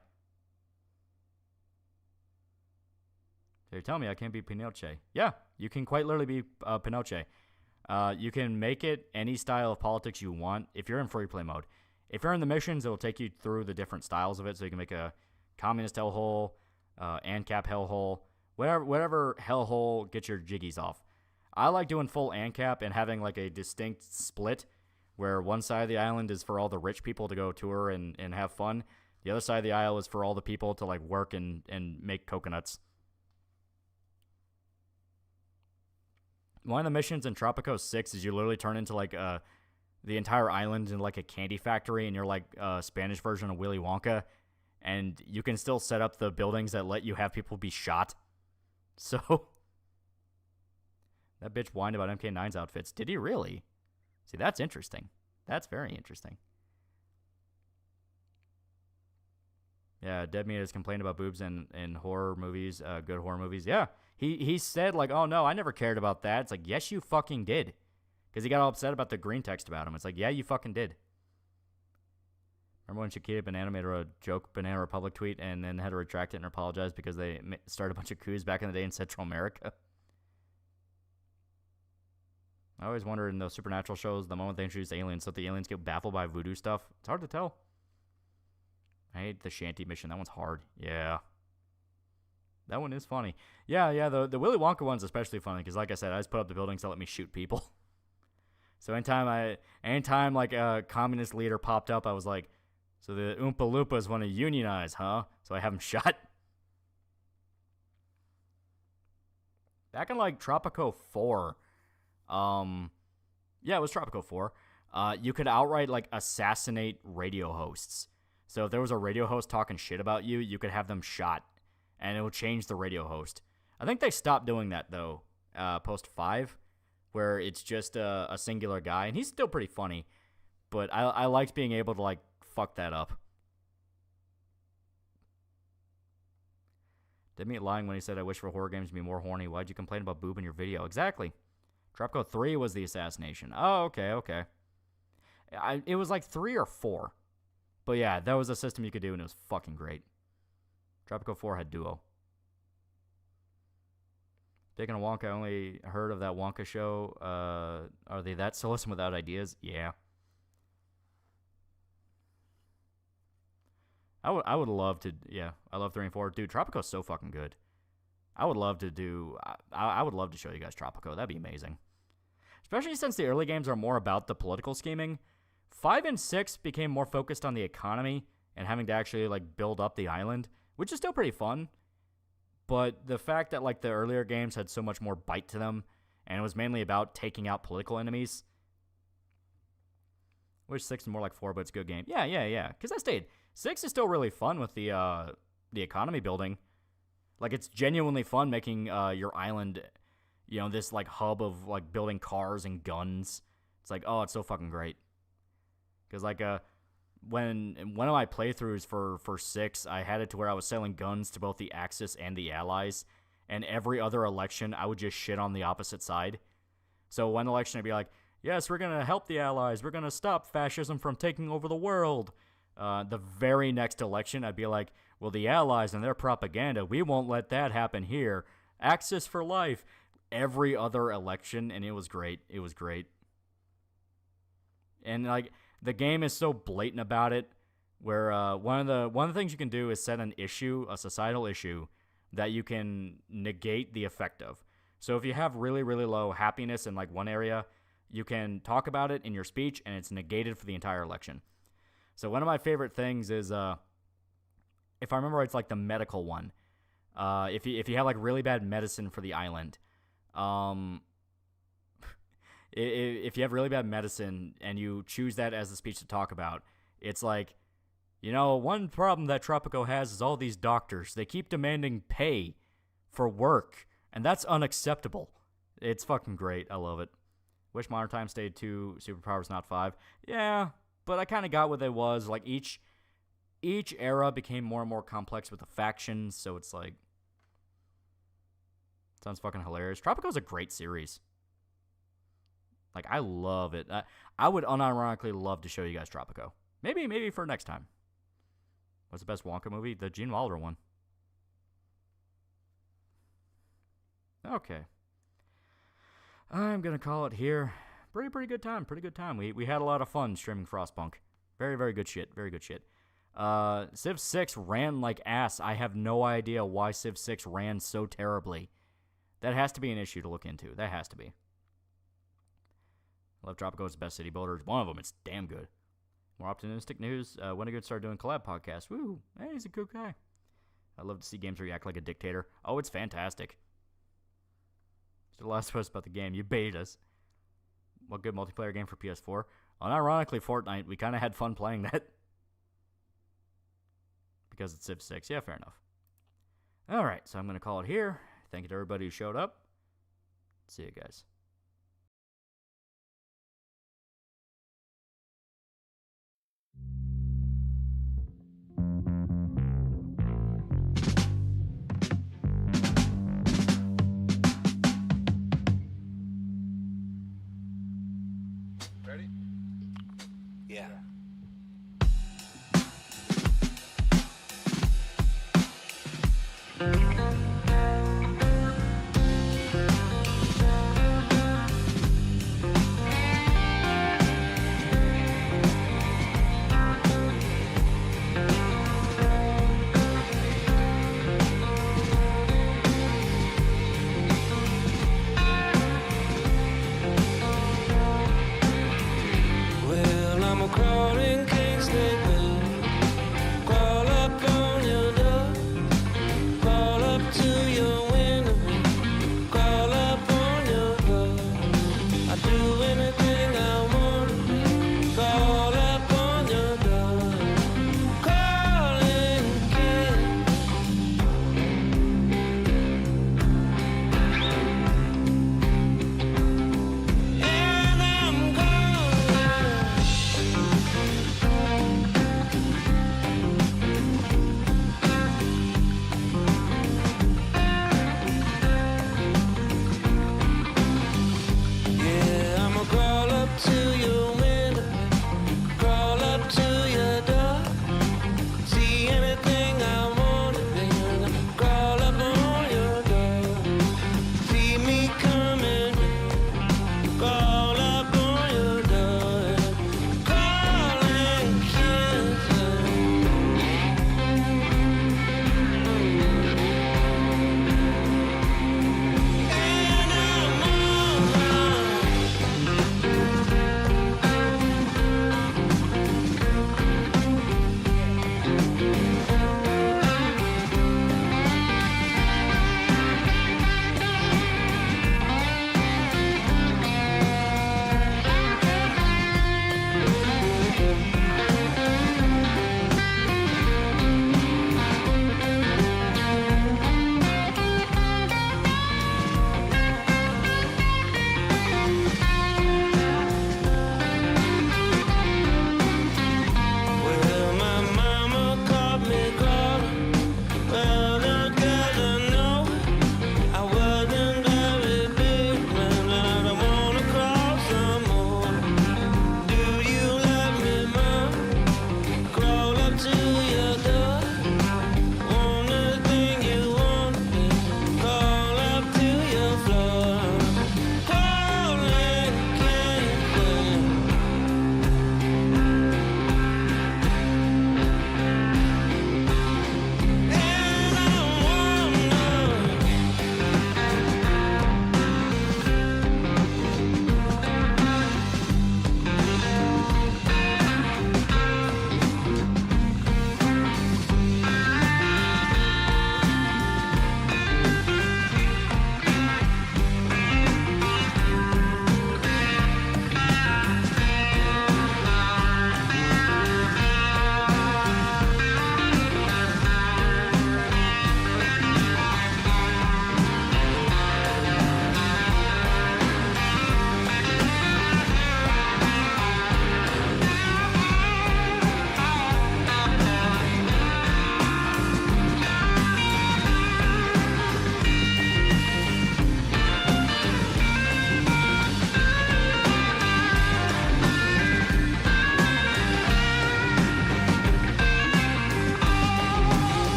So you're telling me I can't be Pinochet? Yeah, you can quite literally be Pinochet. You can make it any style of politics you want if you're in free play mode. If you're in the missions, it'll take you through the different styles of it, so you can make a communist hellhole, ANCAP hellhole, whatever hellhole gets your jiggies off. I like doing full ANCAP and having like a distinct split where one side of the island is for all the rich people to go tour and have fun. The other side of the isle is for all the people to like work and make coconuts. One of the missions in Tropico 6 is you literally turn into like the entire island in like a candy factory, and you're like a Spanish version of Willy Wonka, and you can still set up the buildings that let you have people be shot. So that bitch whined about MK9's outfits. Did he really? See, that's interesting. That's very interesting. Yeah, Dead Meat has complained about boobs in horror movies, good horror movies. Yeah, he said, like, oh, no, I never cared about that. It's like, yes, you fucking did. Because he got all upset about the green text about him. It's like, yeah, you fucking did. Remember when Chiquita Banana made a joke Banana Republic tweet and then had to retract it and apologize because they started a bunch of coups back in the day in Central America? I always wonder in those supernatural shows, the moment they introduce aliens, so the aliens get baffled by voodoo stuff. It's hard to tell. I hate the Shanty mission. That one's hard. Yeah. That one is funny. Yeah, the Willy Wonka one's especially funny because, like I said, I just put up the buildings that let me shoot people. So anytime like a communist leader popped up, I was like, so the Oompa Loompas want to unionize, huh? So I have them shot. Back in like Tropico 4, yeah, it was Tropico 4. You could outright like assassinate radio hosts. So if there was a radio host talking shit about you, you could have them shot, and it will change the radio host. I think they stopped doing that though, post 5, where it's just a singular guy, and he's still pretty funny. But I liked being able to like fuck that up. Did me lying when he said I wish for horror games to be more horny. Why'd you complain about boob in your video? Exactly. Tropico 3 was the assassination. Oh, okay. It was like 3 or 4. But yeah, that was a system you could do, and it was fucking great. Tropico 4 had Duo. Speaking of Wonka, I only heard of that Wonka show. Are they that soulless and without ideas? Yeah. I would love to, yeah, I love 3 and 4. Dude, Tropico's so fucking good. I would love to do, I would love to show you guys Tropico. That'd be amazing. Especially since the early games are more about the political scheming. 5 and 6 became more focused on the economy and having to actually, like, build up the island, which is still pretty fun. But the fact that, like, the earlier games had so much more bite to them, and it was mainly about taking out political enemies. Wish 6 is more like 4, but it's a good game. Yeah. Because I stayed. 6 is still really fun with the economy building. Like, it's genuinely fun making your island, you know, this, like, hub of, like, building cars and guns. It's like, oh, it's so fucking great. Because, like, when one of my playthroughs for 6, I had it to where I was selling guns to both the Axis and the Allies. And every other election, I would just shit on the opposite side. So one election, I'd be like, yes, we're going to help the Allies. We're going to stop fascism from taking over the world. The very next election, I'd be like, well, the Allies and their propaganda, we won't let that happen here. Axis for life. Every other election, and it was great. It was great. And, like, the game is so blatant about it, where one of the things you can do is set an issue, a societal issue, that you can negate the effect of. So if you have really, really low happiness in, like, one area, you can talk about it in your speech, and it's negated for the entire election. So one of my favorite things is, if I remember, it's like the medical one. If you have, like, really bad medicine for the island, if you have really bad medicine and you choose that as the speech to talk about, it's like, you know, one problem that Tropico has is all these doctors. They keep demanding pay for work, and that's unacceptable. It's fucking great. I love it. Wish Modern Times stayed 2 superpowers, not 5. Yeah, but I kind of got what it was. Like, each era became more and more complex with the factions, so it's like, sounds fucking hilarious. Tropico's a great series. Like, I love it. I would unironically love to show you guys Tropico. Maybe for next time. What's the best Wonka movie? The Gene Wilder one. Okay. I'm going to call it here. Pretty good time. Pretty good time. We had a lot of fun streaming Frostpunk. Very, very good shit. Very good shit. Civ 6 ran like ass. I have no idea why Civ 6 ran so terribly. That has to be an issue to look into. That has to be. I love Tropico's best city builders. One of them, it's damn good. More optimistic news. Winnegood started doing collab podcasts. Woo! Hey, he's a good guy. I love to see games where you act like a dictator. Oh, it's fantastic. So the last post about the game. You baited us. What good multiplayer game for PS4? Unironically, Fortnite. We kind of had fun playing that. Because it's Civ 6. Yeah, fair enough. Alright, so I'm going to call it here. Thank you to everybody who showed up. See you guys.